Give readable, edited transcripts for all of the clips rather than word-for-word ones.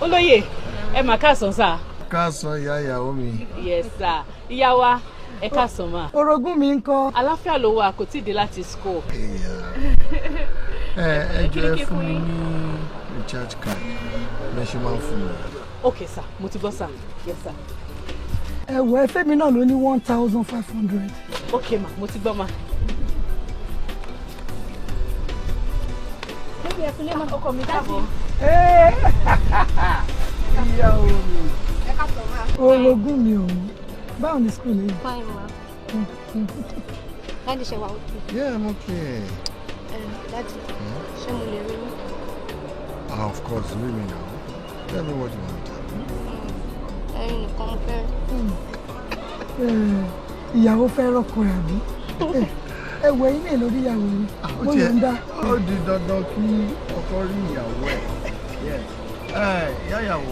Olóyè, ẹ mà káàsán sà. Káàsán ìyàwó mi. Yes sir. Ìyá wa, ẹ káàsán mà. Orogún mi ńkọ́. Àlàáfíà ló wà, kò tíì dé láti school. Ẹ jọ̀ọ́ ẹ fún mi ní recharge card. Ẹ ṣe máa ń fún mi. Okay sir, mo ti gbọ́ sir. Yes sir. Ẹ̀wọ̀ Fẹ́mi náà ló ní 1,500. Okay ma, mo ti gbọ́ ma. Bébí ẹ fúnlé máa ọkọ mi káàbọ̀. Ìyàwó mi. Ẹ káàsán ma. Orogún mi ò mú. Báwo ni school yìí? Fine ma. Daddy ṣe wà okay. Yeah, I'm okay. Daddy, ṣé mo lè rí yín? Of course, really now. Tell me what you want. Ẹ̀yin nìkan mo fẹ́. Ìyàwó fẹ́ rọ́kọ ẹ̀ àbí? Ẹ̀wọ̀ ilé lórí ìyàwó mi. Mo yọ̀ ń dá. Ó di dandan kí ọkọ rí ìyàwó ẹ̀. Ìyá ìyàwó.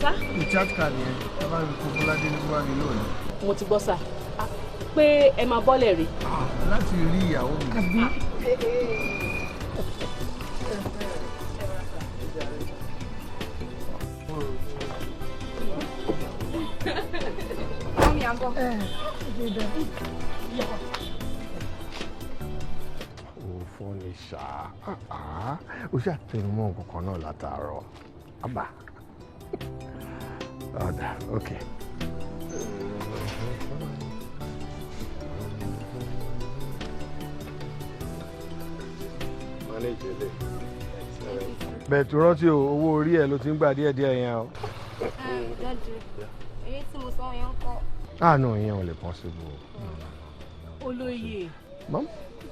Sá. Recharge card yẹn, ẹ bá mi kó Bọ́ládé nígbà mi lónìí. Mo ti gbọ́ sà. Pé ẹ máa bọ́lẹ̀ rí. Láti rí ìyàwó mi. Àbí? Mami àbọ̀. Fún ni ṣá ó ṣàtẹnumọ́ nǹkan kan náà látàárọ̀ àbá ọ̀dà ok. bẹ́ẹ̀ tó rántí owó orí ẹ̀ ló ti ń gbà díẹ̀díẹ̀ yẹn o. Daddy, èyí tí mo sọ yẹn ń kọ́. No, ìyẹn ò lè possible. Olóyè. Mom?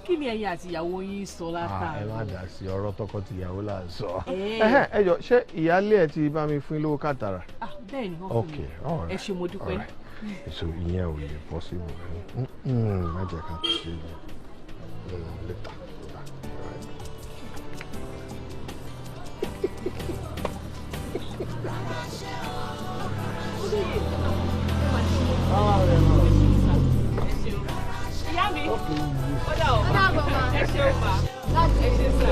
Kí ni ẹ̀yin àti ìyàwó yín sọ látàárọ̀? Ẹ má dá sí ọ̀rọ̀ tọkọ-tìyàwó là ń sọ. Ẹ jọ̀ọ́ ṣé ìyáálé ẹ ti bá mi fún yín lówó kàtàrà? Bẹ́ẹ̀ ni wọ́n fún mi. Ẹ ṣé mo dúpẹ́. So ìyẹn ò lè possible. Má jẹ́ ká ṣe é later. Ìyá mi, ó dà ọ́. Ẹ ṣé o ma. Ẹ ṣé sà.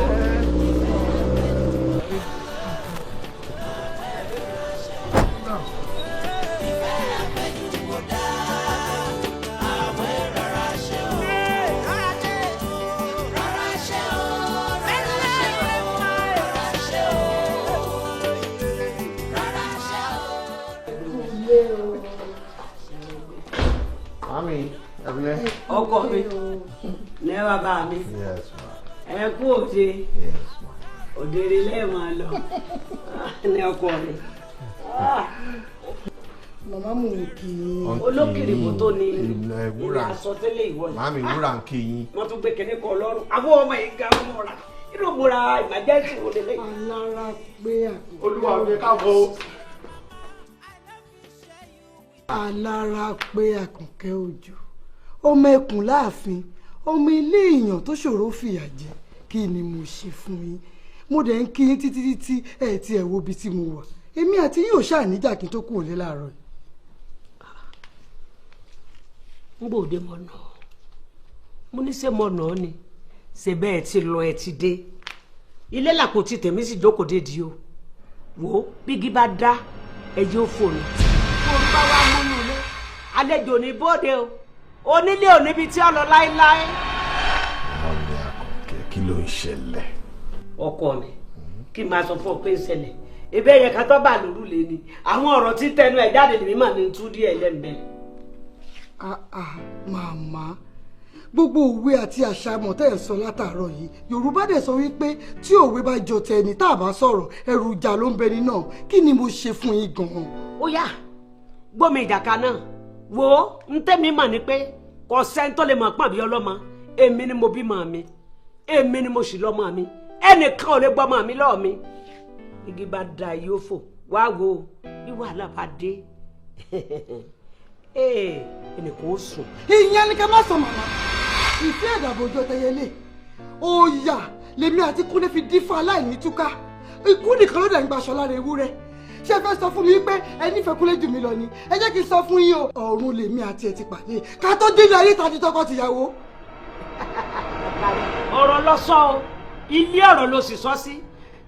Mami, ẹ̀bùlẹ̀. Ọkọ mi, ní bàbá mi, ẹ kú òde, òdèrè lẹ́ẹ̀mọ́ lọ, ní ọkọ mi. Màmá mò ń kí yín. Olókèrè kò tó ní wúrà àsọtẹ́lẹ̀ ìwọ yìí. Màmí wúrà ń kí yín. Wọ́n tún gbé kẹ́ní kan lọ́rùn. Àwọn ọmọ yìí ga múra. Inú múra ìmájẹ́sì wò lélẹ̀. Alára pé àkùnkẹ́. Olúwa mi káàbọ̀. Alára pé àkùnkẹ́ òjò. Ọmọ ẹkùn láàfin. Ọmọ ilé èèyàn tó ṣòro fìyà jẹ. Kí ni mo ṣe fún yín? Mo dẹ̀ ń kí yín títí ẹ̀ tí ẹ̀ wo ibi tí mo wà. Èmi àti yín ò ṣàníjà kí n tó kú òlé láàárọ̀ yìí. Ń gbòde mọ̀ nà. Mo ní ṣé mọ̀ nà ni. Ṣé bẹ́ẹ̀ ti lọ ẹ ti dé. Ilé làpótí tèmi sì jókòó dédìí o. Wò ó bígi bá dá ẹjẹ́ ó fò ní. Fóònù bá wá múnú ilé. Àlejò ní bóde o. Onílé ò níbi tí ó lọ láéláé. Ọ̀rẹ́ àkùnkẹ́ kí ló ń ṣẹlẹ̀? Ọkọ mi kí n máa sọ fún ọ pé ń ṣẹlẹ̀. Ebe yẹ ká tọ́ bá lòlú lé ni. Àwọn ọ̀rọ̀ tí tẹnu ẹ̀ jáde lèmi mà ní tú díẹ̀ lẹ́m̀bẹ̀. Màmá gbogbo òwe àti àṣàmọ̀ tẹ́ ẹ̀ sọ látàárọ̀ yìí Yorùbá dẹ̀ sọ wípé tí òwe bá jọ tẹni tá a bá sọ̀rọ̀ ẹrù ìjà ló ń bẹni náà. Kí ni mo ṣe fún yín gan-an? Ó yá gbọ́mi ìjàkà náà wo ń tẹ́mi mà ní pé kò sẹ́ni tó lè mọ̀ pọ̀ bí ọlọ́mọ. Èmi ni mo bímọ mi, èmi ni mo sì lọ́mọ mi, ẹnìkan ò lè gbọ́mọ mi lọ́ọ̀ mi. Igi bá da yóò fò wá wo bí wàhálà bá dé ẹnìkan ó sùn. Ìyẹn ni ká má sọ màmá. Ìfẹ́ ìdàbòjọ tẹyẹlé òòyà lèmi àti Kúnlé fi dífá aláìní túká. Ikú nìkan ló dẹ̀ ń gbaṣọ lára ewúrẹ́. Ṣé ẹ fẹ́ sọ fún mi pé ẹ nífẹ̀ẹ́ Kúnlé jù mí lọ ni? Ẹ jẹ́ kí n sọ fún yín o. Ọ̀run lèmi àti ẹ ti pàdé ká tó délé ayé tàbí tọkọ tìyàwó. Ọ̀rọ̀ lọ sọ o, ilé ọ̀rọ̀ ló sì sọ sí.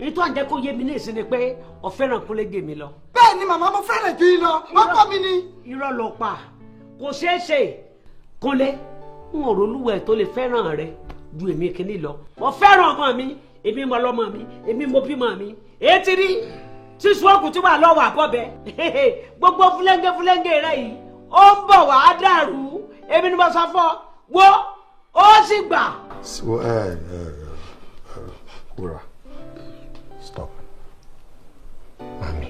ìtọ́ àjẹ́ kó yé mi ní ìsinmi pé o fẹ́ràn Kúnlé jù mí lọ. bẹ́ẹ̀ ni màmá mo fẹ́ràn jù yín lọ ọkọ mi ni. irọ́ ló pa kò ṣeé ṣe Kúnlé n ò rólúwẹ̀ tó lè fẹ́ràn rẹ ju èmi kìíní lọ. mo fẹ́ràn ọmọ mi èmi mo lọ́mọ mi èmi mo bímọ mi èyí ti rí tí sùọ́kù tí wà lọ́wọ́ àbọ̀bẹ gbogbo fúlẹ́ńgẹ́ rẹ yìí ó ń bọ̀ wá dàrú èmi ni mo sọ fọ́ wo ó sì gbà. Kúrà, stop. Mami,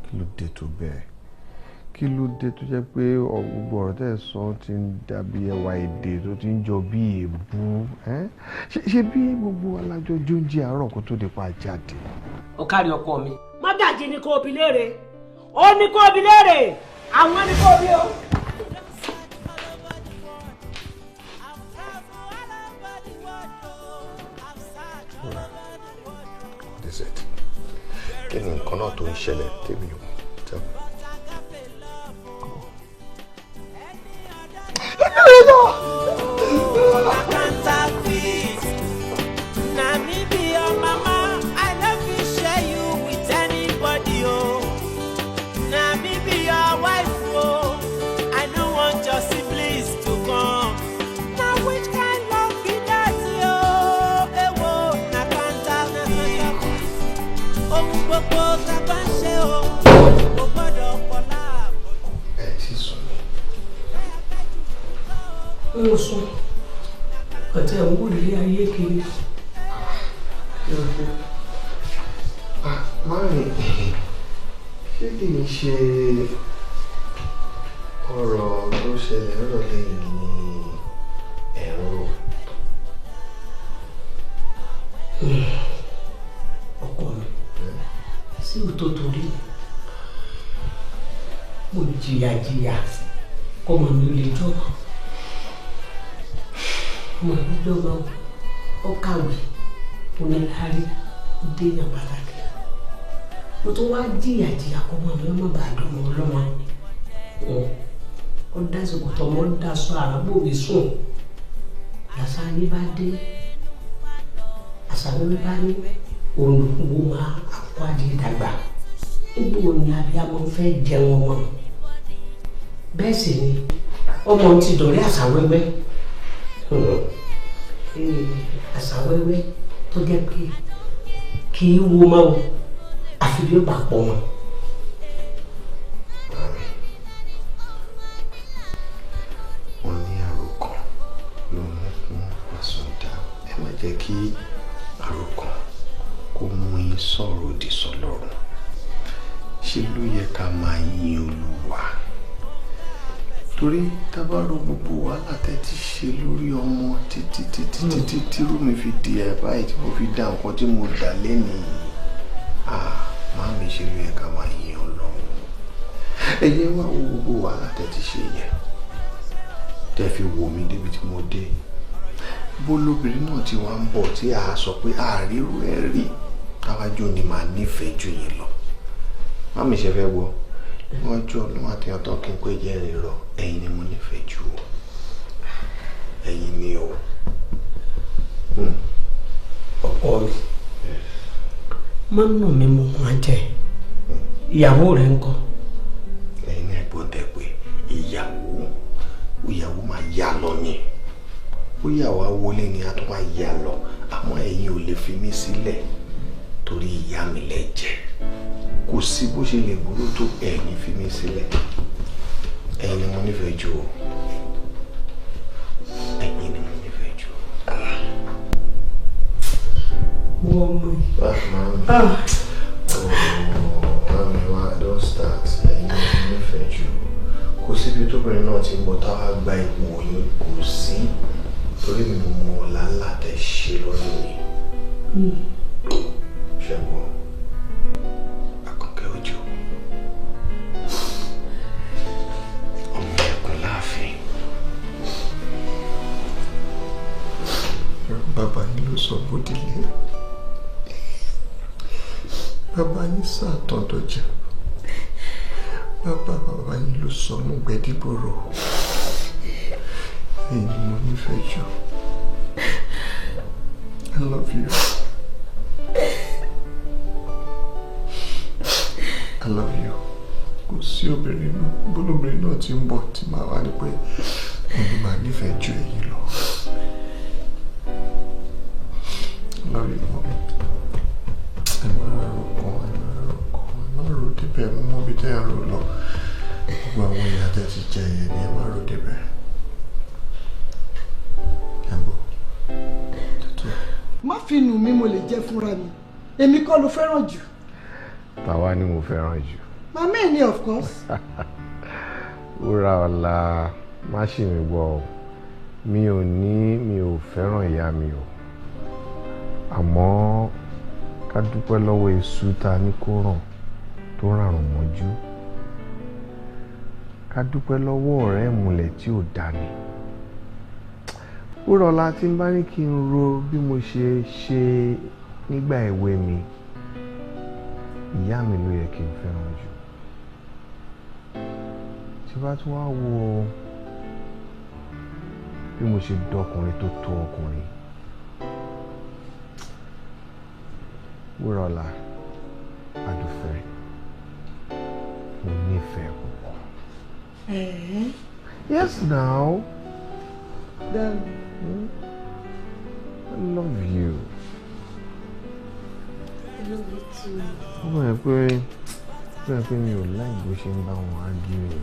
kí ló dé tó bẹ́ẹ̀? Kí ló dé tó jẹ́ pé gbogbo ọ̀rọ̀ tẹ́ ẹ sọ ti ń dàbí ẹwà èdè tó ti ń jọ bí èébú? Ṣé bí gbogbo alájọ jóúnjẹ àárọ̀ kó tó di pa jáde? Ó kárí ọkọ mi. Mọ́gàjí ni kò bi léèrè. Ó ní kò bi léèrè. Àwọn ni kò bi o. That's it. Kí ni nǹkan náà tó ń ṣẹlẹ̀ tèmi o? Tell me. Mo sùn ọ̀tẹ̀ ń wò lé ayé kiri. Mami, ṣé kì í ṣe ọ̀rọ̀ tó ṣẹlẹ̀ lọ́dọ̀ lẹ́yìn ní ẹ̀rọ? Ọkọ mi sí òótọ́ torí mo jìyà kọ́mọ mi lè jọba. Mo ní jọba ó kàwé mo ní lárí ó dé yàn pàtàkì. Mo tún wá jìyà kọ́mọ mi ọmọ bá dùn mọ́ ọlọ́mọ. Ó dásìkò tọmọ ń daṣọ àràbò mi sùn. Làṣà ní bá dé. Àṣà ní bá ní olùkúwò máa àkwádìí dàgbà. Níbo ni abiyamọ fẹ́ jẹun ọmọ? Bẹ́ẹ̀ sì ni ọmọ ti dọ̀rẹ́ àṣà wẹ́wẹ́. Àṣà wẹ́wẹ́ tó jẹ́ pé kì í wo máa wò àfi bí ó bá pọ̀ mọ́. Wọ́n ní àròkàn ló mú fún àsọdá. Ẹ má jẹ́ kí àròkàn kó mú yín sọ̀rọ̀ òdì sọ́lọ́run. Ṣé ló yẹ ká máa yin Olúwa? Torí tábàrò gbogbo wàhálà tẹ́ ti ṣe lórí ọmọ títí tírú mi fi di ẹ̀ báyìí tí mo fi dá nǹkan tí mo dà lẹ́nìí. Máa mi ṣe ló yẹ ká máa yin Ọlọ́run. Ẹ yẹ wá wo gbogbo wàhálà tẹ́ ti ṣe yẹn. Tẹ́ fi wò mí débi tí mo dé. Bó lóbìnrin náà ti wá ń bọ̀ tí a sọ pé àárírú ẹ̀ rí. Táwájú ni màá nífẹ̀ẹ́ jù yín lọ. Má mi ṣe fẹ́ gbọ́. Wọ́n jọ lọ́wọ́ àtẹ̀yàn tó kí n pé jẹ́ rírọ̀. Ẹ̀yin ni mo nífẹ̀ẹ́ jù o. Ẹ̀yin ni o. Ọkọ mi máa ń nà mí mo máa jẹ. Ìyàwó rẹ̀ ń kọ́. Ẹ̀yin náà gbọ́n tẹ̀ pé ìyàwó máa yá lọ ni. Ó yà wá wọlé ni a tó máa yá lọ. Àmọ́ ẹ̀yin ò lè fi mí sílẹ̀ torí ìyá mi lẹ jẹ́. Kò sí bó ṣe lè burú tó ẹ̀yin fi mí sílẹ̀. Ẹ̀yin ni mo nífẹ̀ẹ́ jù o. Ẹ̀yin ni mo nífẹ̀ẹ́ jù o. Wọ́n mú i. Mami wa don't start. Ẹ̀yin ni mo nífẹ̀ẹ́ jù o. Kò síbi tóbìnrin náà ti ń bọ̀ táwa gba ipò oyún kò sí. Torí mi mo mọ ọ̀la ńlá tẹ̀ ṣe lọ́dún yìí. Ṣẹ́gun. Bàbá yín ló sọ bódìlé. Bàbá yín sàtọ̀dọ̀jà. Bàbá yín ló sọ nùgbẹ́dìbòrò. Ẹ̀yin ni mo nífẹ̀ẹ́ jù. I love you. bólóbìnrin náà ti ń bọ̀ tí màá wá ní pé òun máa nífẹ̀ẹ́ ju èyí lọ. Love you, Mommy. Ẹ máa rò kàn, ẹ máa rò débẹ̀, mo mọ ibi tẹ́ ẹ rò lọ. Gbogbo àwọn ìyá tẹ́ ti jẹ yẹn ni ẹ máa rò débẹ̀. Má fi nù mí, mo lè jẹ́ fúnra mi. Èmi kọ́ ló fẹ́ràn jù. Tàwa ni mo fẹ́ràn jù. Màmá ẹ̀ ni of course. Wúrà ọ̀la, má ṣì mí gbọ́ o. Mi ò fẹ́ràn ìyá mi o. Àmọ́ ká dúpẹ́ lọ́wọ́ èṣù ta ní kó ràn tó ràrùn mọ́jú. Ká dúpẹ́ lọ́wọ́ ọ̀rẹ́ ìmùlẹ̀ tí ò dání. Wúrà ọ̀la, tí n bá ní kí n ro bí mo ṣe ṣe nígbà èwe mi, ìyá mi ló yẹ kí n fẹ́ràn jù. Tí bá tún wá wo bí mo ṣe dọkùnrin tó tó ọkùnrin, Wúrà ọ̀la, Adùfẹ́, mo nífẹ̀ẹ́ púpọ̀. Yes now. Then I love you. I love you too. Bẹ́ẹ̀ pé mi ò láì bó ṣe ń bá wọn argue.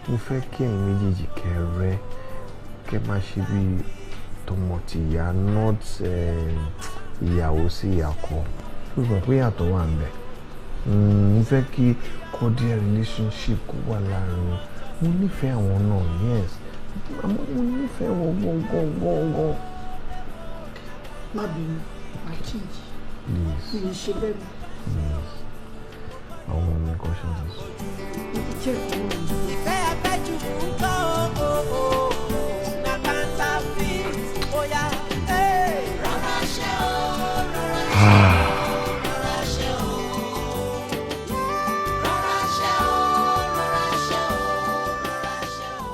Mo fẹ́ kí ẹ̀yin méjèèjì kẹrẹ́ kẹ́ máa ṣe bí tọmọtìyá, not ìyàwó sí ìyàkọ. Mo gbà pé yàtọ̀ wà ńbẹ̀. Mo fẹ́ kí cordial relationship kó wà láàrin. Mo nífẹ̀ẹ́ àwọn náà, yes. Àmọ́ mo nífẹ̀ẹ́ wọn gan. Má bínú, má change. Please. Mi ò ṣe bẹ́ẹ̀ mọ́. Please. Àwọn ọmọ mi kan ṣe ń sọ. Jẹ́ ìfowó mi. Ìfẹ́ abẹ́jú ń kọ́ na counterfeit bóyá. Rọra ṣe o, rọra ṣe o, rọra ṣe o. Rọra ṣe o, rọra ṣe o, rọra ṣe o.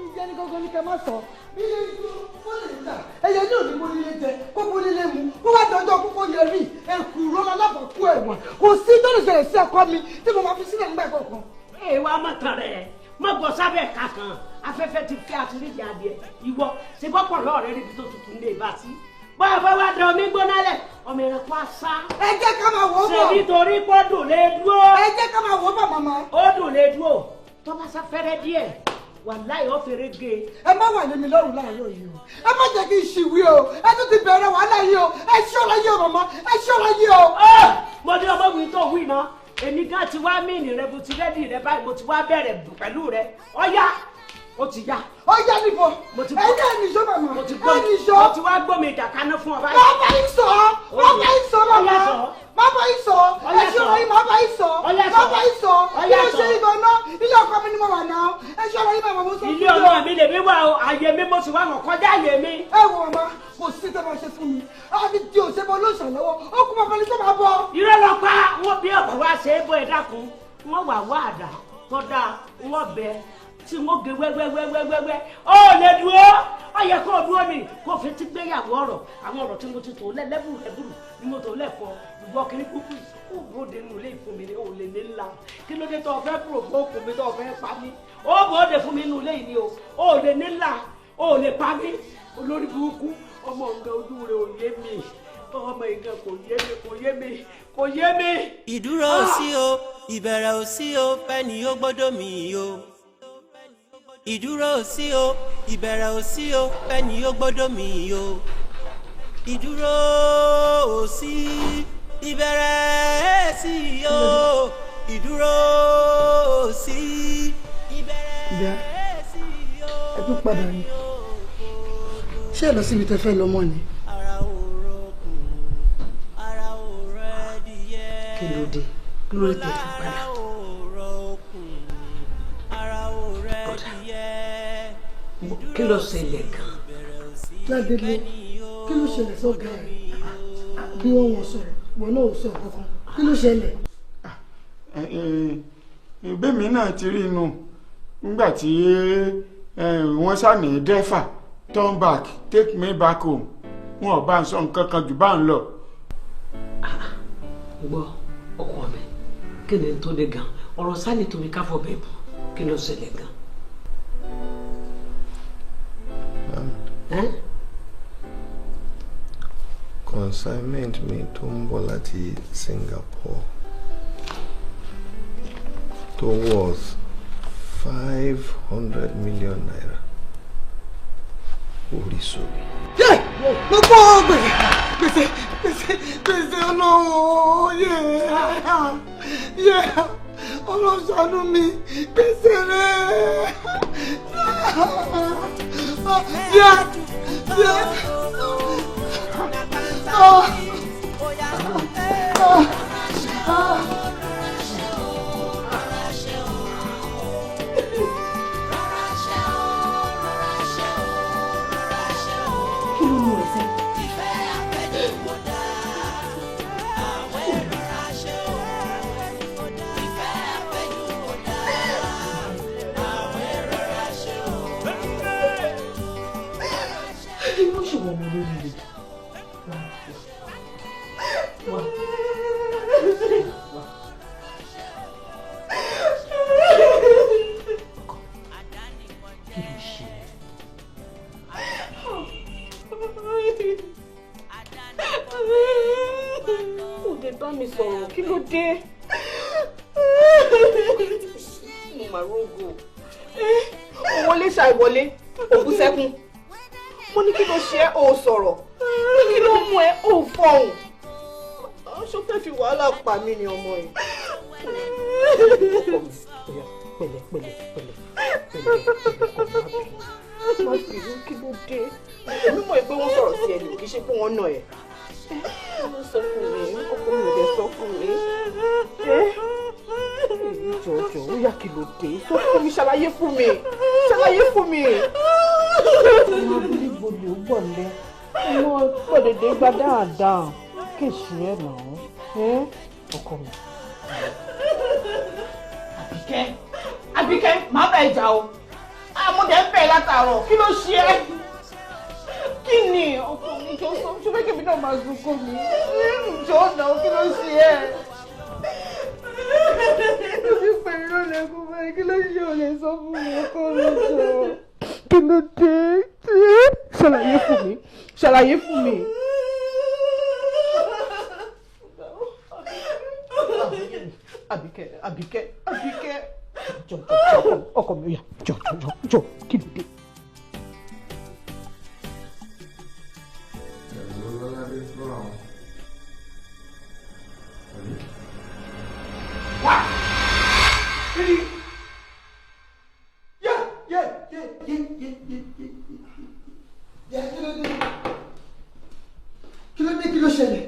Ìjẹ́ ní gógó ní kẹ́ má sọ. Bí ilé ìlú ó lè dà. Ẹyẹ ní òní mo nílé jẹ, kó mo nílé mu. Kó wá dọjọ́ kókó yẹ rí. Ẹ̀kú rọ́lá lábàkú ẹ̀wọ̀n. Kò sí tó lè ṣẹlẹ̀ sí ọkọ mi tí mo máa fi sílẹ̀ nígbà kọ̀ọ̀kan. Wá má tàn rẹ̀, má gbọ́ sábẹ́ kankan, afẹ́fẹ́ ti fẹ́ àtúndì adìẹ, ìwọ ṣe gbọ́pọ̀ lọ́ọ̀rẹ́ níbi tó tutù ní ìbá sí. Bọ́ọ̀ bá wá dán omi gbóná lẹ̀, ọmọ ẹ̀rẹ̀kọ́ àṣà. Ẹ jẹ́ ká máa wò ó bọ̀. Ṣé nítorí pé ó dùn lé dúró? Ẹ jẹ́ ká máa wò ó bọ̀ màmá. Ó dùn lé dúró, tó bá sá fẹ́rẹ́ díẹ̀, wàláhì ó fẹ́rẹ́ gé. Ẹ má wà lémi lọ́rùn láàárọ̀ yìí o. Ẹ má jẹ́ kí n ṣìwí o. Ẹ tún ti bẹ̀rẹ̀ wàhálà yìí o. Ẹ ṣọ́ra yìí o màmá. Ẹ ṣọ́ra yìí o. Mo ní ọmọ mi tó wí náà. Èmi gan ti wá mìíní rẹ, mo ti rẹ́dì rẹ báyìí, mo ti wá bẹ̀rẹ̀ pẹ̀lú rẹ. Ọ̀yá, ó ti yá. Ó yá níbo? Mo ti gbọ́. Ẹ ní ìṣó màmá. Mo ti gbọ́. Mo ti wá gbọ́ mi ìdàkaná fún ọ báyìí. Bàbá yìí sọ. Bàbá yìí sọ màmá. Bàbá yìí sọ. Ẹ ṣọ́ra yìí bàbá yìí sọ. Bàbá yìí sọ. Kí ló ṣe ìbọn náà? Ilé ọkọ mi ni mo wà náà. Ẹ ṣọ́ra yìí màmá mo sọ fún mi. Ilé ọmọ mi lèmi wà o, àyè mi mo sì wá wọ̀ kọjá àyè mi. Ẹ wo màmá, kò sí tẹ́ máa ṣe fún mi. Àbí tí o ṣe bọ́ ló ṣàlọ́wọ́, ó kú bàbá ní tó máa bọ̀. Irọ́ lọ pa wọ́n bí ọ̀bà wá ṣe é bọ́ ẹ dákun. Wọ́n wà wá àdá tó dáa, wọ́n bẹ tí wọ́n gé wẹ́wẹ́wẹ́wẹ́wẹ́. Ó lè dúró, ó yẹ kó dúró ni kó fi ti gbéyàwó ọ̀rọ̀. Àwọn ọ̀rọ̀ tí mo ti tò lẹ́bùrù ni mo tò lẹ́kọ̀ọ́. Ìwọ kiri kúkú kó bóde nù lé ìfún mi ní òun lè ní ńlá. Kí ló dé tó fẹ́ pòròpó mi tó fẹ́ pa mí? Ó bóde fún mi nù lé yìí ni o. Ó lè ní ńlá, ó lè pa mí. Olórí burúkú, ọmọ nǹkan ojú rẹ̀ ò yé mi. Ọmọ nǹkan kò yé mi. Ìdúró ò sí o, ìbẹ̀rẹ̀ ò sí o, fẹ́ni ó gbọ́dọ̀ mí o. Ìdúró ò sí o, ìbẹ̀rẹ̀ ò sí o, fẹ́ni ó gbọ́dọ̀ mí o. Ìdúró ò sí, ìbẹ̀rẹ̀ sí o. Ìdúró ò sí, ìbẹ̀rẹ̀ sí o. Ẹ tún padà ní. Ṣé ẹ lọ síbi tẹ́ fẹ́ lọ mọ́ ni? Kí ló dé? Kí ló dé tẹ́ fi padà? Kí ló ṣẹlẹ̀ gan? Ládélé, kí ló ṣẹlẹ̀ sọ́gà ẹ̀? Bí wọ́n wọ̀ sọ̀rọ̀, wọn náà ò sọ kankan. Kí ló ṣẹlẹ̀? Bẹ́ẹ̀mi náà ti rí inú nígbà tí wọ́n ṣàní dẹ́fà turn back take me back home. Wọn ò bá ń sọ nǹkan kan jù bá ń lọ. Gbọ́ ọkọ mi, kí ni tó dé gan? Ọ̀rọ̀ sáni torí káfọ́ bẹ́ẹ̀ bù. Kí ló ṣẹlẹ̀ gan? Consignment mi tó ń bọ̀ láti Singapore tó worth 500 million naira. Orí sórí. Gbogbo gbèsè Ọlọ́run ṣàánú mi gbèsè rẹ̀. Dáadáa kèsì ẹ̀ náà ọkọ mi. Àbíkẹ́ má bẹ̀ jà o àmúdẹ ń bẹ̀ látàárọ̀ kí ló ṣe é kí ni ọkọ mi jọ sọ ṣé fẹ́ kébí náà máa sunkún mi jọ náà kí ló ṣe é. Ó ti pè mí lọ́lẹ̀ kó báyìí kí ló ṣe ò lè sọ fún mi ọkọ mi jọ. Kí ló dé? Ṣàlàyé fún mi. Àbíkẹ́ jọ ọkọ mi yà jọ kí ló dé. Kí ló ṣẹlẹ̀?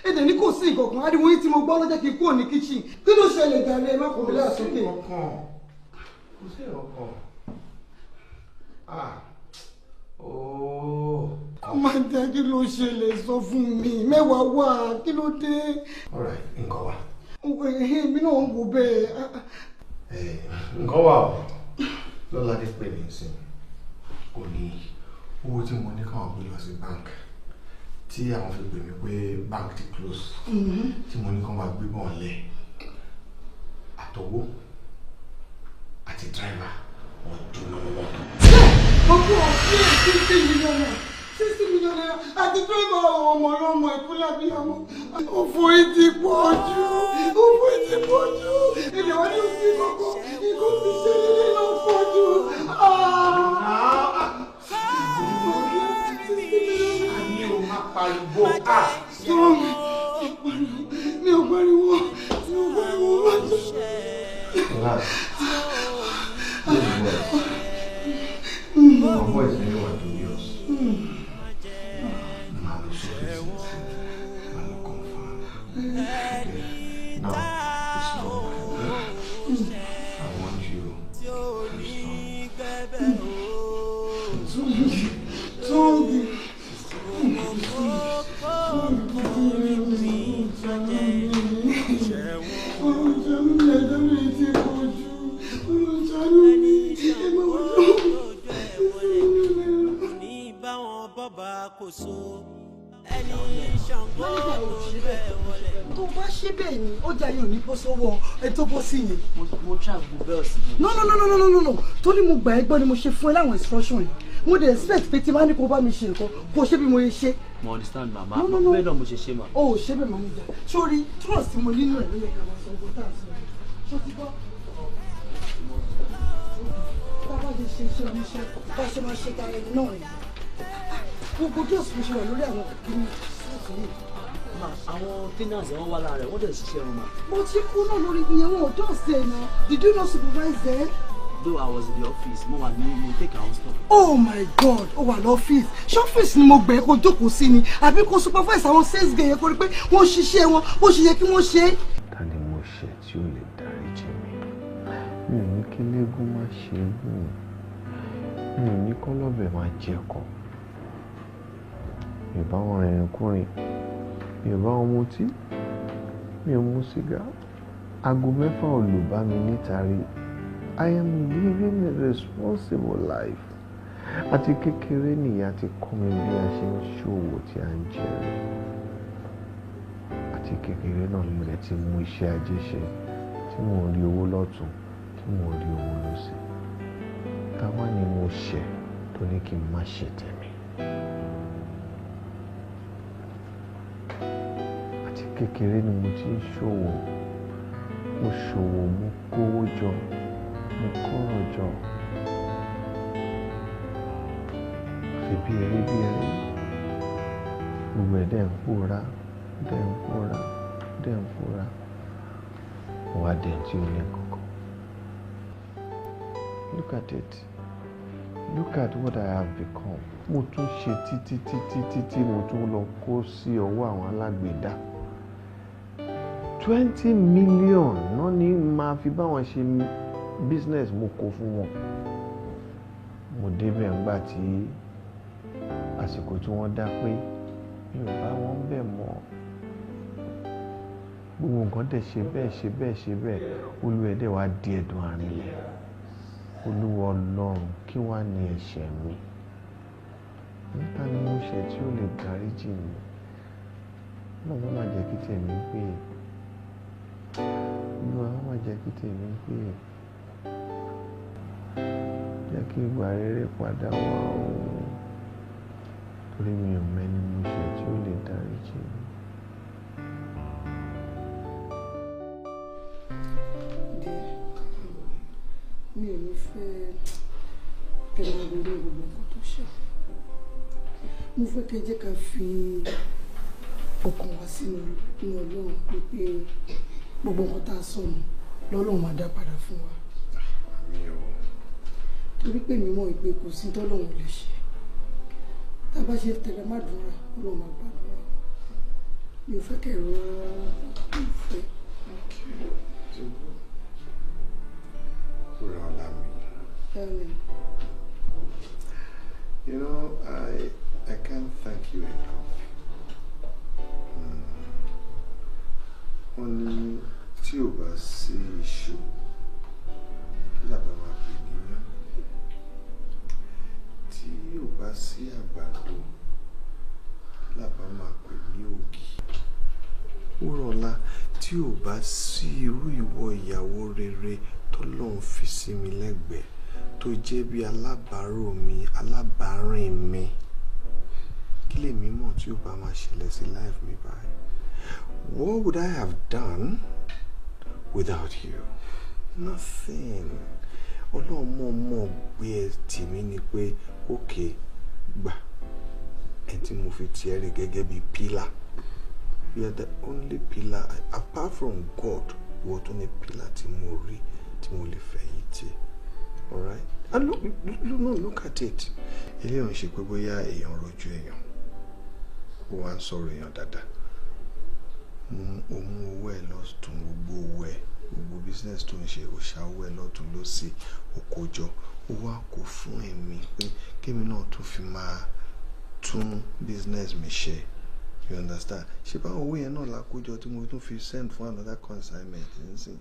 Èdè ní kò sí ìkọ̀kan ariwo yìí tí mo gbọ́ lọ́jọ́ kí n kúrò ní kíchìn. Kí ló ṣẹlẹ̀ gàrí ẹ má kò mílẹ̀ àsókè. Kò sí ọkàn. Máa dá kí ló ṣẹlẹ̀ sọ fún mi mẹ́wàá wà kí ló dé. Alright, nǹkan wà. Èmi náà ń wò bẹ́ẹ̀. Nǹkan wà o. Lọ́ládé pè mí sí kò ní owó tí mo ní káwọn gbé lọ sí bank tí àwọn fi pè mí pé bank ti close tí mo ní kán máa gbé bọ́ọ̀ lẹ̀ àtọwọ́ àti driver wọ́n dúró lọ́wọ́. Gbogbo ọ̀sẹ̀ 60 million naira àti driver ọmọ ọlọ́mọ ìkúlẹ̀ bí ọmọ. Òfò ìdí pọ̀ jù ilé wọn ní òsì kọ̀kọ́ ikú ti ṣe nílé náà pọ̀ jù. Pariwo mi ò pariwo. My voice is anyone to yours. Malu so Malu confirm. Now it's wrong. I want you to stop. ẹni Ṣàngó bẹ́ẹ̀ wọlé. tó bá ṣe bẹ́ẹ̀ ni ọjà yìí ò ní bọ́ sọ́wọ́ ẹ tó bọ́ sí yẹn. mo try gbogbo bẹ́ẹ̀ sí. no torí mo gbà ẹ́ gbọ́ ni mo ṣe fún ẹ láwọn instruction yìí mo dey expect pé tí máa ní kó bá mi ṣe nǹkan kó ṣe bí mo yẹ ṣe. mo understand mama bẹ́ẹ̀ náà mo ṣe ṣe ma. o ò ṣe bẹ́ẹ̀ máa ń jà sórí trust mo nínú ẹ̀ ló yẹ ká máa sọ ọgbọ́n tá à ń sọ ṣó ti gbọ́. bá ṣe ṣe iṣẹ́ oníṣẹ́ bá ṣe máa ṣe tara ẹni náà yìí gbogbo dọ́ọ̀sì mo ṣe wà lórí àwọn kìíní sọ́ọ̀tì yìí. àwọn tenants wọn wá lára rẹ̀ wọ́n dẹ̀ ṣiṣẹ́ wọn ma. mo ti kú náà lórí ìyẹn wọn ò dọ́ọ̀sì ẹ̀ náà did you not supervise them? Though I was in the office mo wà ní mo take our stuff. Oh my God ó wà lọ́fíìsì ṣé ọ́fíìsì ni mo gbẹ̀ kó jókòó sí ni àbí kó supervise àwọn sales guy yẹn kó rí pé wọ́n ṣiṣẹ́ wọn bó ṣe yẹ kí wọ́n ṣe. ta ni mo ṣe tí ó lè dáríjì mi ò ní kí légún má ṣe gùn mi ò ní kọ́lọ́bẹ̀ má jẹ́kọ̀ mi ò bá wọn rìnrìn kúrin mi ò bá wọn mutí mi ò mu sìgá aago 6 ò lù bá mi nítàrí. I am living a responsible life. Àti kékeré nìyá ti kọ́ mi bí a ṣe ń ṣòwò tí a ń jèrè. Àti kékeré náà ni mo lè ti mú iṣẹ́ ajé ṣe tí mo rí owó lọ́tún tí mo rí owó lọ́sì. Táwa ni mo ṣẹ̀ tó ní kí n má ṣe tèmi. Àti kékeré ni mo ti ń ṣòwò. Mo ṣòwò, mo kówó jọ. Mo kọ́rọ̀ jọ fi bí eré gbogbo ẹ̀ dẹ̀ ń pòórá wà dẹ̀ tí ó ní kankan. Look at it. Look at what I have become. Mo tún ṣe títí mo tún lọ kó sí ọwọ́ àwọn alágbèédá. 20 million náà ni máa fi báwọn ṣe business mo kó fún wọn. Mo débẹ̀ ńgbà tí àsìkò tí wọ́n dá pé mi ò bá wọn bẹ̀ mọ́. Gbogbo nǹkan dẹ̀ ṣe bẹ́ẹ̀ Olúwa dẹ̀ wá di ẹ̀dùn àrinlẹ̀. Olúwa Ọlọ́run kí wá ní ẹ̀ṣẹ̀ mi? Níta ni mo ṣẹ̀ tí ó lè dáríjì mi? Náà má jẹ́ kí tèmi gbé. Olúwa má jẹ́ kí tèmi gbé. Jẹ́ kí ìgbà rere padà wá o. Torí mi ò mẹ́ni mo ṣẹ̀ tí ó lè dáríjì mi. Mi ò ní fẹ́ kẹ́ máa ronú gbogbo nǹkan tó ṣe. Mo fẹ́ kẹ́ jẹ́ ká fi ọkàn wá sínú Ọlọ́run pé gbogbo nǹkan tá a sọnù lọ́lọ́run máa dá padà fún wa. Torí pé mi mọ̀ ìpè kò sí tọ́lọ́run lè ṣe. Tá a bá ṣe tẹ̀lé má dúnra Ọlọ́run máa gbàdúrà. Mi ò fẹ́ kẹ́ ẹ̀rọ ìfẹ́. You know, I can't thank you enough. Only tí o bá sí iṣu lábá máa pè níyàn. Tí o bá sí àgbàdo lábá máa pè ní ògì. Wúrọ̀lá tí o bá sí irú ìwọ ìyàwó rere tọ́lọ́run fi sí mi lẹ́gbẹ̀ẹ́ tó jẹ́ bí alábàárò mi, alábàárìn mi, kí lèmi mọ̀ tí ó bá máa ṣẹlẹ̀ sí life mi báyìí? What would I have done without you? Nothing. Ọlọ́run mọ̀ gbé ẹ tì mí ni pé okay gbà ẹni tí mo fi tiẹ̀ rí gẹ́gẹ́ bí pillar. You are the only pillar apart from God. Ìwọ tó ní pillar tí mo rí tí mo lè fẹ̀yìntì. All right? And look at it. Ilé ọ̀hún ṣe pé bóyá èèyàn rojú èèyàn. Ó wá ń sọ̀rọ̀ èèyàn dáadáa. Ó mú owó ẹ̀ lọ́tún, gbogbo owó ẹ̀, gbogbo business tó ń ṣe, ó ṣá owó ẹ̀ lọ́tún lósì, ó kó jọ. Ó wá kó fún èmi pé kémi náà tún fi máa tún business mi ṣe. You understand? Ṣé báwo owó yẹn náà la kó jọ tí mo tún fi send for another consignment nísìn?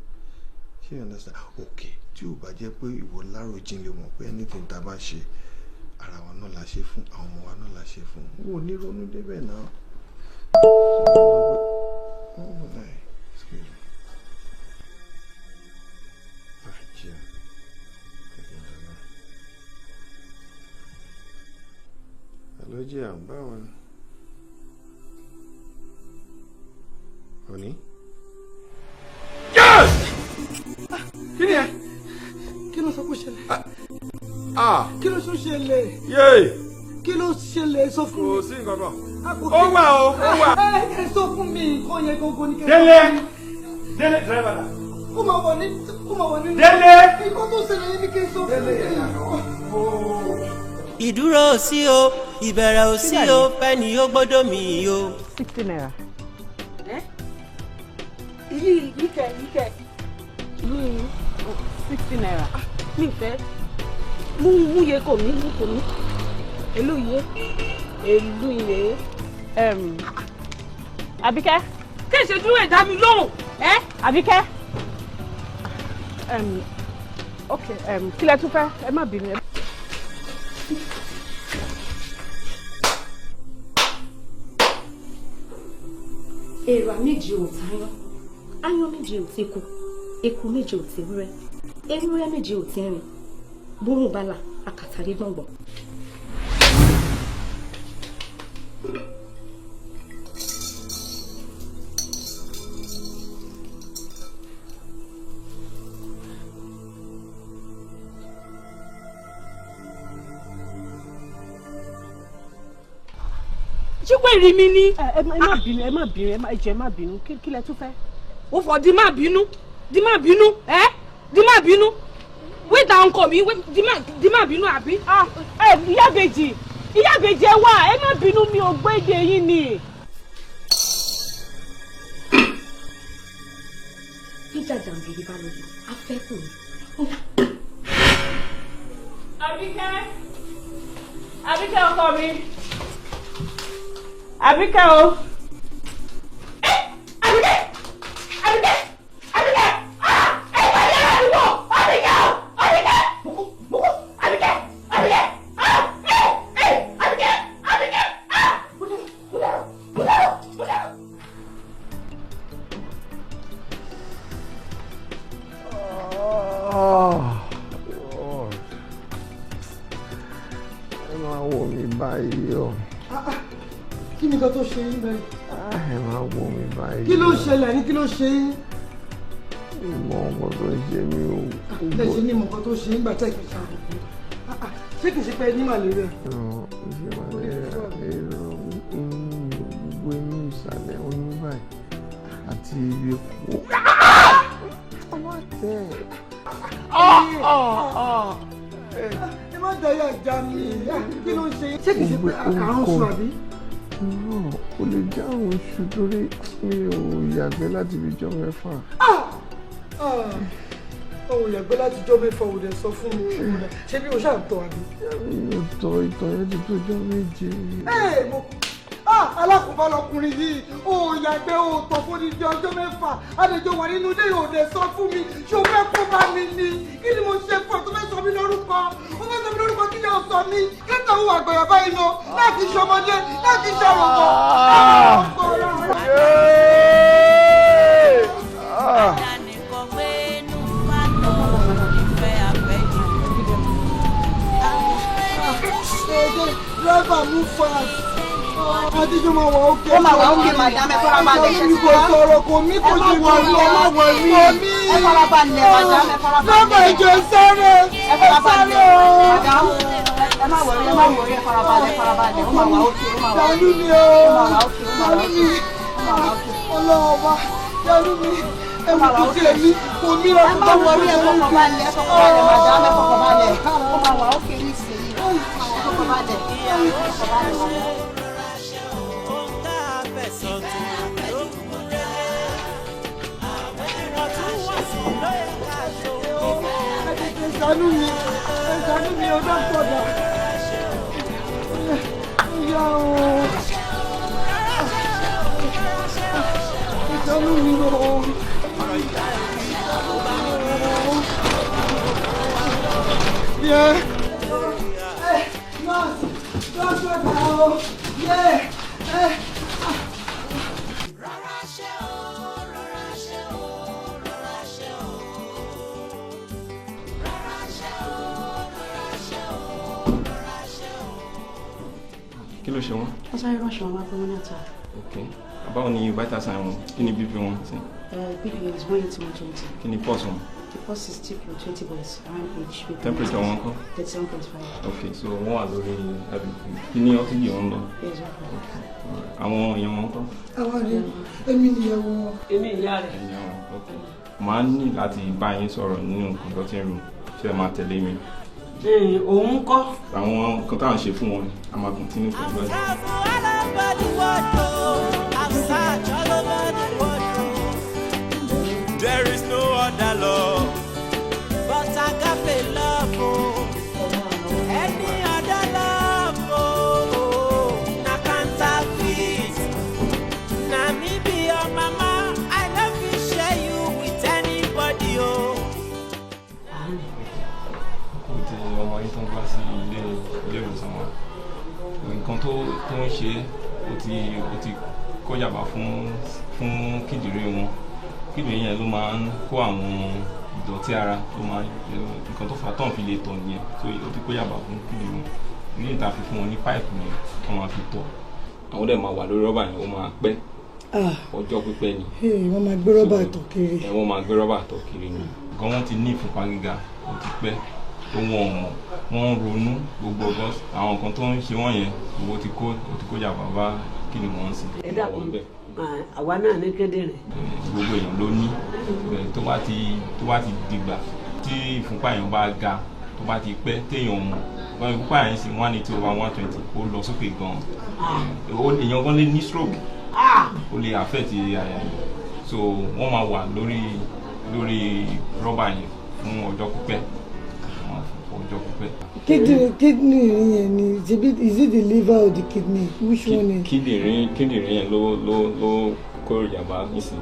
You understand? Okay, tí ó bá jẹ́ pé ìwọ láròjinlẹ̀ mọ̀ pé anything tá bá ṣe ara wa náà la ṣe fún, àwọn ọmọ wa náà la ṣe fún. Ó ní ronú débẹ̀ náà. jẹ́ àbáwọn ni. Honey? Yes! Kí ni ẹ? Kí ló sọ kó ṣẹlẹ̀? Kí ló tún ṣẹlẹ̀? Yéè! Kí ló ṣẹlẹ̀ sọ fún mi? Kò sí nǹkan kan. Ó wà o, ó wà. Ẹ sọ fún mi nǹkan yẹn gógó ní kẹ́kẹ́. Délé! Délé driver náà. Ó máa wọ̀ ní. Délé! Nǹkan tó ṣẹlẹ̀ yẹn ní kí n sọ fún mi. ìdúró ò sí o ìbẹ̀rẹ̀ ò sí o fẹ́ni ó gbọ́dọ̀ mi o. 60 naira. Yìí kẹ̀. 60 naira. Mi fẹ́. Mú yẹ kò mí. Èlú yẹ. Àbíkẹ́. Kí ṣe dúró ẹ̀dá mi lóhùn. Àbíkẹ́. Ok, kí lẹ tún fẹ́? Ẹ má bínú. Èrò méjì ò táyán, áyán méjì ò ti kú, eku méjì ò ti rẹ́, ewúrẹ́ méjì ò ti rìn, bórùn bálà àkàtàrí gbọ̀ngbọ̀n. Ṣùgbọ́n ìrì mi ni. Ẹ má bínú, kí lẹ tún fẹ́? Ó fọ di má bínú. Di má bínú. Wait down kọ mi, di má bínú àbí? Ìyábejì ẹ wá, ẹ má bínú mi ò gbọ́ èdè yín ni. Jíjà jàǹdùkú bá lóye, afẹ́kùn ni. Àbíkẹ́ ọkọ mi. Àbíkẹ́ o. Àbíkẹ́. Kí ni nǹkan tó ṣe yín bẹ́ẹ̀? Ẹ máa wo mi báyìí. Kí ló ṣẹlẹ̀ ní kí ló ṣe yín? Ìmọ̀ ọkọ̀ tó ṣe mí o. Lẹ́sìn ní ìmọ̀ ọkọ̀ tó ṣe yín gbà tẹ́ ìpèsè àbùkù. Ṣé kìí ṣe pé ní màlẹ́rẹ̀? Ṣé màlẹ́rẹ̀ èrò gbogbo inú ìsàlẹ̀ oyún báyìí àti ibi epo. Ọmọ tẹ̀. Ẹ má dáyà já mi. Kí ló ń ṣe yín? Ṣé kìí ṣe pé àrùn sùn àbí? Ó lè jẹ́ àrùn oṣù torí mi ò yàgbẹ́ láti fi jọ́ mẹ́fà. Òun yàgbẹ́ láti jọ́ mẹ́fà ò dẹ̀ sọ fún mi. Ṣé bí o ṣáà ń tọ́ àbí? Mi ò tọ́ ìtọ̀ yẹn ti tó jọ́ méje. Alákòóbá lọkùnrin yìí ó yàgbẹ́ ó tọ̀ fún ní ọjọ́ mẹ́fà àdèjọ wà nínú ilé yóò dẹ̀ sọ fún mi ṣé o fẹ́ kó bá mi ni kí ni mo ṣe fún ọ tó fẹ́ sọ mí lórúkọ ó fẹ́ sọ mí lórúkọ kí ni o sọ mí kí ni òun àgbàyà báyìí lọ láti ṣọmọdé láti ṣàròkọ. Driver move fast. Adijọ́ máa wà ókè. Ó máa wà ókè madam ẹ farabalẹ̀ ṣe ti kò sọ̀rọ̀ kò mí kò ṣe wà ní ẹ má wọrí. Ẹ farabalẹ̀ madam ẹ farabalẹ̀. Lọ́mọ ìjọ sáré. Ẹ farabalẹ̀ madam. Ẹ má wọrí ẹ farabalẹ̀. Ó máa wà ókè ó máa wà ókè. Dàlú mi o. Ó máa wà ókè ó máa wà ókè. Ọlọ́ọ̀ba dàlú mi. Ẹ má kú sí èmi kò mí lọ. Ẹ má wọrí ẹ fọkànbalẹ̀ madam ẹ fọkànbalẹ̀. Ó máa wà ókè ní ìsinyìí. Fọkànbalẹ̀. Ṣàánú mi o dọ́pọ̀ dà. Ìyá o. Ṣàánú mi o. Yeah. Nurse, dọ́pọ̀ dà o. Yeah. Kí ló ṣe wọ́n? wọ́n sáré ránṣẹ́ wọn wá fún wọn ní Antar. Ok. Báwo ni vital sign wọn? Kí ni BP wọn sí? BP is 180/120. Kí ni pulse wọn? The pulse is still 20 volts around each BP. Temperature wọn kọ́? 37.5. Ok, so wọ́n wà lórí kí ni oxygen wọn lọ? Yes, okay. Àwọn èèyàn wọn kọ́? Àwọn rẹ̀ èmi nìyàwó wọn. Èmi ìyá rẹ̀. Ẹ̀yàn wọn, ok. Màá ní láti bá yín sọ̀rọ̀ nínú consulting room, ṣé ẹ máa tẹ̀lé mi? Òun kọ́. Àwọn nǹkan táwọn ṣe fún wọn ni a máa continue pẹ̀lú ẹ̀. There is no other love but agape love. Any other love, na counterfeit. Na me be your mama, I love you, share you with anybody. Ti ọmọ yìí tó ń gbá sí ilé ìwòsàn wa nǹkan tó ń ṣe ó ti kọjàbá fún kíndìnrín wọn. Kíndìnrín yẹn ló máa ń kó àwọn ìdọ̀tí ara tó máa ń nǹkan tó fà tán fi lè tọ̀ nìyẹn, so ó ti kọjàbá fún kíndìnrín wọn. Ní ìta fi fún wọn ní páìpù yẹn tó máa fi tọ̀. Àwọn dẹ̀ máa wà lórí rọ́bà yẹn ó máa pẹ́ ọjọ́ pípẹ́ ni. Wọ́n máa gbé rọ́bà tọ̀ kiri. Wọ́n máa gbé rọ́bà tọ̀ kiri ni. Nǹkan wọn ti ní ìfúnpá gíga ó ti pẹ́ tó wọ́n mọ̀ wọ́n ń ronú gbogbo ọgọ́ àwọn nǹkan tó ń ṣe wọ́n yẹn gbogbo ti kó jà bàbá kí ni wọ́n ń sìn. Ẹ dàpọ̀ àwa náà ní kédèrè. Gbogbo èèyàn ló ní tó bá ti dìgbà tí ìfúnpá èèyàn bá ga tó bá ti pẹ́ téèyàn mọ̀ wọ́n ìfúnpá yẹn sí 180/120 ó lọ sókè gan-an èèyàn gan lè ní stroke ó lè affect àyà yẹn, so wọ́n máa wà lórí rọ́bà yẹn fún ọjọ́ pípẹ́. Kidney yẹn ni is it the liver or the kidney? Which one is? Kíndìnrín yẹn ló kó ìjàmbá nísìn.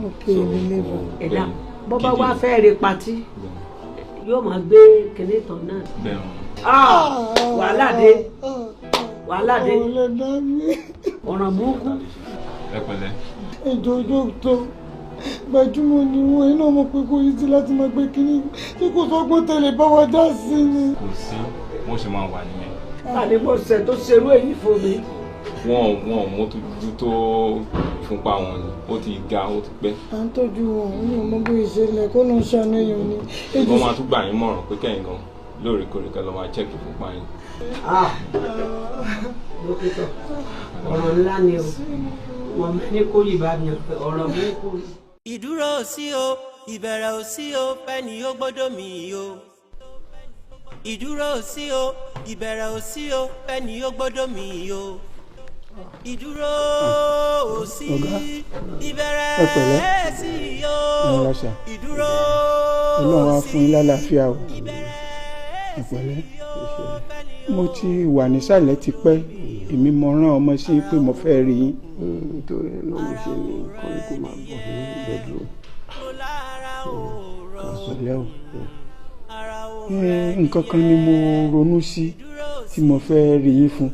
Okay, the liver. Ẹ̀dá bó bá wá fẹ́ rí patí yóò máa gbé kinní tán náà. Wàhálà dé ọ̀ràn burúkú. Ẹ pẹ̀lẹ́. Ẹjọ́ dókítà gbajúmọ̀ ni wọ́n iná mọ̀ pé kò yí sí láti máa gbé kínní tí kò sọ́gbọ́n tẹ̀lé bá wa dá sí ni. Kò sí wọ́n ṣe máa wà nìyẹn. Àdébọ̀sẹ̀ tó ṣerú èyí fún mi. Wọ́n mójú tó ìfúnpá wọn ni ó ti ga ó ti pẹ́. À ń tọ́jú wọn ní ọmọ bí ìṣẹ̀lẹ̀ kó ló ń ṣàníyàn ni. Wọ́n máa tún gbà yín mọ̀ràn pé kẹ́yìn gan lóòrèkóòrè kẹ́ lọ máa check ìfúnpá yín. Dókítà ọ̀rọ̀ ńlá ni o wọ́n ní kó yìí bá mi ọ̀rọ̀ burúkú. Ìdúró ò sí o, ìbẹ̀rẹ̀ ò sí o, fẹ́ni ó gbọ́dọ̀ mì o. Ìdúró ò sí o, ìbẹ̀rẹ̀ ò sí o, fẹ́ni ó gbọ́dọ̀ mì o. Ìdúró ò sí, ìbẹ̀rẹ̀ sí o. Ìdúró ò sí, Ọlọ́run á fún yín lálàáfíà o. Ẹ pẹ̀lẹ́. Mo ti wà nísàlẹ̀ tipẹ́ èmi mo rán ọmọ sí pé mo fẹ́ rí yín. Nítorí náà mo ṣe ní kọ́ni kó máa bọ̀ ní bedroom. Pẹ̀lẹ́ o. Nǹkan kan ni mo ronú sí tí mo fẹ́ rí yín fún.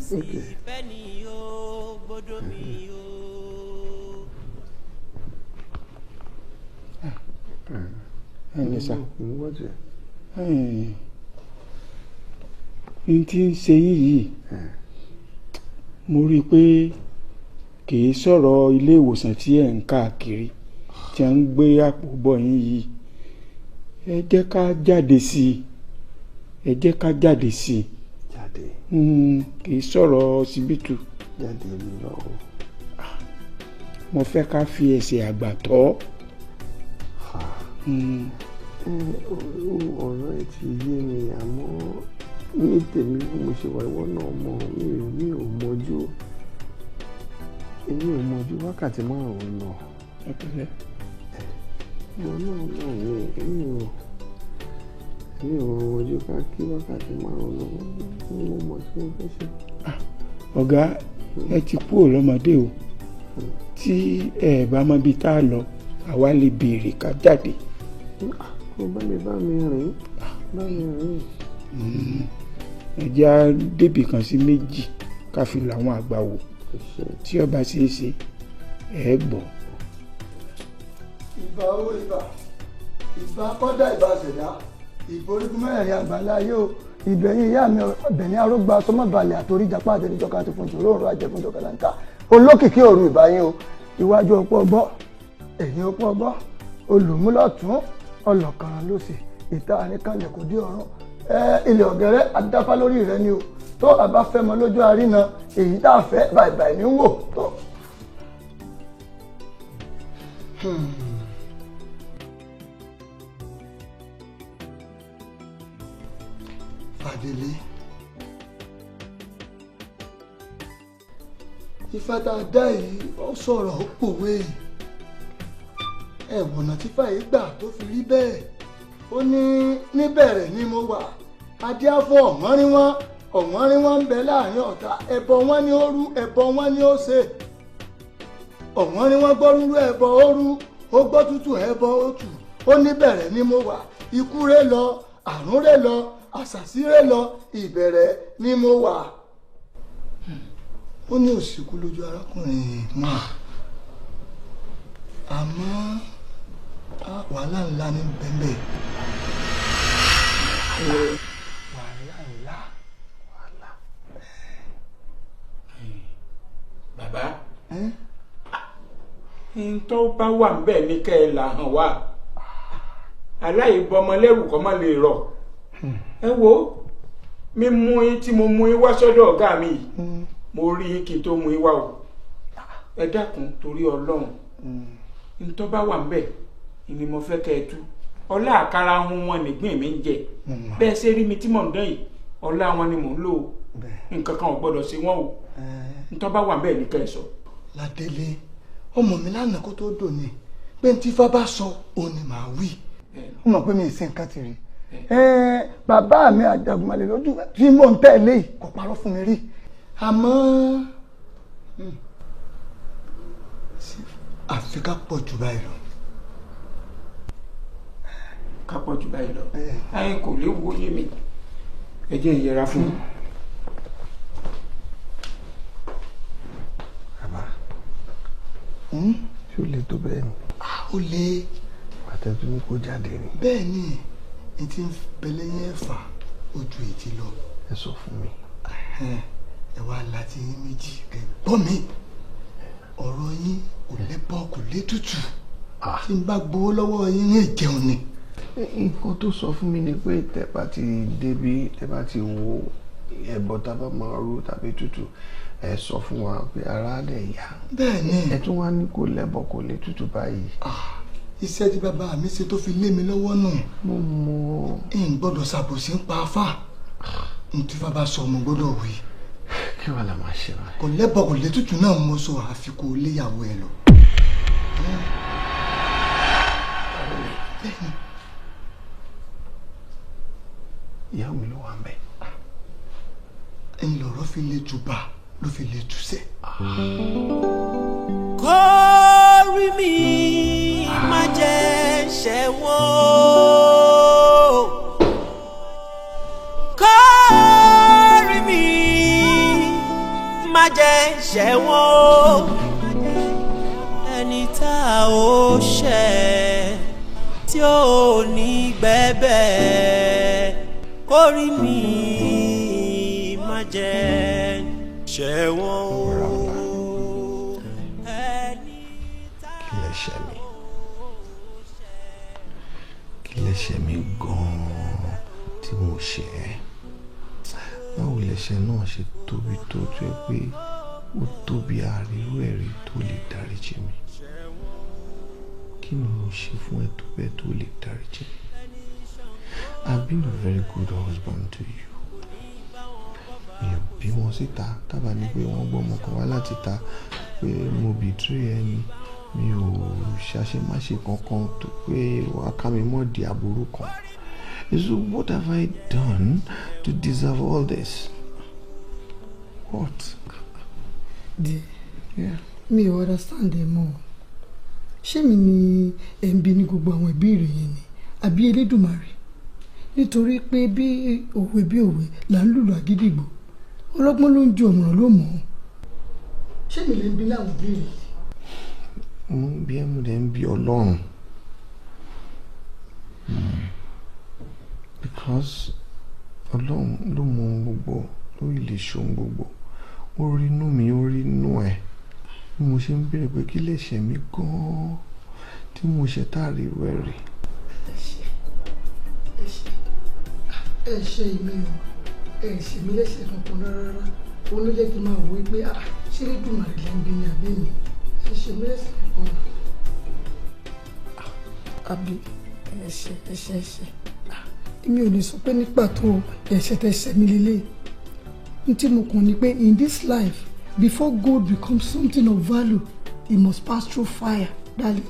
Ẹni sá n tí ń ṣe yín yìí mo rí i pé kì í sọ̀rọ̀ ilé ìwòsàn tí ẹ̀ ń káàkiri tí a ń gbé àpò bọ̀ yín yìí. Ẹ jẹ́ ká jáde sí i kì í sọ̀rọ̀ ọsibítù. Jáde mi lọ o. Mo fẹ́ ká fi ẹsẹ̀ àgbà tọ́. Ọ̀rọ̀ ẹ̀ ti yé mi àmọ́ ní tèmi bí mo ṣe wà ìwọ náà mọ̀ mi ò mọ̀jú wákàtí márùn-ún lọ. Ẹ pẹ̀lẹ́. Ìwọ náà mọ̀ mi ò mọ̀jú ká kí wákàtí márùn-ún lọ ní mo mọ̀ tí mo fẹ́ ṣe. Ọ̀gá ẹ ti kú ọlọ́mọdé o tí ẹ bá mọ ibi tá a lọ àwa lè béèrè ká jáde. Kò bá mi rìn. Ẹ jẹ́ á débì kan sí méjì ká fi làwọn àgbà wò tí ọba ṣeé ṣe ẹ gbọ́. Ìbà owó ìbà kọ́dà ìbà ṣẹ̀dá ìborígun mẹ́rin àgbáńlá yóò ìbẹ̀yìn ìyá mi ọ̀bẹ̀ni arógbá sọmọ́balẹ̀ àtòrí ìjàpá àtẹnijọ́ká àti fún ìṣòro òru àjẹfúnjọ́ká láńkà olókìkí òru ìbáyín o iwájú ọpọ́ ọgbọ́ ẹ̀yìn ọpọ́ ọgbọ́ olùmúlọ̀tún ọlọ́kànràn lósì ìta àríkànlẹ̀ kò dé ọ̀run ilẹ̀ ọ̀gẹ́rẹ́ adáfá lórí rẹ ni o tó àbá fẹ́ mọ lójú àríná èyí tá a fẹ́ bàìbàì ní wò tó. Fàdélé Ifá tá a dá yìí ó sọ̀rọ̀ ó pòwe ẹ̀wọ̀nà tí fàyè gbà tó fi rí bẹ́ẹ̀ ó ní níbẹ̀rẹ̀ ni mo wà adíá fún ọ̀wọ́n rí wọ́n ń bẹ láàrin ọ̀tá ẹbọ wọn ni ó rú ẹbọ wọn ni ó ṣe ọ̀wọ́n rí wọ́n gbọ́ rúrú ẹbọ ó rú ó gbọ́ tútù ẹbọ ó tù ó níbẹ̀rẹ̀ ni mo wà ikú rẹ̀ lọ àrùn rẹ̀ lọ àṣàsí rẹ̀ lọ ìbẹ̀rẹ̀ ni mo wà. Ó ní òsìkú lójú arákùnrin náà àmọ́ wàhálà ńlá ní bẹ́ẹ̀ wàhálà ńlá. Bàbá n tó bá wà ń bẹ̀ ní kẹ́ ẹ là hàn wá aláìbọmọlẹ́rù kọ́ má lè rọ̀ ẹ wo mímú yín tí mo mú yín wá sọ́dọ̀ ọ̀gá mi yìí mo rí yín kí n tó mú yín wá o ẹ dákun torí Ọlọ́run n tó bá wà ń bẹ̀ ni mo fẹ́ kẹ́ ẹ tú ọlá àkàrà hun wọn nìgbín mi ń jẹ bẹ́ẹ̀ ṣe rí mi tí mò ń dán yìí ọlá wọn ni mò ń lò ó nǹkan kan ò gbọ́dọ̀ ṣe wọ́n o n tó bá wà ń bẹ̀ ní kẹ́ ẹ sọ. Ládélé ọmọ mi lánàá kó tó dòní pé n tí Ifá bá sọ òun ni màá wí ó mọ̀ pé mi ì sí nǹkan ti rí bàbá mi Àjàgùnmàlè lójú tí mò ń tẹ̀lé yìí kò parọ́ fún mi rí àmọ́ àfi ká pọ̀ jù báyìí lọ. Ká pọ̀ jù báyìí lọ ayé kò léwu oyé mi ẹ jẹ́ ìyẹra fún mi. Bàbá ṣé ó lè tó bẹ́ẹ̀ ni. Ó lè. Àtẹ̀tún ní kó jáde ni. Bẹ́ẹ̀ ni n ti ń bẹ̀lẹ̀ yẹn fà ojú ètí lọ. Ẹ sọ fún mi. Ẹ wá láti yín méjì kẹ́gbọ́n mi ọ̀rọ̀ yín kò lẹ́bọ̀ kò létùtù tí n bá gbowó lọ́wọ́ yín ní ìjẹun ni. Nǹkan tó sọ fún mi ni pé tẹ́ bá ti débi tẹ́ bá ti wo ẹbọ tá bá máa rú tàbí tútù ẹ sọ fún wa pé ara dẹ̀ yá. Bẹ́ẹ̀ ni. Ẹ tún wá ní kò lẹ́bọ̀ kò létùtù báyìí. Iṣẹ́ tí bàbá mi ṣe tó fi lé mi lọ́wọ́ nù. Mo mọ̀. N gbọ́dọ̀ ṣàbòsí ń pa afá n tí bàbá sọ mo gbọ́dọ̀ wí. Kí wàá la máa ṣe báyìí. Kò lẹ́bọ̀ kò létùtù náà mo sọ àfikún léyàwó ẹ lọ. Bẹ́ẹ̀ni. Ìyàwó mi ló wà ń bẹ̀. Ń lọ̀rọ̀ fi lè jùbà ló fi lè jùsẹ̀. Kórí mi má jẹ́ ṣẹ̀wọ̀n. Kórí mi má jẹ́ ṣẹ̀wọ̀n. Ẹni tá a ó ṣẹ̀ tí ó ní gbẹ̀bẹ̀. Kórí mi má jẹ́ ṣẹ̀wọ̀n. Kí lẹ̀ṣẹ̀ mi gan-an tí mo ṣẹ̀ ẹ́? Báwo lẹ̀ṣẹ̀ náà ṣe tóbi tó tó yẹ pé ó tóbi àríró ẹ̀rí tó lè dáríjì mi? Kí ni mo ṣe fún ẹ tó bẹ́ẹ̀ tó lè dáríjì mi? I've been a very good husband to you. Mi ò bí wọn síta tábà ní pé wọ́n gbọ́ ọmọ kan wá láti ta pé mo betray ẹni. Mi ò ṣàṣemáṣe kankan tó pé wàá ká mi mọ́ di aburú kan. So what have I done to deserve all this? What? Mi ò understand ẹ mọ́. Ṣé mi ni ẹ̀ ń bí ní gbogbo àwọn ìbéèrè yẹn ni àbí Elédùmarè? Nítorí pé bí òwe là ń lùlù àgídìgbò ọlọ́gbọ́n ló ń ju ọ̀mọ̀ràn ló mọ̀ ọ́. Ṣé mi lè ń bí láwọn ìbéèrè yìí? Mo ń bí ẹmu dẹ̀ ń bí Ọlọ́run. Because Ọlọ́run ló mọ ohun gbogbo lórí lè ṣe ohun gbogbo. Ó rí inú mi, ó rí inú ẹ̀. Bí mo ṣe ń béèrè pé kí lè ṣe mí gan-an tí mo ṣe táàrí rẹ̀ rí. Ẹ ṣe èmi o, ẹ ṣe mí lẹ́sẹ̀ kankan rárá. Òun ló jẹ́ kí n máa wò ó pé ṣé lè dùn màrí lẹ́nu bí ní àbí mi. Ẹ ṣe mí lẹ́sẹ̀ kankan. Àbí ẹ̀ṣẹ̀. Èmi ò lè sọ pé ní pàtó ẹ̀ṣẹ̀ tẹ̀ṣẹ̀ mi lélẹ̀. Ní tí mo kàn ní pé in this life, before gold becomes something of value, it must pass through fire, darling.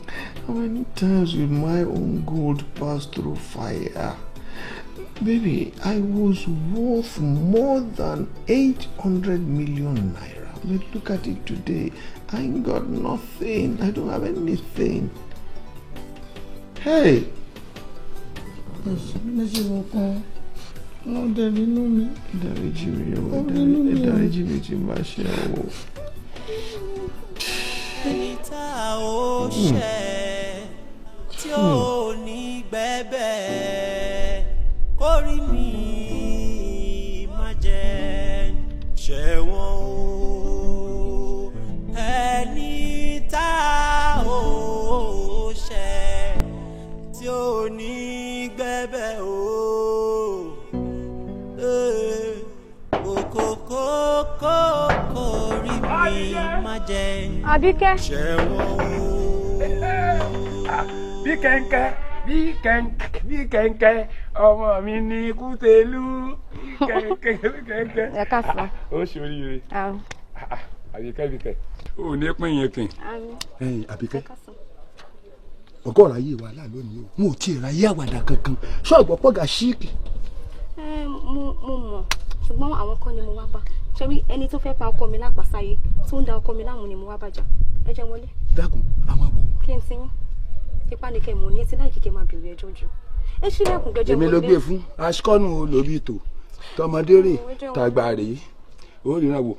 How many times will my own gold pass through fire? Baby, I was worth more than 800 million naira. But look at it today. I ain't got nothing. I don't have anything. Hey! Ẹni tá ó ṣẹ̀ tí ò ní gbẹ̀bẹ̀ kórìí mi má jẹ́ ṣẹ̀wọ̀n o. Ẹni tá ó ṣẹ̀ tí ò ní gbẹ̀bẹ̀ o. Kókó kórìí mi má jẹ́ Àbíkẹ́. ṣẹ̀wọ̀n o. bí kẹ̀ǹkẹ̀ ọmọ mi ní Kútẹ́lú kẹ̀ǹkẹ̀. Ẹ káàsán. Ó ṣoríire. Àbíkẹ́ ò ní pín yẹn kìn. Àbíkẹ́ ọgọ́ ọ̀rọ̀ ayé wàhálà lónìí o mo ò tiẹ̀ ráyé àwàdà kankan ṣọ́ọ̀gbọ́ pọ̀gà ṣíìkì. Mo mọ̀ ṣùgbọ́n àwọn kan ni mo wá bá ṣebí ẹni tó fẹ́ pa ọkọ mi lápàsáyé tó ń da ọkọ mi láàmú ni mo wá bàjá ẹ jẹ́ wọlé. Dákun àwọn àbò. Kí n ti yín ipa ni kẹ́ mọ̀ ní etí láì kíkẹ́ máa bèrè ẹjọ́ jù ẹ ṣílẹ̀kùn gẹ́jẹ́ wọlé. Èmi ló gbé fún aṣíkọ́nù lórí ètò tọmọdé rè tàgbà rè ó rí náà wò.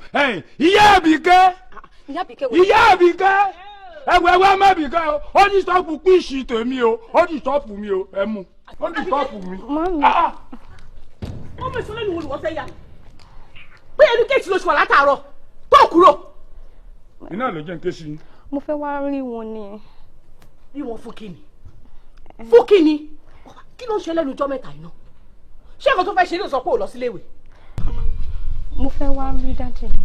Ìyá Àbíkẹ́ ẹwẹ́ má Àbíkẹ́ ó ní sọ́ọ̀pù píìsì tèmi o ó ní sọ́ọ̀pù mi o ẹ mú ó ní sọ́ọ̀pù mi. Ọmọ ìṣọ́lẹ̀ ni wọ́n fẹ́ yà pé ẹnu kéèkì ló ṣe wà látàárọ̀ tó kúrò. Iná ló jẹ́ ń ké sí i. Mo fẹ́ wá rí wọn ni. Rí wọn fún kíni? Fún kíni? Kí ló ń ṣe lẹ́nu ọjọ́ mẹ́ta iná? Ṣé ẹ̀kọ́ tó fẹ́ ṣe ló sọ pé ò lọ sílé ìwé? Mo fẹ́ wá rí dáàdì ni.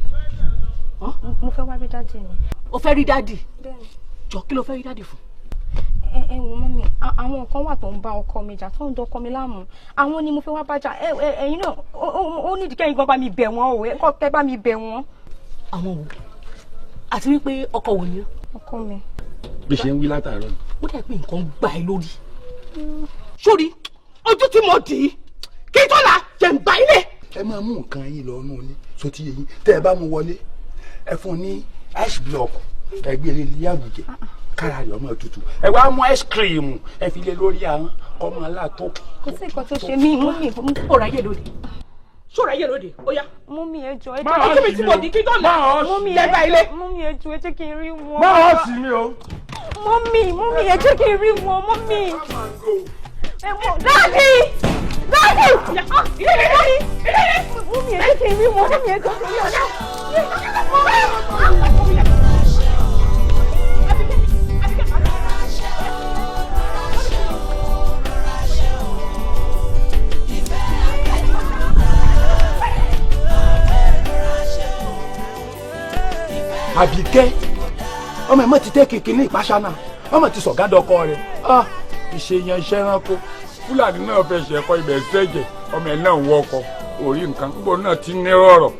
Mo fẹ́ wá rí dáàdì ni. O fẹ́ rí dáàdì? Jọ kí ló fẹ́ rí dáàdì fún? Ẹ wò mọ́ mi àwọn kan wà tó ń bá ọkọ mi jà tó ń dọkọ mi láàmú àwọn ni mo fẹ́ wá bájà ẹ̀yin náà ó nídìí kẹ́yìn gan bá mi bẹ̀ wọ́n o ẹ̀kọ́ kẹ́ bá mi bẹ̀ wọ́n. Àwọn wo? Àti wípé ọkọ wo ni ó? Ọkọ mi. Bí ṣe ń wí látàárọ̀. Ó dẹ̀ pé nǹkan gbà ẹ́ lórí. Sórí ojú tí mo dì í kí tó la jẹ̀ ń bá ilé. Ẹ máa mú nǹkan yín lọ nù ní sotí yẹn tẹ́ ẹ bá mú wọlé ẹ fún ní ice block ẹgbẹ́ ilé ilé àgùjẹ kára rẹ̀ ọmọ tutù ẹ wá mú ice cream ẹ fi lé lórí ahọ́n ọmọ aláàtọ̀. Kò sí nǹkan tó ṣe mí mú mi. Ṣọ́ra yé lóde. Ṣọ́ra yé lóde ó yá. Mú mi ẹjọ́ ẹ jẹ́ kí mi tí mo di kí tó là. Mú mi ẹjọ́ ẹ jẹ́ kí n rí wọn. Má hàn sí mi o. Mú mi ẹ jẹ́ kí n rí wọn mú mi. Dáàdì! Mú mi ẹ jẹ́ kí n rí wọn mú mi ẹjọ́ kí n rí wọn. Àbíkẹ́ ọmọ ẹ̀ mọ̀ ti tẹ́ kékeré ní ìpáṣánà ọmọ ti sọ̀gádọ́kọ rẹ̀ ìṣèyàn iṣẹ́ ẹranko. Fúlàní náà fẹ́ ṣe ẹ̀kọ́ ibẹ̀ ṣẹ́jẹ̀ ọmọ ẹ̀ náà wọ ọkọ̀ orí nǹkan gbogbo náà ti ní rọ̀rọ̀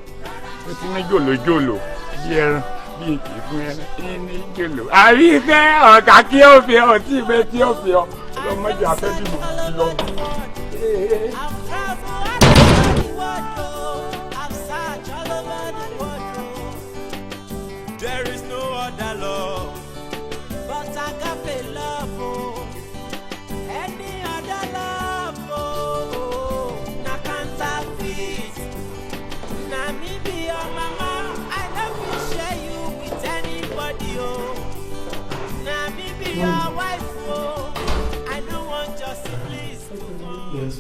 ó ti ní jòlójòló bí ẹran bí èkì fún ẹran ní jòló. Àbíkẹ́ ọ̀kà kí ó fi ọtí ìfẹ́ tí ó fi ọ lọ́mọdé afẹ́bímọ ti lọ. There is no other love but agape love, oh. Any other love, oh, na counterfeit. Na me be your mama, I don't share you with anybody, oh. Na me be your wife, oh. I don't want your siblings to know. Yes.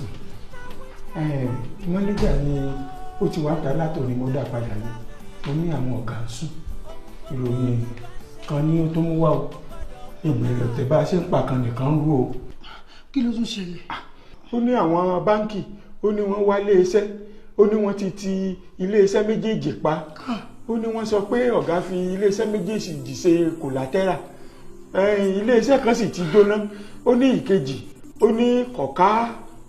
mọ́lẹ́jà ni ó ti wá ta látòrí mo dá padà ní mo ní àwọn ọ̀gá ń sùn ìròyìn kan ní ó tó mú wá o ìbẹ̀rẹ̀ ọ̀tẹ̀ bá a ṣe ń pa kan nìkan ń rú o. kí ló tún ṣẹlẹ̀. ó ní àwọn báńkì ó ní wọ́n wá iléeṣẹ́ ó ní wọ́n ti iléeṣẹ́ méjèèjì pa ó ní wọ́n sọ pé ọ̀gá fi iléeṣẹ́ méjèèjì ṣe kòlátẹ́rà iléeṣẹ́ kan sì ti jóná ó ní ìkejì ó ní kọ̀ọ̀ká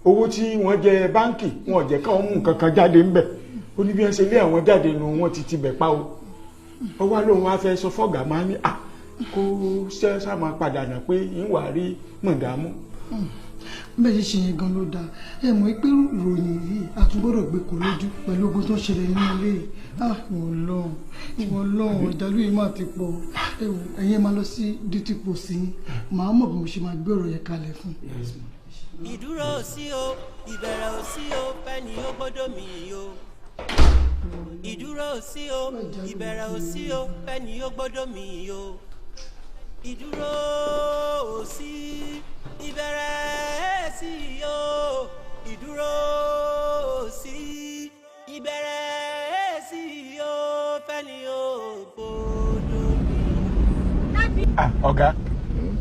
owó tí wọ́n jẹ báńkì wọn ò jẹ́ káwọn mú nǹkan kan jáde ńbẹ̀ ó ní bí wọ́n ṣe lé àwọn jáde nu wọn ti tibẹ̀ pa o ó wá lóun wá fẹ́ sọ fọ́gà máa ní kó ṣẹ́ṣà máa padà nà pé ìwà rí mọ̀dámú. bẹ́ẹ̀ ṣe yẹn gan ló dáa ẹ mọ̀ pé ìròyìn yìí a tún gbọ́dọ̀ gbé kó lójú pẹ̀lú ogun tó ń ṣẹlẹ̀ nínú ilé yìí ìwọ lọ́hùn ìdálú yìí máa ti pọ̀ ẹ̀yin máa lọ sí duty post yín màá mọ̀ bí mo ṣe máa gbé ọ̀rọ̀ yẹn kalẹ̀ fún. ìdúró ò sí o ìbẹ̀rẹ̀ ò sí o fẹ́ni ó gbọ́dọ̀ mí o ìdúró ò sí o ìbẹ̀rẹ̀ ò sí o fẹ́ni ó gbọ́dọ̀ mí o ìdúró ò sí ìbẹ̀rẹ̀ sí o ìdúró ò sí ìbẹ̀rẹ̀ sí o fẹ́ni ó gbọ́dọ̀ mí. ọ̀gá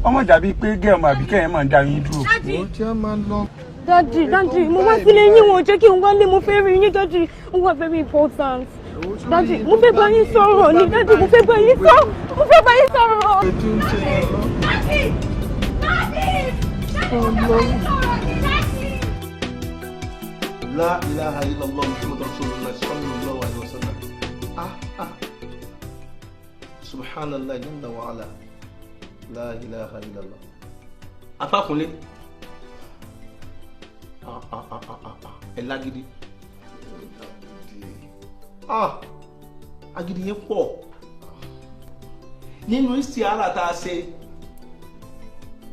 ọmọ dàbí pé gẹ́ọ̀mù àbíkẹ́ yẹn máa ń dá yín dúró. ó tí a máa lọ. Daddy, mo wá sílé yín wọn jẹ́ kí n wálé mo fẹ́ rí yín Daddy, ó wà very important. Daddy, mo fẹ́ bá yín sọ̀rọ̀ ni Daddy, mo fẹ́ bá yín sọ̀rọ̀. La ilaha illallah Muhammad Rasulullah sallallahu alaihi wasallam. Subhanallah jalla wa ala. La ilaha illallah. Afakunle. Ẹ lágídí. Agídí yẹn pọ̀. Nínú istiara tá a ṣe.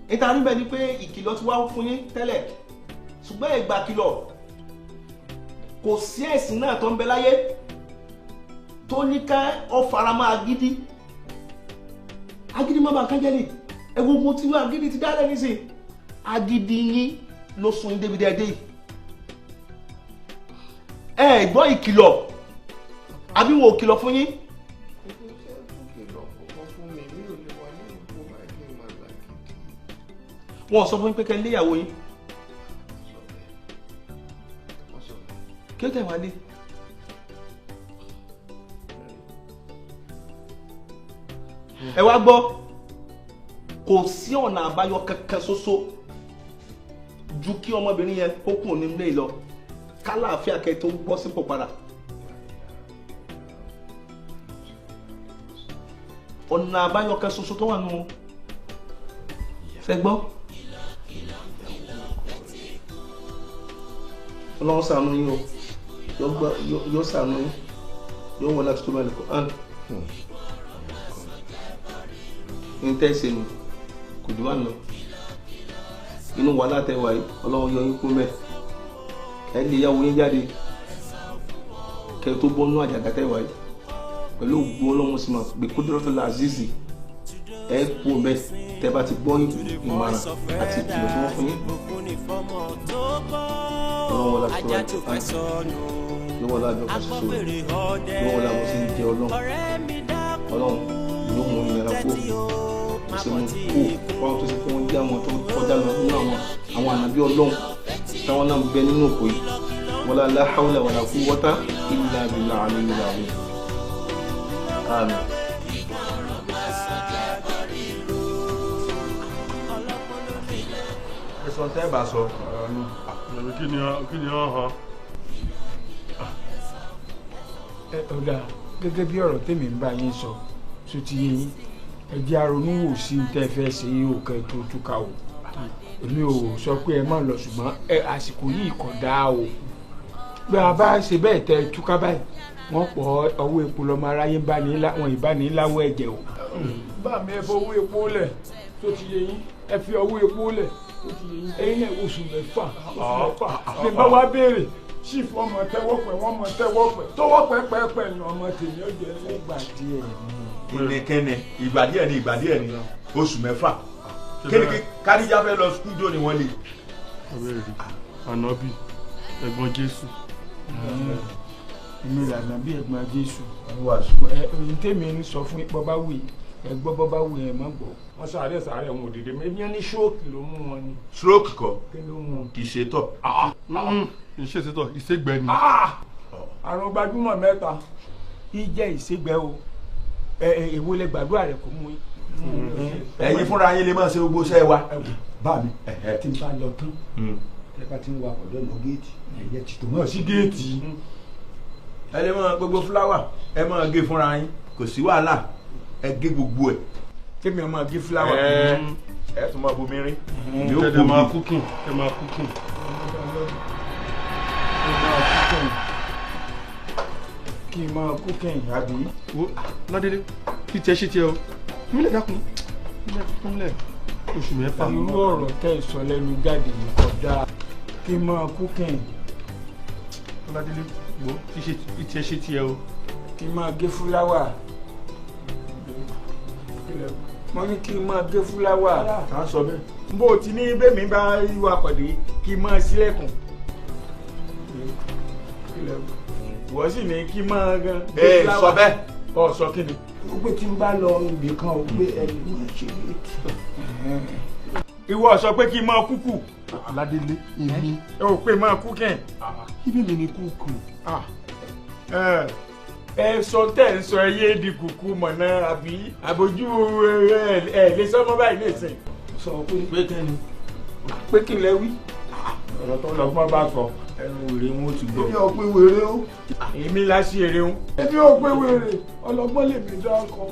Ìta níbẹ̀ ni pé ìkìlọ̀ ti wá fún yín tẹ́lẹ̀. Ṣùgbọ́n ẹ gbà kìlọ̀. Kò sí ẹ̀sìn náà tó ń bẹ láyé tó ní ká ọ faramọ́ agídí. Agídí má bàa kán jẹ́ ni. Egungun tí wọ́n agídí ti dálẹ̀ nísìn. Agídí yín ló sún yín débi dẹ́ẹ̀dẹ́ yìí. Ẹ gbọ́ ìkìlọ̀ àbí wọn ò kìlọ̀ fún yín. Wọ́n sọ fún yín pé kẹ́ léyàwó yín. Kí ó tẹ̀ wá lé. Ẹ wá gbọ́ kò sí ọ̀nà àbáyọ kankan ṣoṣo ju kí ọmọbìnrin yẹn kó kùn ní ilé lọ kálàáfíà kẹ́ tó bọ́ sípò padà. Ọ̀nà àbáyọ kan ṣoṣo tó wà nù fẹ́ gbọ́. Ọlọ́run ṣàánú yín o yóò ṣàánú yín yóò wọlé àtúntò bá nìkan án ní tẹ́sí ni kò dùn wà lọ inú wàhálà tẹ́wàá yìí Ọlọ́run yọ yín kú mẹ́ ẹ lè yàwó yín jáde kẹ́ tó bọ́nú àjàgà tẹ́wàá yìí pẹ̀lú ògbó Ọlọ́run sì máa gbé Kudratul Aziz ẹ kú mẹ́ tẹ́ bá ti gbọ́ ìmọ̀ràn àti ìkìlọ̀ tí wọ́n fún yín. Ọlọ́run wọlé àtúntò bá nìkan yóò wọlé àjọ kan ṣoṣo yóò wọlé àwọn tí ń jẹ Ọlọ́run yóò mú ìnira kó ṣe mú kó wọ́n tó ṣe kí wọ́n jẹ́ àwọn tó kọjá lọ nínú àwọn ànábí Ọlọ́run táwọn náà ń bẹ nínú òkú yìí wala la hawla wala quwwata illa billahi aliyyil azim. Àmín. Ẹ̀sùn tẹ́ bá sọ kí ni wọ́n hàn. ọ̀gá gẹ́gẹ́ bí ọ̀rọ̀ tèmi ń bá yín sọ tó ti yé yín ẹ jẹ́ aronú wò sí tẹ́ fẹ́ ṣe yín ò kẹ́ tó túká o èmi ò sọ pé ẹ má lọ ṣùgbọ́n àsìkò yìí kò dáa o bí a bá ṣe bẹ́ẹ̀ tẹ́ túká báyìí wọ́n pọ̀ ọwọ́ epo lọ́mọ aráyé wọn ìbániláwọ̀ ẹ̀jẹ̀ o. bá mi ẹ fọwọ́ epo lẹ̀ tó ti yé yín ẹ fi ọwọ́ epo lẹ̀ tó ti yé yín ẹ̀yin náà oṣù mẹ́fà bí n bá wá béèrè chief ọmọ tẹ́wọ́ pẹ̀ wọ́n mọ tẹ́wọ́ pẹ̀ tọwọ́ pẹ́pẹ́pẹ́ ni ọmọ tèmi ó jẹ́ ìgbà díẹ̀ kẹ́nẹ̀kẹ́nẹ̀ ìgbà díẹ̀ ni oṣù mẹ́fà kíni Kádíjà fẹ́ lọ skúl jọ ni wọ́n lè. ànábì ẹ̀gbọ́n Jésù èmi lànà bí ẹ̀gbọ́n Jésù. ẹ̀yìn tèmi ń sọ fún bọ́bá wì ẹ̀gbọ́n bọ́bá wì ẹ̀ má gbọ́. wọ́n sáré wọn òdìdí ẹni ní ṣóòkì ló mú wọn ni. stroke kọ́ kí ló mú un. ìṣètọ̀. ìṣètọ̀ ìṣègbè ni. àrùn gbajúmọ̀ mẹ́ta ìjẹ́ ìṣègbè o èwo lè gbàdúrà rẹ̀ kó mú yín. ẹ̀yin fúnra yín lè máa ṣe gbogbo iṣẹ́ wa. bá mi tí n bá lọ tán ẹ bá ti ń wa ọ̀dọ́ lọ géètì ẹ̀yẹ ti tò náà sí géètì. ẹ lè máa gbogbo fúláwà ẹ máa gé fúnra yín kò sí wàhálà ẹ gé gbogbo ẹ̀. kémi ọmọ gé fúláwà. ẹ tún máa bomi rin. ẹ máa kúkìn ẹ máa kúkìn. kí n máa kú kẹ́yìn àbí. wo ládélé kí tiẹ̀ ṣe tiẹ̀ o mílẹ̀ dákun mílẹ̀ oṣù mẹ́fà. irú ọ̀rọ̀ tẹ́ ìsọ lẹ́nu jáde kódà kí n máa kú kẹ́yìn. ládélé wo kí tiẹ̀ ṣe tiẹ̀ o. kí n máa gé fúláwà. mo ní kí n máa gé fúláwà. à ń sọ bẹ́ẹ̀. bó o ti ní bẹ́ẹ̀ mi bá wà pàdé kí n máa sílẹ̀kùn. wọ́n sì ní kí n máa gan. sọ bẹ́ẹ̀. ọ sọ kí ni. ó pé tí n bá lọ ibì kan ó pé ẹni máa ṣe létí. ìwọ sọ pé kí n máa kúkú. ládélé èmi. ó pé máa kú kẹ́yìn. ibi mi ni kúkú. ẹ sọ tẹ́ ń sọ ẹyẹ di kùkú mọ̀nà àbí àbójú ẹ lè sọ́mọ́ báyìí lè sìn. sọ pé kí ni. pé kí n lẹ wí. ọ̀rọ̀ tó lọ́gbọ́n bá sọ ẹnu wèrè wọn ó ti gbọ́. èmi ò pé wèrè o. èmi la sí èrè o. èmi ò pé wèrè ọlọ́gbọ́n lèmi dákọ.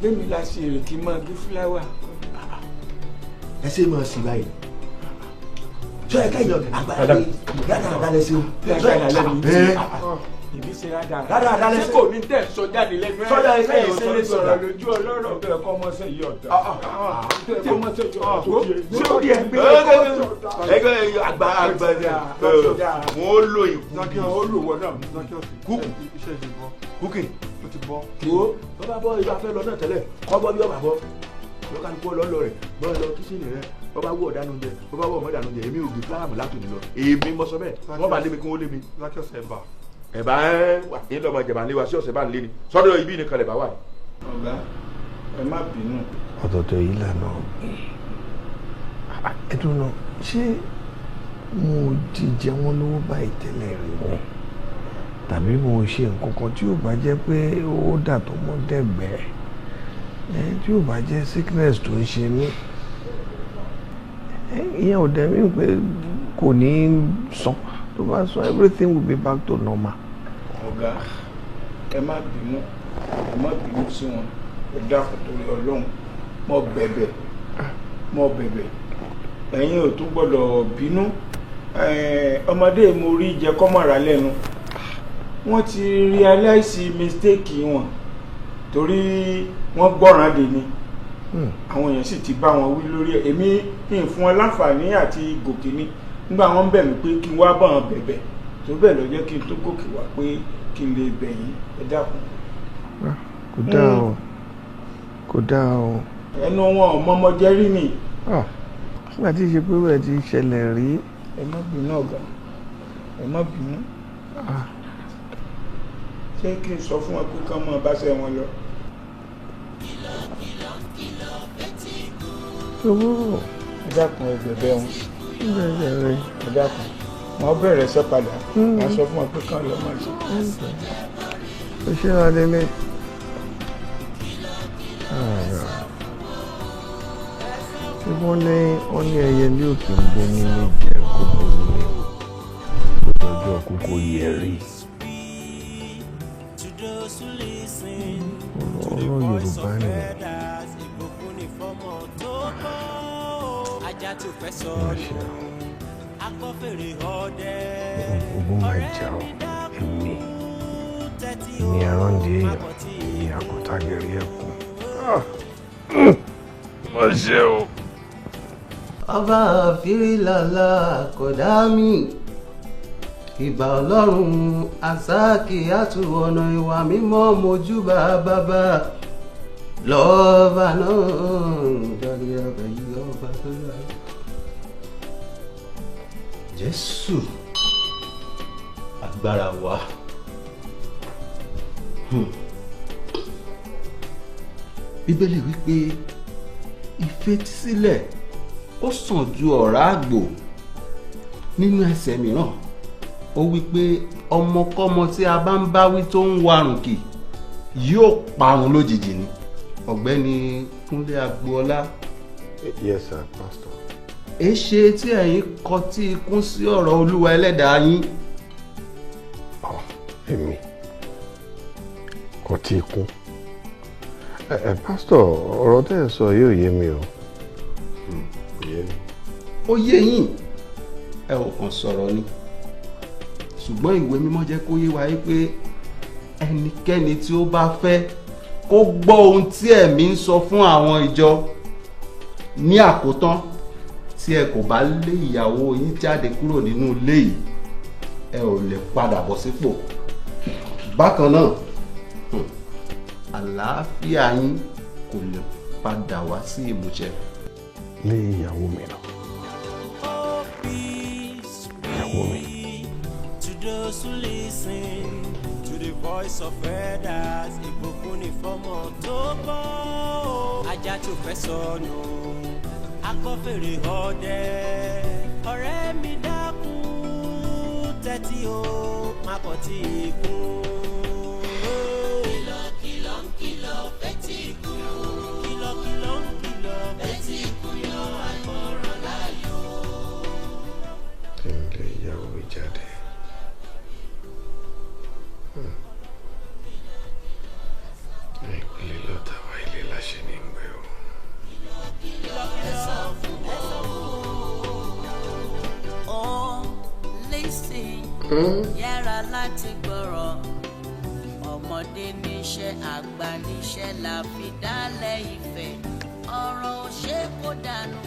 bẹ́ẹ̀mi la sí èrè kí n máa gé fúláwà. ẹ ṣe máa sì báyìí. sọ ẹ kẹyìn àgbàdo dáadáa lẹ sí o. ìbí ṣe dáadáa. dáadáa lẹ sí. ṣé kò ní tẹ̀ sọ jáde lẹ́nu ẹ̀. sọ́jà ẹ kẹyìn ṣe lè sọ̀rọ̀ lójú ọlọ́rọ̀. ọ̀dọ̀ ẹ̀kọ́ ọmọọṣẹ́ yìí ọ̀dà. ṣé ó rí ẹgbẹ́ ẹgbẹ́ àgbà wọn ó lò ìkú. ó lò wọ́n náà. kúkú iṣẹ́ ti bọ́. kúkì. ó ti bọ́. wo bàbá bọ́ ibà fẹ́ lọ náà tẹ́lẹ̀ kọ́ bọ́ bí ọba bọ́ lọ́kàlùkù ọlọ́lọ́ rẹ̀ bọ́ lọ kíṣìnì rẹ̀ bọ́bá wọ̀ ọ̀dánù jẹ bọ́bá wọ̀ ọ̀mọ́dánù jẹ èmi ò gbé fúláàmù látòní lọ èmi mọ sọ bẹ́ẹ̀ wọ́n bá lé mi kí wọ́n lé mi. lákẹ́sẹ̀ ẹ̀bà. ẹ̀bà wà ní lọ́mọ ìjẹ̀bà ńlé wa sí ọ̀sẹ̀ bá ń lé ni sọ́dọ̀ ibi nìkan lẹ̀ bá wà. ọ̀gá ẹ má bínú. ọ̀tọ̀ọ̀tọ̀ yìí lànà ẹ̀dùn náà ṣé mo jíjẹ wọn lówó báyìí tẹ́lẹ̀ rí wọn tàbí mo ṣe nǹkan kan tí ò bá jẹ́ pé ó dà tó mọ́ dẹ̀gbẹ́ tí ò bá jẹ́ sickness tó ń ṣe mí ìyẹn ò dẹ̀ mí pé kò ní sàn tó bá sàn everything will be back to normal. ọ̀gá ẹ má bínú sí wọn ẹ dákun torí ọlọ́run mo bẹ̀bẹ̀ ẹ̀yin ò tún gbọ́dọ̀ bínú ọmọdé mo rí jẹ kọ́mọ̀rà lẹ́nu wọ́n ti realize mistake wọn torí wọ́n gbọ́ràn dè ní àwọn èèyàn sì ti bá wọn wí lórí ẹ̀ èmi ní fún wọn láǹfààní àti gòkè ní nígbà wọn bẹ̀ mí pé kí n wá bá wọn bẹ̀bẹ̀ tó bẹ́ẹ̀ lọ jẹ́ kí n tó gòkè wá pé kí n lè bẹ̀yìn ẹ dákun. kò dáa o kò dáa o. ẹnu wọn ò mọmọ jẹ rí ni. nígbà tí ìṣe pé bẹ́ẹ̀ ti ṣẹlẹ̀ rí. ẹ má bínú ọ̀gá ẹ má bínú. ṣé kí n sọ fún wọn pé kán mọ báṣẹ wọn lọ. ẹ dákun ẹ bẹ̀bẹ̀ wọn. ẹ dákun wọn bẹ̀rẹ̀ ṣẹ́ padà wọn sọ fún wọn pé kán lọ máa ṣe. ó ṣe wá délé. wọ́n ní ẹyẹ ní òkè ń bó nílé jẹ́ kó bó nílé kó tọ́jú ọkùn kó yẹ rí. ọ̀rọ̀ Yorùbá ni ogun máa jà ọ́ èmi àrọ́ǹdì èèyàn ní àkọ́tàgẹ̀rẹ̀ ẹ̀kún. mo ṣe o. ọba àfírílàlà kódà mi ìbà ọlọ́run àsáàkì àtú ọ̀nà ìwà mímọ́ mojúbà bàbá lọ́ọ̀bà náà jáde ọba yìí ọba tó yà Jésù agbára wa. Bíbélì wípé ìfetísílẹ̀ ó sàn ju ọ̀rá àgbò. Nínú ẹsẹ̀ mìíràn ó wípé ọmọkọ́mọ tí a bá ń báwí tó ń warùn kì yóò parun lójijì ni. Ọ̀gbẹ́ni Kúnlé Agboola. Yes sir, pastor. Èṣe tí ẹ̀yin kọtí ikún sí ọ̀rọ̀ Olúwa ẹlẹ́dàá yín. Èmi kọtí ikún. Pastor, ọ̀rọ̀ tẹ́ ẹ sọ yóò yé mi o. Ó yé yín, ẹ ò kàn sọ̀rọ̀ ni. Ṣùgbọ́n ìwé mímọ́ jẹ́ kó yé wa pé ẹnikẹ́ni tí ó bá fẹ́ kó gbọ́ ohun tí ẹ̀mí ń sọ fún àwọn ìjọ. Ní àkótán, tí ẹ kò bá lé ìyàwó yín jáde kúrò nínú ilé yìí, ẹ ò lè padà bọ̀ sípò. Bákan náà, àlàáfíà yín kò lè padà wá sí ìmúṣẹ. Lé ìyàwó mi lọ. Ìyàwó mi. To those who listen to the voice of elders, ìbùkún ni fọ́mọ tó bọ́. Ajá tó fẹ́ sọnù, akọ́fèrè ọdẹ. Ọ̀rẹ́ mi dákun tẹ́tí o, má kọ̀ tí ì kún. Kìlọ̀ ń kìlọ̀ fẹ́tí kú. Kìlọ̀ kìlọ̀ ń kìlọ̀ fẹ́tí kú yọ àìmọ̀ràn láàyò. Kí n lè ìyàwó mi jáde. Ìpínlẹ̀ lọ́tà wá ilé láṣẹ ní ìgbẹ́ o. Oh, listen, yára láti gbọ́rọ̀. Ọmọdé níṣẹ́, àgbà níṣẹ́ la fi dálẹ̀ ìfẹ́. Ọ̀rọ̀ ò ṣe kó dànù,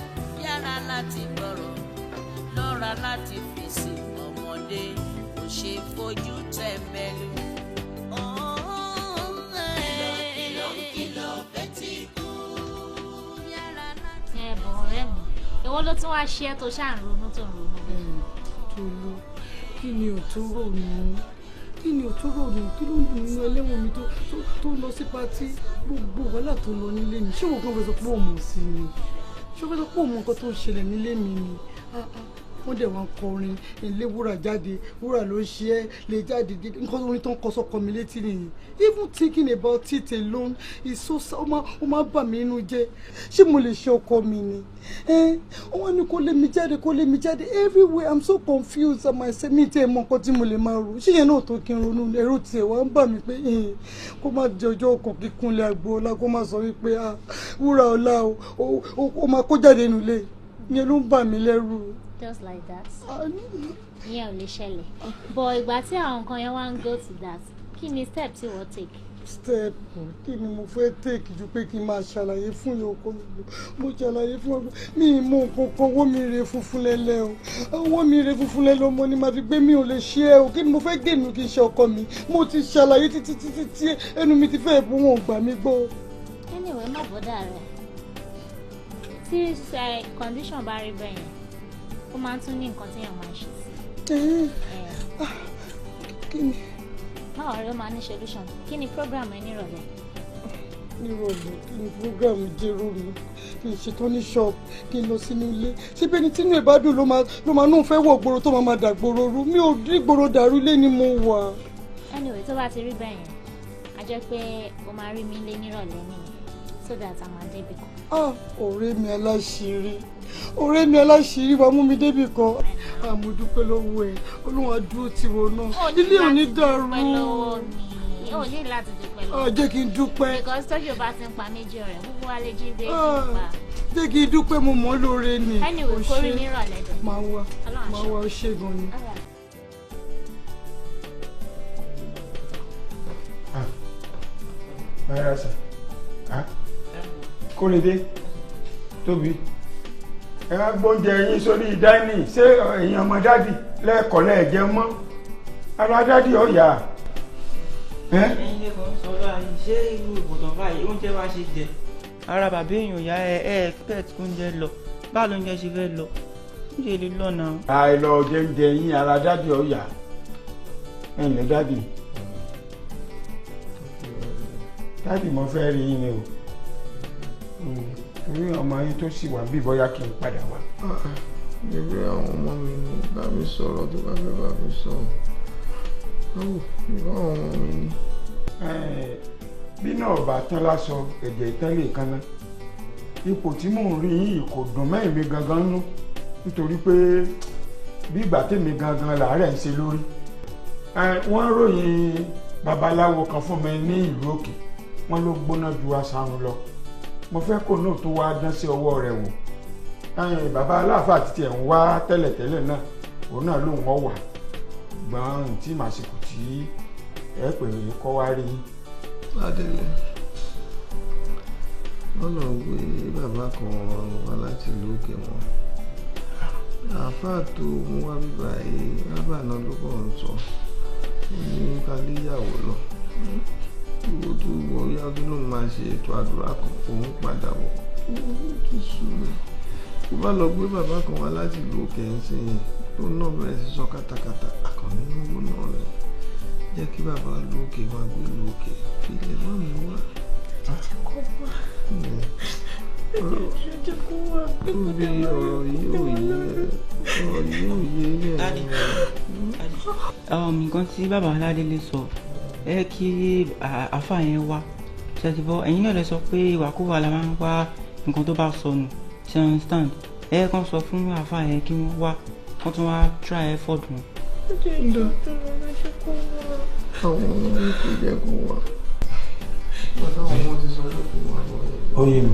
yára láti gbọ́rọ̀. Lọ́ra láti fèsì, ọmọdé kò ṣe fojú tẹ̀mbẹ́lú. Èwo ló tún wá ṣe é tó ṣáà ń ronú tó ń ronú bẹ́ẹ̀. Tolú, kí ni ò tó ronú? Kí ni ò tó ronú? Kí ló ń dùn nínú ẹlẹ́wọ̀n mi tó lọ sí patí? Gbogbo wàhálà tó lọ nílé mi. Ṣé òun kan fẹ́ sọ pé òun ò sí ni? Ṣé ó fẹ́ sọ pé òun mọ nǹkan tó ń ṣẹlẹ̀ nílé mi ni? Wọ́n dẹ̀ wọ́n kọrin ilé wúrà jáde, wúrà ló ń ṣe é lè jáde, nǹkan orin tó ń kọ sọ́kọ mi létí nìyí. Even thinking about it alone is so ó máa bà mí inú jẹ́. Ṣé mo lè ṣe ọkọ mi ni? Wọ́n ní kó lé mi jáde everywhere. I'm so confused at myself. Mi tí ẹ mọ nǹkan tí mo lè máa rò. Ṣé yẹn náà tó kí n ronú ẹ̀rọ tiẹ̀ wá ń bà mí pé kó má jẹ ọjọ́ ọkàn kíkúnlẹ̀ Agboola kó má sọ wípé wúrà ọlá ó máa kó jáde nílé. Ìyẹn ló ń bà mí lẹ́rù. Just like that. Ìyẹn ò lè ṣẹlẹ̀. But ìgbà tí àwọn nǹkan yẹn wá ń go to that, kí ni step tí wọ́n take? Step kí ni mo fẹ́ take ju pé kí n máa ṣàlàyé fún yòókù mi. Mo ṣàlàyé fún ọgbọ́n mi mú nǹkan kan owó mi rè funfun lẹ́lẹ́ o. Owó mi rè funfun lẹ́lẹ́ ọmọ ni màá fi gbé mi ò lè ṣe é o. Kí ni mo fẹ́ gbé mi kí n ṣe ọkọ mi? Mo ti ṣàlàyé títí tí ẹnu mi ti fẹ́ bú wọn gbà mí gbọ́. Anyway, má bọ́dà rẹ̀. Tí condition bá rí bẹ́ẹ̀ yẹn, ó máa ń tún ní nǹkan tí èèyàn máa ń ṣe sí. Kí ni? Báwo rí ó máa ní solution? Kí ni program ẹ nírọ̀lẹ́? Nírọ̀lẹ́ kí ni program jẹ́rọ mi? Kí n ṣetán ní shop, kí n lọ sínú ilé. Ṣé bẹ́ẹ̀ ni tínú ìbádùn ló máa náà fẹ́ wọ̀ gbòòrò tó máa dàgbòòrò rú? Mi ò rí gbòòrò dàrú ilé ni mo wà. Anyway, tó bá ti rí bẹ́ẹ̀ yẹn, a jẹ́ pé o máa rí mi lé nírọ̀lẹ́ nìyẹn so that a máa débi kan. Ọ̀rẹ́ mi aláṣìírí wa mú mi débì kan. Mo dúpẹ́ lọ́wọ́ ẹ̀, Ọlọ́run á dúró tiwọn náà. Ilé ò ní dàrú. O ní láti dúpẹ́ lọ́wọ́. Jẹ́ kí n dúpẹ́. Because tọ́jú bá ti ń pa méjì ọ̀rẹ́, gbogbo wa lè jí dé ìgbà. Jẹ́ kí n dúpẹ́, mo mọ̀ ọ́ lóore ni. Anyway, kórè nírọ̀lẹ́ dẹ̀. Máa wá ó ṣe gan ni. Kórèdé Tóbi ẹ wá gbóúnjẹ yín sórí dáínì. Ṣé èèyàn ọmọ dádì lẹ́ẹ̀kọ́ lẹ́ẹ̀jẹ mọ́? Ara dádì ọ̀yà. Ẹ̀yin lè kàn sọ báyìí, ṣé irú ìbùdó báyìí oúnjẹ wá ṣe jẹ? Ara bàbá èèyàn ìyá ẹ expect oúnjẹ lọ, báwo lóúnjẹ ṣe fẹ́ lọ? ṣe lè lọ́nà. àìlọ jẹjẹ yín ara dádì ọ̀yà ẹ̀ǹlẹ́ dádì mo fẹ́ rí yín ni o torí ọmọ yín tó sì wà bí bóyá kí n padà wá. ìwé àwọn ọmọ mi ni bá mi sọ̀rọ̀ tó bá fẹ́ bá mi sọ̀rọ̀ ìwé àwọn ọmọ mi ni. bí náà bá tán lásọ ẹ̀jẹ̀ ìtàn lè kanná ipò tí mò ń rí yìí kò dùn mẹ́rin mi gangan nú nítorí pé bí ìgbà tèmi gangan làárẹ̀ ń ṣe lórí. wọ́n ròyìn babaláwo kan fún mi ní ìlú òkè wọ́n ló gbóná ju aṣáhùn lọ mo fẹ́ kó náà tó wá dán sí ọwọ́ rẹ̀ wò. bàbá aláàfáà ti tiẹ̀ ń wá tẹ́lẹ̀tẹ́lẹ̀ náà òun náà lòun ọ̀ wà gbọ́n tí màsìkò tí ẹ pè é kọ́ wá rí. Adele wọ́n lọ gbé bàbá kan wá láti ìlú òkè wọn àáfàá tó mú wá bíbá yìí rábà náà ló kàn ń sọ ní kálíyàwó lọ ìwò tó wọrí ọdún náà máa ṣe ètò àdúrà kan òun padà wọ tó sùn mí kó bá lọ gbé bàbá kan wá láti ìlú òkè ń sìn tó náà bẹ̀rẹ̀ sí sọ kátàkátà àkànní owó náà rẹ̀ jẹ́ kí bàbá lókè wá gbé lókè filẹ̀ má mú wá. Bí ọ̀rọ̀ yìí ò yé yẹn. Nǹkan tí bàbá Aládélé sọ ẹ kí àáfà yẹn wá ṣètìbọ ẹ̀yin náà lè sọ pé ìwàkúwà la máa ń wá nǹkan tó bá sọnù ṣe understand ẹ kàn sọ fún àáfà yẹn kí wọ́n wá wọ́n tún wá try effort wọn. Àwọn ọmọ mi kò jẹ́ kó wá. Bàtà àwọn ọmọ ti sọ pé kó wá lọ. Oyè mi.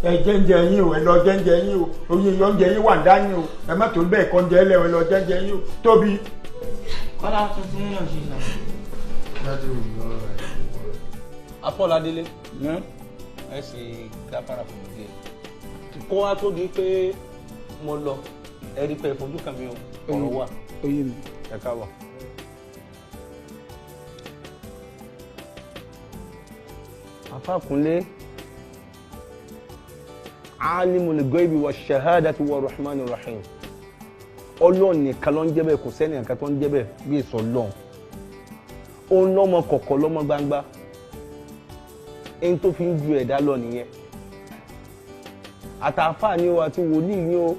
Ẹ jẹ́ǹjẹ yín o, ẹ lọ jẹ́ǹjẹ yín o, oyè oúnjẹ yín wà ń dání o, ẹ má tó bẹ́ẹ̀ kọ́ oúnjẹ ẹlẹ́wọ̀n ẹ lọ jẹ́ǹjẹ yín o, tóbi. Kọ́lá tó ti ń yàn sí ìlànà. Dájú òbí ọ̀rọ̀ rẹ̀. Afọládélé ẹ sì gáfárà fún mi díẹ̀. Kó wá tó di pé mo lọ ẹ rí pé ìfojú kan mi ọ̀rọ̀ wà. Oyè mi. Ẹ káàbọ̀. Afákúnlé alimul ghaibi wa shahadati wa rahmanir rahim Ọlọ́run nìkan ló ń jẹ́ bẹ́ẹ̀ kò sẹ́ni nǹkan tó ń jẹ́ bẹ́ẹ̀ bí èso lọ́n òun lọ́mọ kọ̀kọ̀ lọ́mọ gbangba ẹni tó fi ń ju ẹ̀dá lọ nìyẹn àtàfà ni o àti wòlíì ni o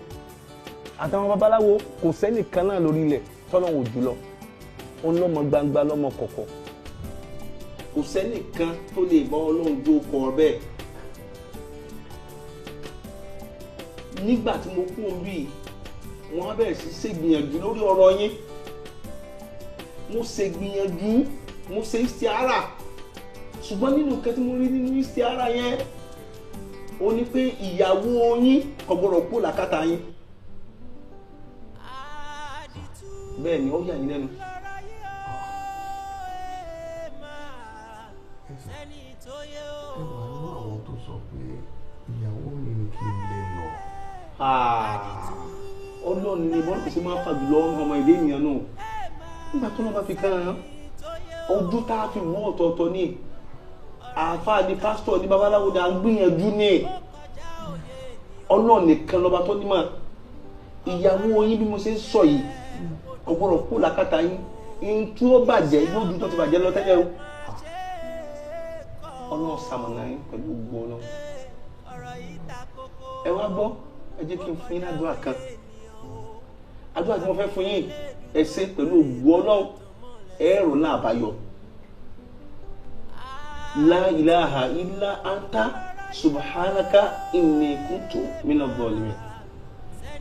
àtàwọn babaláwo kò sẹ́ni kan náà lórí ilẹ̀ tọ́lọ́run ò jùlọ òun lọ́mọ gbangba lọ́mọ kọ̀kọ̀ kò sẹ́ni kan tó lè bá Ọlọ́run jó kọ bẹ́ẹ̀ nígbà tí mo kú omi yìí wọ́n á bẹ̀rẹ̀ sí ṣègbìyànjú lórí ọ̀rọ̀ yín mo ṣègbìyànjú mo ṣe istiara ṣùgbọ́n nínú nǹkan tí mo rí nínú istiara yẹn ó ní pé ìyàwó yín kò gbọ́dọ̀ kú làkàtà yín bẹ́ẹ̀ ni ó yà yín lẹ́nu. Ẹ wà nínú àwọn tó sọ pé ìyàwó mi ni kí n lè lọ. Ọlọ́run ni bọ́n kò sí máa ń fa jùlọ ọmọ ìdí ènìyàn náà nígbà tó náà bá fi kán án ojú tá a fi wọ́ ọ̀tọ̀ọ̀tọ̀ ní àáfàá ní pásítọ̀ ní babaláwo ní à ń gbìyànjú ní Ọlọ́run nìkan lọ́ba tó nímọ̀ ìyàwó yín bí mo ṣe ń sọ yìí kò gbọ́dọ̀ kú làkàtà yín ihun tí ó bàjẹ́ yóò ju tó ti bàjẹ́ lọ tẹ́lẹ̀ o Ọlọ́run ṣamọ̀nà yín pẹ̀lú gbogbo Ọlọ́run ẹ wá gbọ́ ẹ jẹ́ kí n fún yín ládùúrà kan àdúrà tí mo fẹ́ fún yín ẹ ṣe pẹ̀lú ògbó Ọlọ́run ẹ̀rọ náà àbáyọ la ilaha illa anta subhanaka inni kuntu minaz zalimin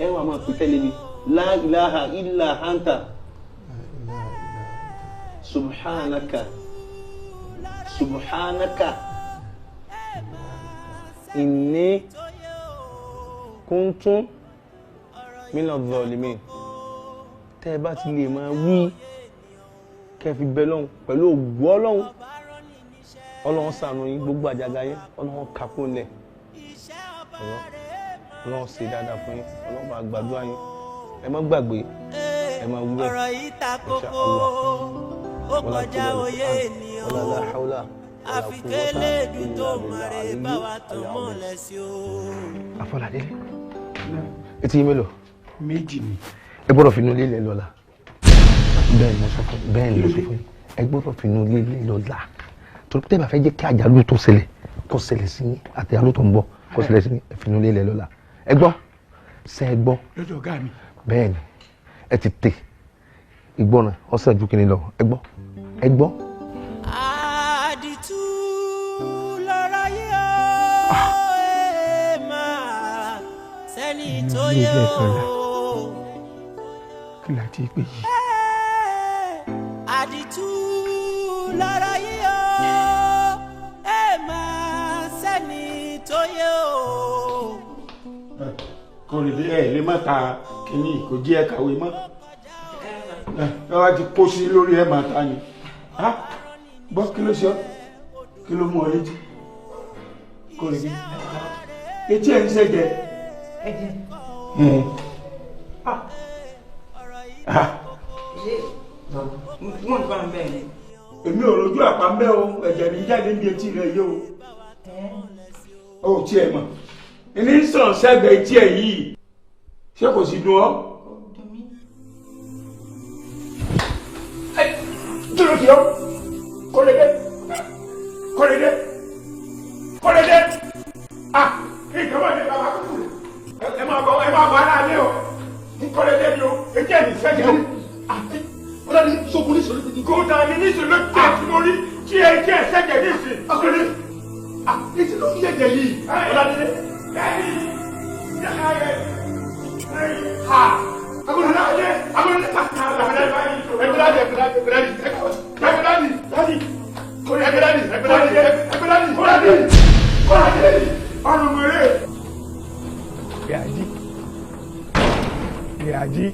ẹ wà máa fi tẹ́lẹ̀ mi la ilaha illa anta subhanaka inni kuntu minaz zalimin tẹ́ ẹ bá ti lè máa wí kẹ́ fi bẹ lọ́hùn pẹ̀lú ògbó Ọlọ́hun Ọlọ́hun ṣàánú yín gbogbo àjàgà yín Ọlọ́hun kápó lẹ̀ Ọlọ́hun ṣe dáadáa fún yín Ọlọ́hun bá gbàdúrà yín ẹ má gbàgbé ẹ má wí bẹ́ẹ̀ ọ̀rọ̀ yìí ta kókó ó kọjá òye ènìyàn àfi kélé dùn tó mọ̀rẹ́ bá wa tó mọ̀lẹ́ sí o. Afọládélé etí yín mélòó. méjì ni. ẹ gbọ́dọ̀ finú lílẹ̀ lọ́la bẹ́ẹ̀ ni mo sọ fún bẹ́ẹ̀ ni mo sọ fún ẹ gbọ́dọ̀ finú lílẹ̀ lọ́la torí tẹ́ bá fẹ́ jẹ́ kí àjálù tó ṣẹlẹ̀ kó ṣẹlẹ̀ sí yín àti àjálù tó ń bọ̀ kó ṣẹlẹ̀ sí yín ẹ finú lílẹ̀ lọ́la ẹ gbọ́ ṣe ẹ gbọ́ lọ́jọ́ ọ̀gá mi. bẹ́ẹ̀ ni ẹ ti tè ìgbọ́ràn ọ̀sẹ̀ ju kìíní lọ ẹ gbọ́ ẹ gbọ́. àdìtú lọ́rọ̀ yìí ó máa sẹ́ni tó yẹ ó. kí la ti pè yìí. àdìtú lọ́rọ̀ yìí ó máa sẹ́ni tó yẹ ó. kò lè dé ẹ lè má ta kínní kò jẹ́ ẹ kàwé mọ́ ẹ wá ti kó sí lórí ẹ máa ta ni gbọ́ kí ló ṣe ọ́ kí ló mú ọ létí kò lè dé etí ẹ̀ ń ṣẹ̀jẹ̀ èmi ò rojú àpá ń bẹ́ o ẹ̀jẹ̀ ní jáde ní etí rẹ̀ yìí o ò tiẹ̀ mọ̀ ní sàn sẹ́gbẹ̀ẹ́ etí ẹ̀ yìí ṣé kò sí dùn ọ́. dúró kí ọ́ kọ́lédé kọ́lédé kọ́lédé nǹkan wà ní bàbá kúkú ẹ máa bọ̀ aláàlẹ́ o kọ́lédé ni o etí ẹ̀ ní sẹ́gbẹ̀ẹ́ o. kódà ní sọ́kùnrin sọ̀rọ̀ ní. kódà ní níṣẹ́ ló tẹ̀ sí lórí tí ẹ jẹ́ sẹ́gbẹ̀ẹ́ ní ìsìn. akọ̀lẹ́ etí ló ń yẹ̀jẹ̀ yìí. ọ̀làdé Ìyájí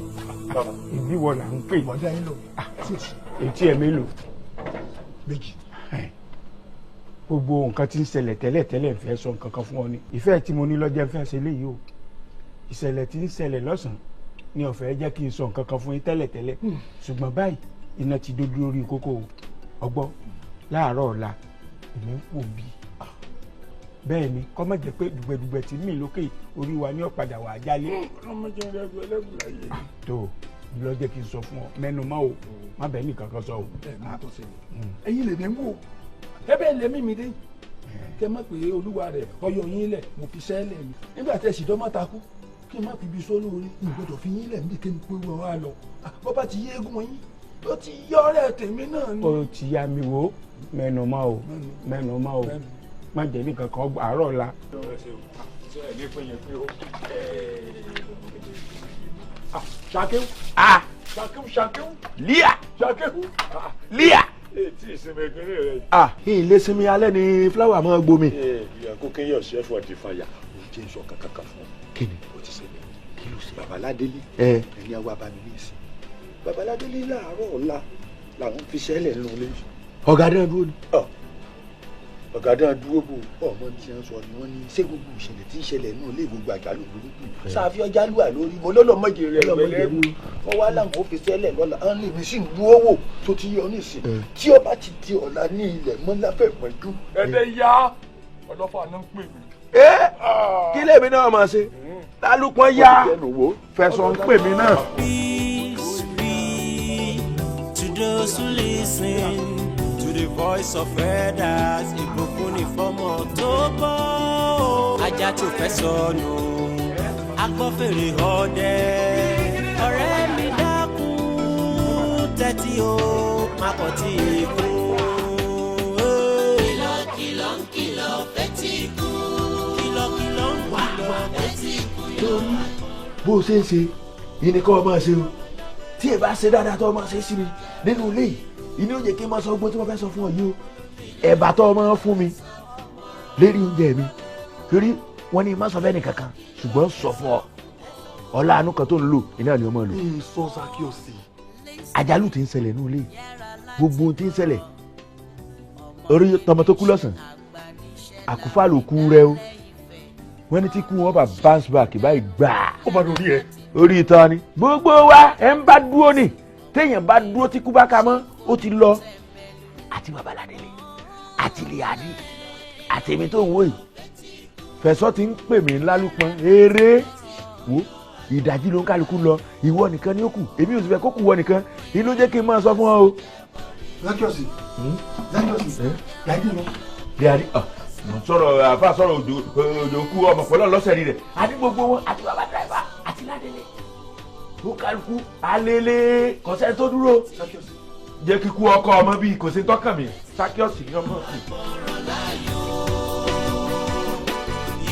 ìbíwọ̀ là ń pè etí ẹ̀ mélòó méjì. Gbogbo nǹkan tí ń ṣẹlẹ̀ tẹ́lẹ̀ fẹ́ sọ nǹkan kan fún ọ ni ìfẹ́ tí mo ní lọ́jọ́ fẹ́ ṣe léyìí o ìṣẹ̀lẹ̀ tí ń ṣẹlẹ̀ lọ́sàn-án ni ọ̀fẹ́ jẹ́ kí n sọ nǹkan kan fún yín tẹ́lẹ̀ ṣùgbọ́n báyìí iná ti dójú lórí kókó ọgbọ́ láàárọ̀ ọ̀la èmi ń pò bí bẹ́ẹ̀ ni kọ́ mọ̀ jẹ́ pé dùgbẹ̀dùgbẹ̀ tí mì lókè orí wa ní ọ̀padà wà á jálé. tó lọ jẹ́ kí n sọ fún ọ mẹ́nu má o má bẹ́ẹ̀ nìkan kan sọ o. ẹ̀yin lè ní wò ẹ̀bẹ̀ lèmi mi dé kẹ má pé olúwa rẹ ọyọ yín lẹ mo fi sẹlẹ mi nígbà tẹ sì dọ́mọ́ takú kí n má fi ibi sólú orí ìgbọ́dọ̀ fi yín lẹ̀ mí kí n pé wọ́n wá lọ bọ́ bá ti yé eégún yín ó ti yọ ọ̀rẹ́ tèmi náà ni. ó ti yá mi wò mẹ́nu má o mẹ́nu má o má jẹ́ nìkan kan àárọ̀ la. ṣàkéwù ṣàkéwù líà ṣàkéwù líà. Etí ìsinmi ìpínlẹ̀ rẹ̀. Ilé sinmi alẹ́ ni fúláwà máa gbomi. Ìyá kó kéèyàn ṣe ẹ̀fọ́ di fàyà. Mo jẹ́ ìṣọ̀ kankan fún ọ. Kí ni o ti ṣẹlẹ̀? Kí ló ṣe? Babaládélé. Ẹni àwa bá mi ní ìsìn. Babaládélé láàárọ̀ ọ̀la làwọn fi ṣẹlẹ̀ nínú ilé. Ọ̀gá dáa dúró ni. Ọ̀gá dáa dúró bò ọmọ tí wọ́n sọ ni wọ́n ní ṣé gbogbo ìṣẹ̀lẹ̀ tí ń ṣẹlẹ̀ náà lé gbogbo àjálù burúkú. Sáfi ọjà lùwà lórí mo lọ́lọ́mọdé rẹ̀ lọ́mọdé wọ́n wá láwọn ò fi ṣẹlẹ̀ lọ́la á ní ibi sí ìlú owó tó ti yọ nísìn tí ó bá ti di ọ̀la ní ilẹ̀ mọ́láfẹ́ pẹ̀lú. ẹ̀dẹ̀ ya ọlọ́fà náà ń pè mí. kí lèmi náà máa ṣe lálùpọ̀ ya fẹ̀sọ̀ ń pè mí náà. Peace be to those who listen to the voice of elders. Ìbùkún ni fọ́mọ tó gbọ́. Ajá tó fẹ́ sọnù agbọ́fèrè ọdẹ. Ọ̀rẹ́ mi dákun tẹ́tí o má kọ̀ tí ì kú. Kìlọ̀ ń kìlọ̀ fẹ́tí kú. Kìlọ̀ ń kìlọ̀ fẹ́tí kú. Torí bó o ṣe ń ṣe yìí ni kọ́ ọ máa ṣe o tí ẹ bá ṣe dáadáa tó o máa ṣe sí mi nínú ilé yìí inú oúnjẹ kí n máa sọ gbogbo tí wọ́n fẹ́ sọ fún ọ yìí o ẹ̀bà tó o máa fún mi lérí oúnjẹ mi torí wọ́n ní má sọ fẹ́ nìkankan ṣùgbọ́n sọ fún ọ ọlá àánú kan tó ń lò iná ni o máa lò. sọ Sákíọ̀sì. àjálù tí ń ṣẹlẹ̀ ní ilé gbogbo ohun tí ń ṣẹlẹ̀ orí tọmọ tó kú lọ́sàn-án àkúfà ló kú rẹ o wọ́n ní tí kú wọn bá bounce back báyìí gbà. ó bá lórí ẹ. orí ìtàn ni gbogbo wa ẹ ń bá dúró ni téèyàn bá dúró tí kú bá ka mọ́ ó ti lọ àti Babaládélé àti Líàdí àti èmi tó ń wò yìí fẹ̀sọ́ ti ń pè mí lálùpọ̀n eré wo ìdajì ló ń kálukú lọ ìwọ nìkan ni ó kù èmi ò sì fẹ́ kó kù wọ nìkan èyí ló jẹ́ kí n máa sọ fún ọ o. Zakiosi yàdí lọ. yàdí sọ̀rọ̀ àfa sọ̀rọ̀ òjò kú ọmọ pẹ̀lú ọlọ́sẹ̀ rí rẹ̀ àti gbogbo wọn àti bàbá dráìvà àti ládélé ó kálukú alẹ́lẹ́ kọ̀sẹ́ tó dúró jẹ́ kíkú ọkọ ọmọ bíi kò sí tọ́kàn mi Zakiosi ní ọmọ sí.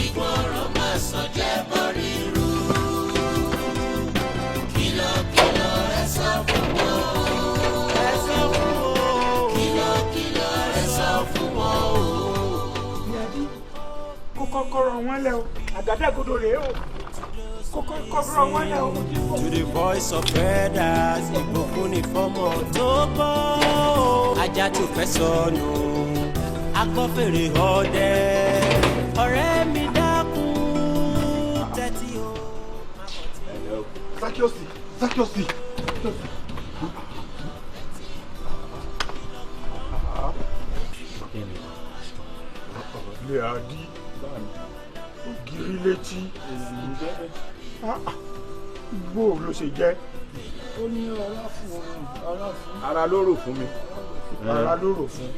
ìgbọràn máa sọ jẹ́ bọ́rí rú kìlọ̀kìlọ̀ ẹ sọ fún wọn ẹ sọ fún wọn kìlọ̀kìlọ̀ ẹ sọ fún wọn o. kó kọ́kọ́rọ́ wọn lẹ o àgádágodo rèé o kó kọ́kọ́rọ́ wọn lẹ o. To the voice of elders ìbùkún ní fọ́mọ tó gbọ́ ajá tó fẹ́ sọnù akọ́fèrè ọdẹ ọ̀rẹ́ mi dákun tẹ́tí o. Zakiosi. ilé àdí ògiri létí bó ló ṣe jẹ́. ó ní ọlá fún ara ló rò fún mi ara ló rò fún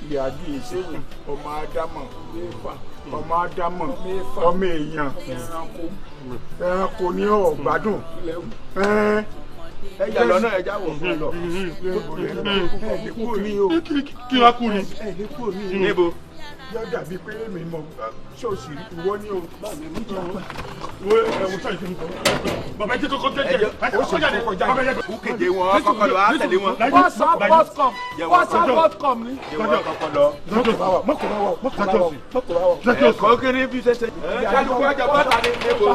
ilé àdí ìṣẹ́yìn ọmọ ádámọ̀ ọmọ ádámọ̀ ọmọ èèyàn ẹranko ní ọ̀gbádùn ẹjà lọ náà ẹjà wọ̀ fún ẹ lọ. kí wá kú ni níbo. yóò dàbí pé èmi mọ ṣọ́ọ̀ṣì ìwọ ní o wo ẹ̀wọ̀n ṣáà ìfẹ́ nǹkan bàbá ẹjẹ kọ́kọ́ jẹ́jẹ́ ó ṣe kọ́kọ́ jáde bàbá ẹjẹ kú kéde wọn kọ́kọ́ lọ á tẹ̀lé wọn. bọ́scom ní. jẹ́wọ́ kọ́kọ́ lọ. mọ́kò ẹ̀kọ́ kéré bí sẹ́sẹ́. kálukú ajá bọ́ta ní níbo.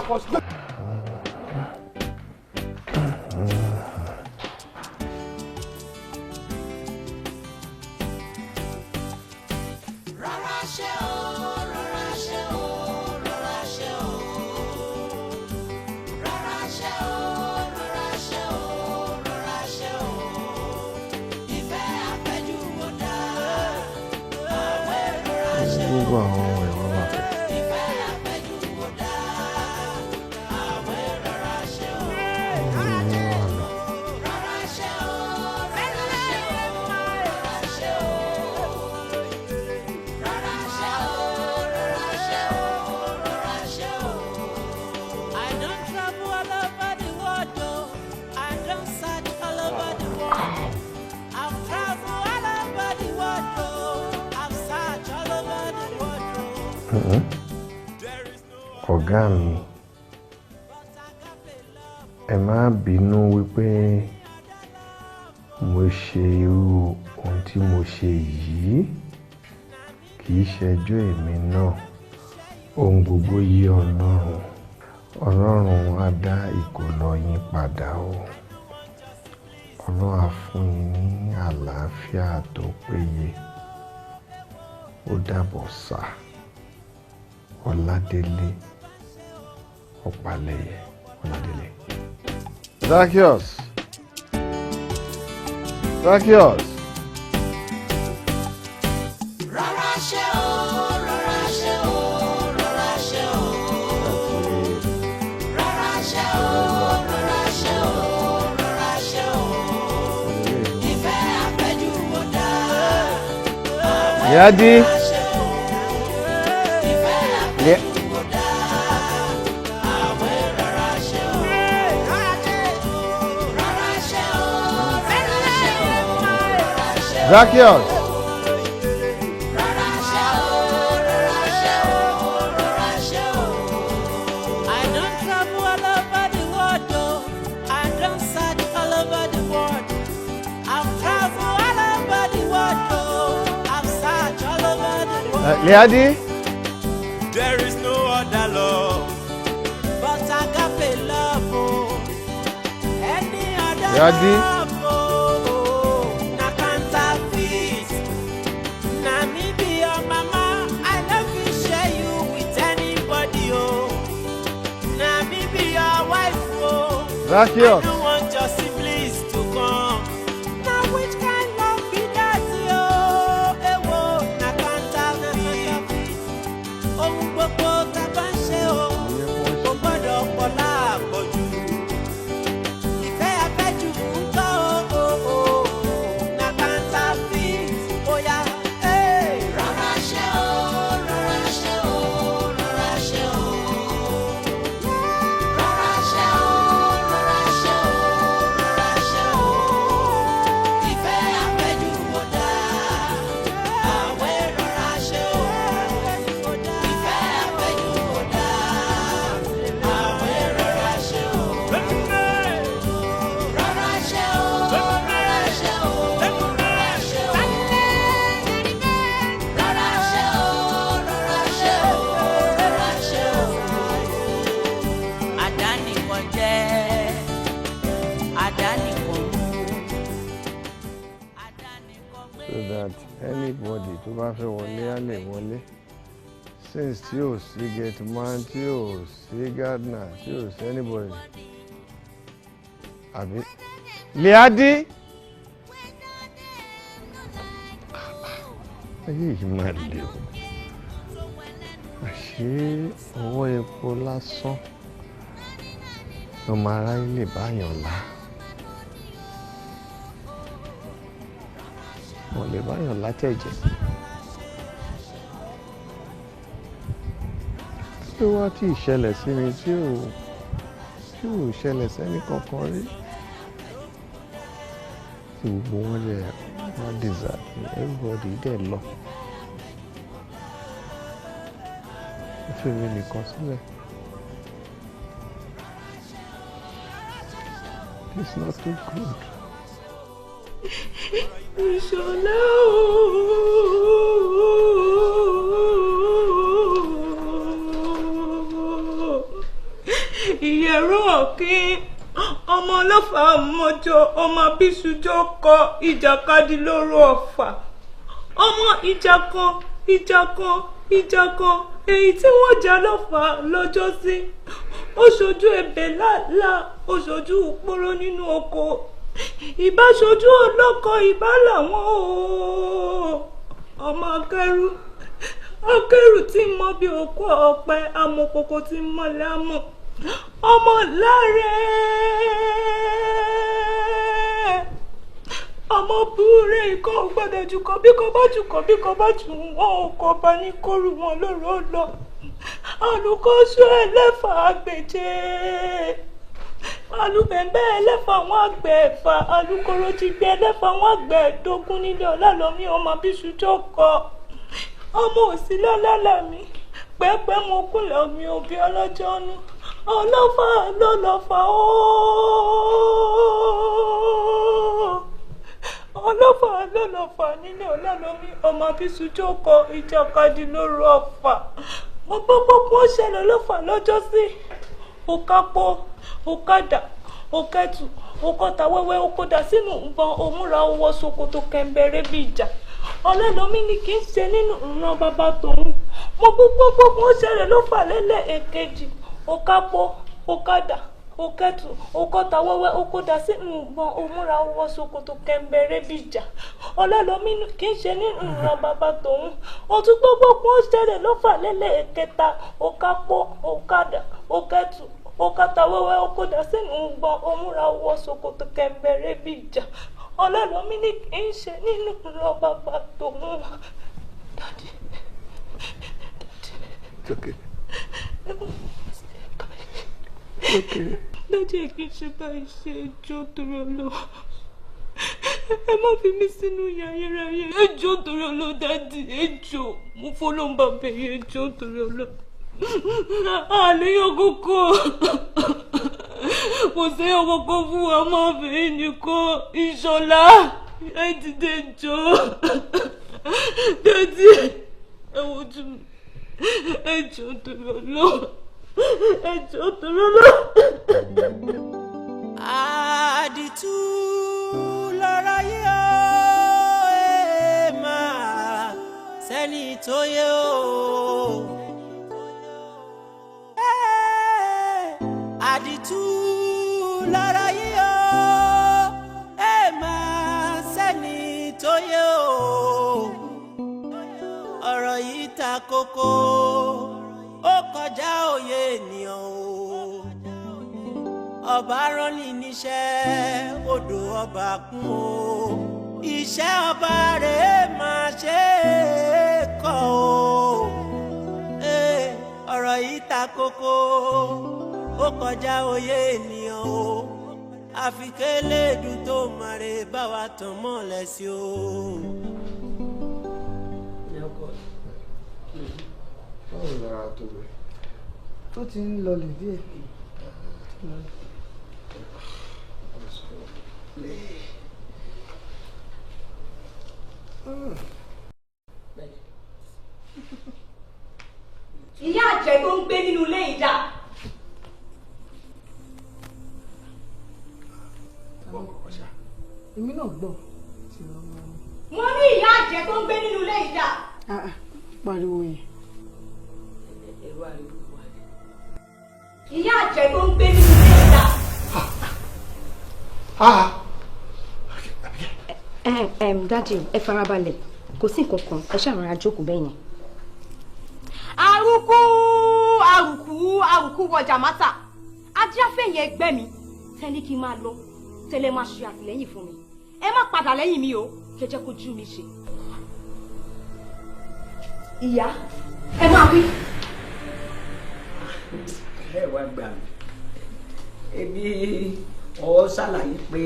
gbogbo àwọn ohun ẹ̀rọ wà fẹ́. Ọ̀gá mi, ẹ má bínú wípé mo ṣe irú ohun tí mo ṣe yìí, kì í ṣẹjọ́ èmi náà, ohun gbogbo yé Ọlọ́run. Ọlọ́run á dá ìkólọ yín padà o. Ọlọ́run á fún yín ní àlàáfíà tó péye. Ó dàbọ̀ sà. Ọládélé Ọ̀pálẹ̀yẹ Ọládélé. Zakiosi. Rárá ṣe o, rárá ṣe o, rárá ṣe o. Rárá ṣe o, rárá ṣe o, rárá ṣe o. Ìfẹ́ àpẹ́jù ó dá. Yadi. Zakiosi. Liadi. There is no other love but agape love. Any other Liadi. love, na counterfeit. Na me be your mama, I no fit share you with anybody. Oh, na me be your wife. Oh, Zakiosi. I don't want your siblings to come. Now which kind love be that? Oh, ewo, na counterfeit. Ohun gbogbo tá bá ń ṣe o, kò gbọ́dọ̀ pọ̀ láàpọ̀jù. so that anybody tó bá fẹ́ wọlé á lè wọlé since tí ò sí gate man tí ò sí gardener tí ò sí anybody àbí Liadi ayé yìí máa lè o àṣé ọwọ́ epo lásán ọmọ aráyé lè báyàn lá wọn lè báyàn látẹ̀jẹ̀ tí ó wá tí ìṣẹ̀lẹ̀ sí mi tí ò ṣẹlẹ̀ sẹ́ni kankan rí tí gbogbo wọn lè wọ́n deserve everybody dẹ̀ lọ ó fi mi nìkan sílẹ̀. It's not too good. Ìṣọ̀lá ìyẹ̀rọ ọ̀kín ọmọ ọlọ́fà mọ́jọ ọmọ abíṣújọ́ kọ ìjàkadì lóru ọ̀fà ọmọ ìjàkan èyí tí wọ́n jà lọ́fà lọ́jọ́ sí ó ṣojú ebè láàlá ó ṣojú òpóró nínú oko ìbá ṣojú ọlọ́kọ ìbá làwọn ọmọ akẹ́rù tí mọ bí òkú ọ̀pẹ amọ̀kòkò tí mọ̀lẹ́ àmọ̀ ọmọ láàrẹ̀ ọmọ búrẹ́ ikọ̀ gbọ́dọ̀ jùkọ́ bí kò bá jù wọ́n ò kọ́ bá ní kóru wọn lóru lọ alùkóso ẹlẹ́fà àgbèjẹ́ alùbẹ̀bẹ̀ ẹlẹ́fà àwọn àgbẹ̀ ẹ̀fà alùkòrò ti gbé ẹlẹ́fà àwọn àgbẹ̀ ẹ̀dógún nílé ọ̀làlọ́mí ọmọ abíṣújọ́ kọ ọmọ òsì lọ́lálàmí pẹ́pẹ́ mo kúnlẹ̀ omi òbí ọlọ́jọ́ ọ̀nù ọlọ́fà lọ́lọ́fà ọlọ́fà lọ́lọ́fà nílé ọ̀làlọ́mí ọmọ abíṣújọ́ kọ ìjàkadì lóru ọ̀fà mo gbọ́ pé ó ṣẹlẹ̀ lọ́fà lọ́jọ́ sí òkápọ̀ òkádà òkẹ́tù òkọta wẹ́wẹ́ òkọdà sínú ìbọn òmúra owó ṣòkòtò kẹ̀mbẹ̀rẹ̀ bí ìjà ọlọ́lọ́mí ni kì í ṣe nínú ìran bàbá tòun mo gbọ́ pé ó ṣẹlẹ̀ lọ́fà lẹ́lẹ̀ èkejì òkápọ̀ òkádà òkẹ́tù òkọta wẹ́wẹ́ òkọdà sínú ìbọn òmúra owó ṣòkòtò kẹ̀mbẹ̀rẹ̀ bí ìjà ọlọ́lọ́mí ni kì í ṣe nínú ìran bàbá tòun ó tún gbọ́ pé ó ṣẹlẹ̀ lọ́fà lẹ́lẹ̀ èkẹta òkápọ̀ òkádà òkẹ́tù òkàtà wẹ́wẹ́ òkọdà sínú ìbọn òmúra owó ṣòkòtò kẹ̀mbẹ̀rẹ̀ bí ìjà ọlọ́lọ́mí ni kì í ṣe nínú ìran bàbá tòun. Daddy. It's okay. Daddy ẹ kì í ṣe báyìí ṣe ẹjọ́ torí ọlọ́ ẹ má fi mí sínú yàyẹráyẹ ẹjọ́ torí ọlọ́ Daddy ẹjọ́ mo fọlọ́nba bẹ̀yẹ ẹjọ́ torí ọlọ́ àníyàn kókó kò séyàn kókó fún ọmọbìnrin nìkan Ìṣọ̀lá ẹ dìde jọ Daddy ẹ wojú mi ẹjọ́ torí ọlọ́ ẹjọ́ torí ọlọ́. Àdìtú lọ́rọ̀ yìí ó máa sẹ́ni tó yẹ ó. Àdìtú lọ́rọ̀ yìí ó máa sẹ́ni tó yẹ ó. Ọ̀rọ̀ yìí ta kókó ó kọjá òye ènìyàn o. Ọba rán ni níṣẹ́ odò ọba kún o. Iṣẹ́ ọba rèé máa ṣe é kọ́ o. Ọ̀rọ̀ yìí ta kókó ó kọjá òye ènìyàn o. Àfi kélédù tó màrè bá wa tàn mọ́lẹ̀ sí o. Báwo ni ara tó rẹ̀? Tó ti ń lọlẹ̀ díẹ̀. Ìyá àjẹ́ tó ń gbé nínú ilé ìjà. Èmi náà gbọ́. Wọ́n rí àjẹ́ tó ń gbé nínú ilé yìí dà. pariwo yẹn. ìyá àjẹ́ tó ń gbé nínú ilé yìí dà. dájú ẹ farabalẹ̀ kò sí nǹkan kan ẹ ṣàmúra jókòó bẹ́ẹ̀ yẹn. àrùkù wọjà mátà ajáfẹ̀yìn ẹgbẹ́ mi tẹ́lẹ̀ kí n máa lọ tẹ́lẹ̀ máa ṣe àtìlẹ́yìn fún mi ẹ má padà lẹ́yìn mi o kẹjẹ kó jú mi ṣe. ìyá ẹ máa wí. ẹ wá gbà mí ebi ọ ṣàlàyé pé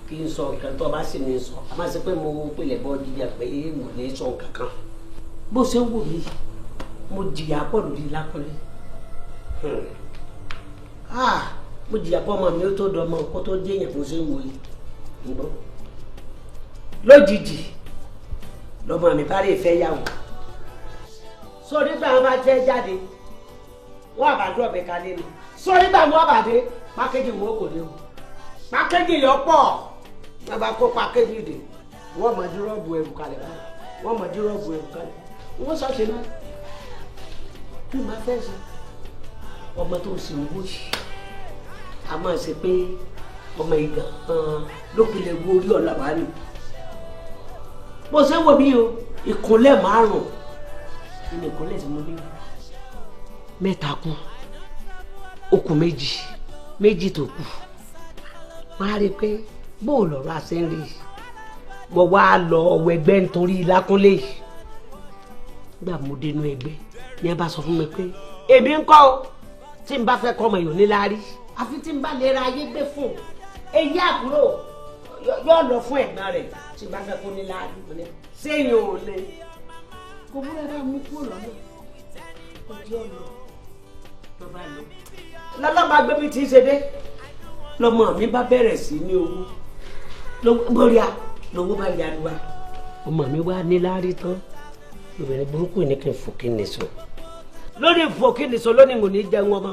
kí n sọ nǹkan tó bá sì ní sọ a máa ṣe pé mo pilẹ̀ bọ́ jíjà pé mo lè sọ nǹkan kan bó ṣe ń wò mí mo jìyà pọ̀ lórí lápẹ́lẹ́ mo jìyà pọ̀ ọmọ mi ó tó dọmọ kó tó dé èèyàn bó ṣe ń wò yìí gbọ́ lójijì lọ́mọ mi bá lè fẹ́ yàwó sọ nígbà wọn bá fẹ́ jáde wọn àbádọ́ ọ̀bẹ kalẹ̀ ni sọ nígbà wọn bá dé pákéjì wọn kò dé o pákéjì yọ pọ̀ wọn bá kó pákéjì dé wọn mọ dírọ́ọ̀bù ẹrù kalẹ̀ báyìí wọn mọ dírọ́ọ̀bù ẹrù kalẹ̀ wọn sọ ṣe náà bí màá fẹ́ ṣe ọmọ tó ń sin owó yìí a máa ṣe pé ọmọ ìgbà lókèlè wo orí ọ̀la wà ní bó ṣe ń wò mí o ìkúnlẹ̀ márùn-ún ní ìkúnlẹ̀ tí mo ní mẹ́ta kú okùn méjì tó kù máa rí i pé bóò lọ́rọ̀ àṣẹ ń rí mo wá lọ ọwọ́ ẹgbẹ́ nítorí lákúnlé yìí nígbà mo dénú ẹgbẹ́ ní ẹ bá sọ fún mi pé èmi ń kọ́ o tí n bá fẹ́ kọ́ ọmọ èèyàn níláárí àfi tí n bá lè ra ayé gbé fún èyí àbúrò yóò lọ fún ẹ̀gbọ́n rẹ̀ tí n bá fẹ́ kó níláárí sẹ́yìn ò lè kò múlẹ̀ náà mú kúrò lọ́nà ojú ọ̀nà tó bá lọ. lọ́lọ́ba gbé mi tí í ṣe dé lọ́mọ mi bá bẹ̀rẹ̀ sí ní owó lórí a lówó bá yanu wa ọmọ mi wá níláárí tán obìnrin burúkú ní kí n fò kí n nìṣó lórí fò kí n nìṣó lónìí kò ní jẹun ọmọ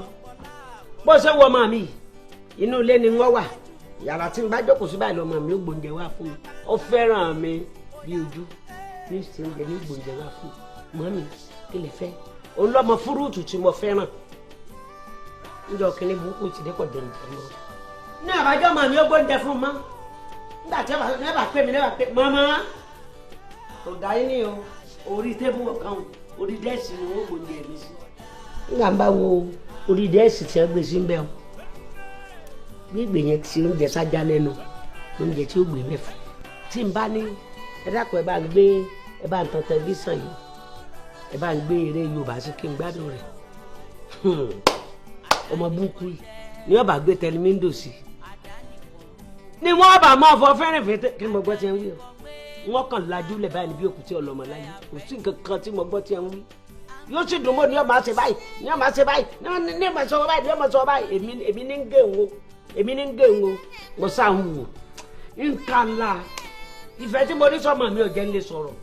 bó ṣe wọ ọmọ mi inú ilé ni wọ́n wà yàrá tí n bá jókòó sí báyìí lọ́mọ mi ó gbóúnjẹ wá fún mi ó fẹ́ràn mi bí ojú ní ìsìnjẹ ní gbóúnjẹ wá fún mi mọ́ mi kí lè fẹ́ òun lọ́mọ fúrúùtù tí mo fẹ́ràn níjọ́ kínní burúkú ti dé pọ̀ dé nìkan mọ́ ní àbájọ́ ọmọ mi ó gbóúnjẹ fún mọ́ nígbà tí ẹ bá pè mí ẹ bá pè mọ́mọ́ kò dá yín ní o orí tébù kan orí dẹ́ẹ̀sì ni wọ́n gbóúnjẹ mi sí. nígbà ń bá wo orí dẹ́ẹ̀sì tí wọ́n gbé sí ń bẹ̀ ọ́ gbígbé yẹn ti oúnjẹ sájà lẹ́nu oúnjẹ tí ó gbé mẹ́fà tí n bá ní ẹ dákun ẹ bá ń gbé ẹ bá ń tan tẹlifíṣàn yìí ẹ bá ń gbé eré Yorùbá sí kí n gbádùn rẹ̀ ọmọ burúkú yìí ni wọ́n bá gbé tẹlifíńdò sí ni wọ́n bá máa fọ fẹ́rẹ̀fẹ́ kí mo gbọ́ tí ń wí o wọ́n kàn lajú lẹ̀ báyìí níbi òkúté ọlọ́mọ láyé kò sí nǹkan kan tí mo gbọ́ tí ń wí yóò sì dùn mọ́ ni yóò máa ṣe báyìí ni yóò máa ṣe báyìí ni yóò máa sọ báyìí ni yóò máa sọ báyìí èmi ní ń gé òun èmi ní ń gé òun mo sá ń wò nǹkan ńlá ìfẹ́ tí mo ní sọ́mọ mi ò jẹ́ ń lè sọ̀rọ̀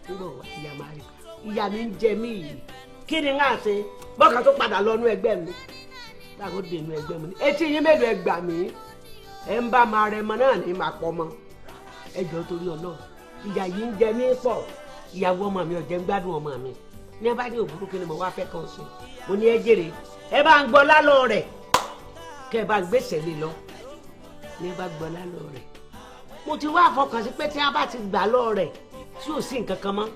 nígbà wà ìyá máa rí ìyá mi ń jẹ mí yìí kí ni ń hàn ṣe bọ́ọ̀kan tó padà lọ nú ẹgbẹ́ mi láàbò dé nú ẹgbẹ́ mi ní etí yín mélòó ẹ gbà mí ẹ ń bá máa rẹ mọ náà ní máa pọ̀ mọ́ ẹjọ́ torí Ọlọ́run ìyá yìí ń jẹ mí pọ̀ ìyàwó ọmọ mi ò jẹ́ ń gbádùn ọmọ mi ní ẹ bá ní òbúrú kí ni mo wá fẹ́ kàn sí mo ní ẹ jèrè ẹ bá ń gbọ́ lálọ́ rẹ̀ kẹ́ ẹ bá ń gbèsè lé lọ ní ẹ bá gbọ́ lálọ́ rẹ̀ mo ti wá àfọkànsí pé tí a bá ti gbà lọ rẹ̀ tí ò sí nǹkan kan mọ́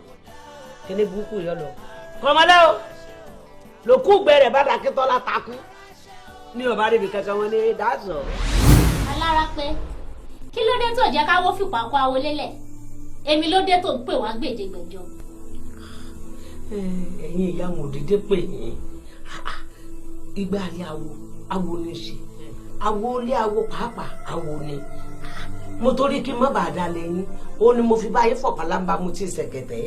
kí ni burúkú yọ lọ kọ́mọdé o lòkú gbẹrẹ bá dàkítọ́ la takú ní ọba níbi kankan wọn ní dáàsọ. alára pé kí ló dé tó jẹ́ káwọ́ fìpá kó awo lélẹ̀ èmi ló dé tó ń pè wá gbèdégbèjọ. ẹ̀yin ìyá wọn ò dédé pè yín ìgbà rí awo ní ṣe awo lé awo pàápàá awo ni mo torí kí n má bàa dá lẹ́yìn ó ní mo fi báyìí fọ̀pálábá mo ti ṣẹ̀kẹ̀tẹ̀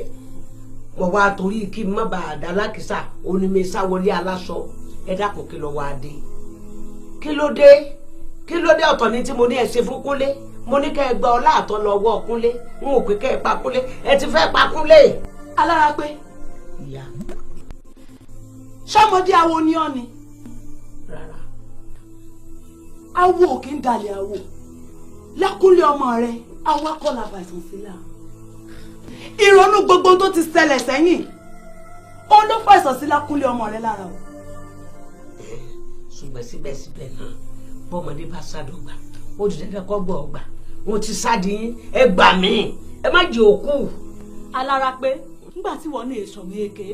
mo wá torí kí n má bàa dá lákìsà ó ní mi sáwọlé aláṣọ ẹ dákun kí ló wá dé kí ló dé ọ̀tọ̀ ní tí mo ní ẹ ṣe fún Kúnlé mo ní kẹ́ ẹ gba ọlá àtọ́ lọ́wọ́ Kúnlé n ò pé kẹ́ ẹ pa Kúnlé ẹ ti fẹ́ pa Kúnlé. alára pé ìyá ṣọmọdé awo ni ọ ni rárá awo kì í dalẹ̀ awo Lákúnlé ọmọ rẹ awo akọ́lá bàtàn sílẹ̀ ìrònú gbogbo tó ti ṣẹlẹ̀ sẹ́yìn ó ló fàìsàn sí lákúnlé ọmọ rẹ lára o. ṣùgbọ́n síbẹ̀síbẹ̀ náà bọ́mọdé bá sádọ̀gbà ó di dandan kọ́ gbọ́ ọgbà wọn ti sáde yín ẹ gbà mí ẹ má jẹ òkú. alára pé nígbà tí wọn ní ìṣọmọ èké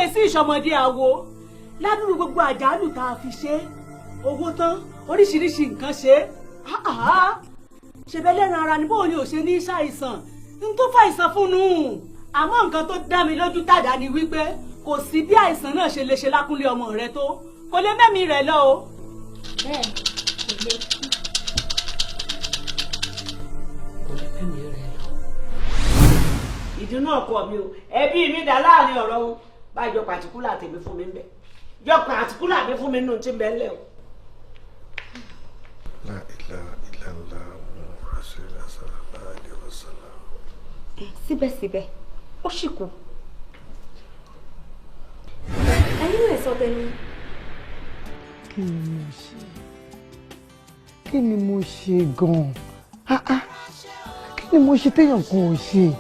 èsì ìṣọmọdé àwo ládùúgbò gbogbo àjálù tá a fi ṣe owó tán oríṣiríṣi nǹkan ṣe ṣe bẹ́ẹ̀ lẹ́ran ara ni bóun ni ò ṣe ní ṣàìsàn n tó fàìsàn fún un àmọ́ nǹkan tó dá mi lójú tàdá ni wípé kò sí bí àìsàn náà ṣe lè ṣe lákúnlé ọmọ rẹ tó kò lè mẹ́mí rẹ̀ lọ o. bẹ́ẹ̀ kò lè kú. kò lè mẹ́mí rẹ̀ lọ. ìdùnnú ọkọ mi o ẹbí mi dà láàrin ọ̀rọ̀ o báyọ̀ pàtíkúlà tèmi fún mi ń bẹ̀ yọ pàtíkúlà mi fún mi nù tí ń bẹ̀ ń lẹ̀ o. La ilaha illallah Rasulullah sallallahu alaihi wasallam. síbẹ̀síbẹ̀ ó sì kú. ẹ̀yin rẹ̀ sọ tẹnu. kí ni mo ṣe gan-an kí ni mo ṣe téèyàn kan ò ṣe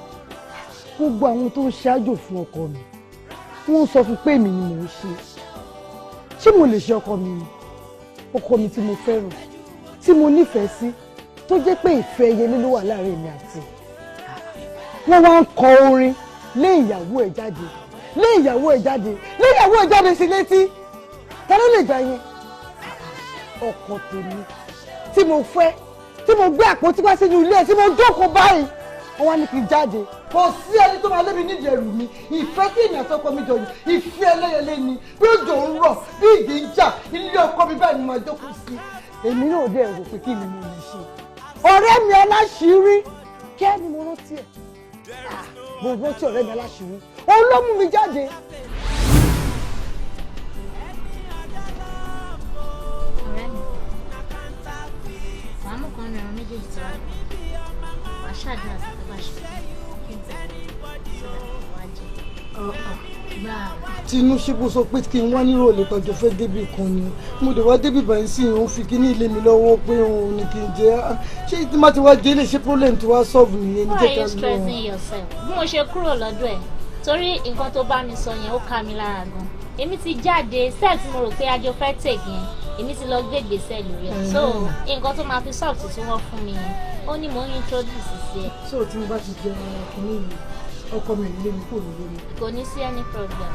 gbogbo àwọn tó ń ṣáájò fún ọkọ mi wọ́n sọ fún pé èmi ni mò ń ṣé mo lè ṣe ọkọ mi ni ọkọ mi tí mo fẹ́ràn tí mo nífẹ̀ẹ́ sí tó jẹ́ pé ìfẹ́ ẹyẹlé ló wà láàrin èmi àti wọ́n wá ń kọ orin lé ìyàwó ẹ̀ jáde sí létí ta ló lè gbà yẹn ọkọ tèmi tí mo fẹ́ tí mo gbé àpótí wá sínú ilé tí mo jókòó báyìí wọ́n wá ní kí n jáde kò sí ẹni tó máa lé mi nídìí ẹrù mi ìfẹ́ tí èmi àtọkọ mi jọ yìí ìfẹ́ ẹlẹ́yẹlé ni bí òjò ń rọ̀ bí ìgbì ń jà ilé ọkọ mi báyìí ni mo máa jókòó sí èmi náà dẹ̀ rò pé kí ni mo lè ṣe ọ̀rẹ́ mi aláṣìírí kí ẹni mo rántí ẹ̀ mo rántí ọ̀rẹ́ mi aláṣìírí òun ló mú mi jáde. ọ̀rẹ́ mi wàá mú kan nínú méjèèjì tí wàá ṣàdúrà sí tó bá ṣe kí n tẹ̀lé wàá jẹ. tinú ṣíbù sọ pé kí n wá nírò lè tọjọ fẹ́ débi kan ni mo dé wá débi báyìí sí òun fi kíní ilé mi lọ́wọ́ pé òun ní kí n jẹ ṣé tí má ti wá jẹ lè ṣe problem tí wàá solve nìyẹn ní why are jẹta you stressing yourself bí mo ṣe kúrò lọ́dọ̀ ẹ̀ torí nǹkan tó bá mi sọ yẹn ó ká mi lára gan èmi ti jáde set mo rò pé àjọ fẹ́ take yẹn èmi ti lọ gbé gbèsè lórí ẹ̀ so nǹkan tó máa fi solve tí wọ́n fún mi yẹn ó ní mò ń introduce sí ẹ. so tí mo bá ti jẹ kíní yìí ọkọ mi nílé mi kò nílé mi. kò ní sí any problem.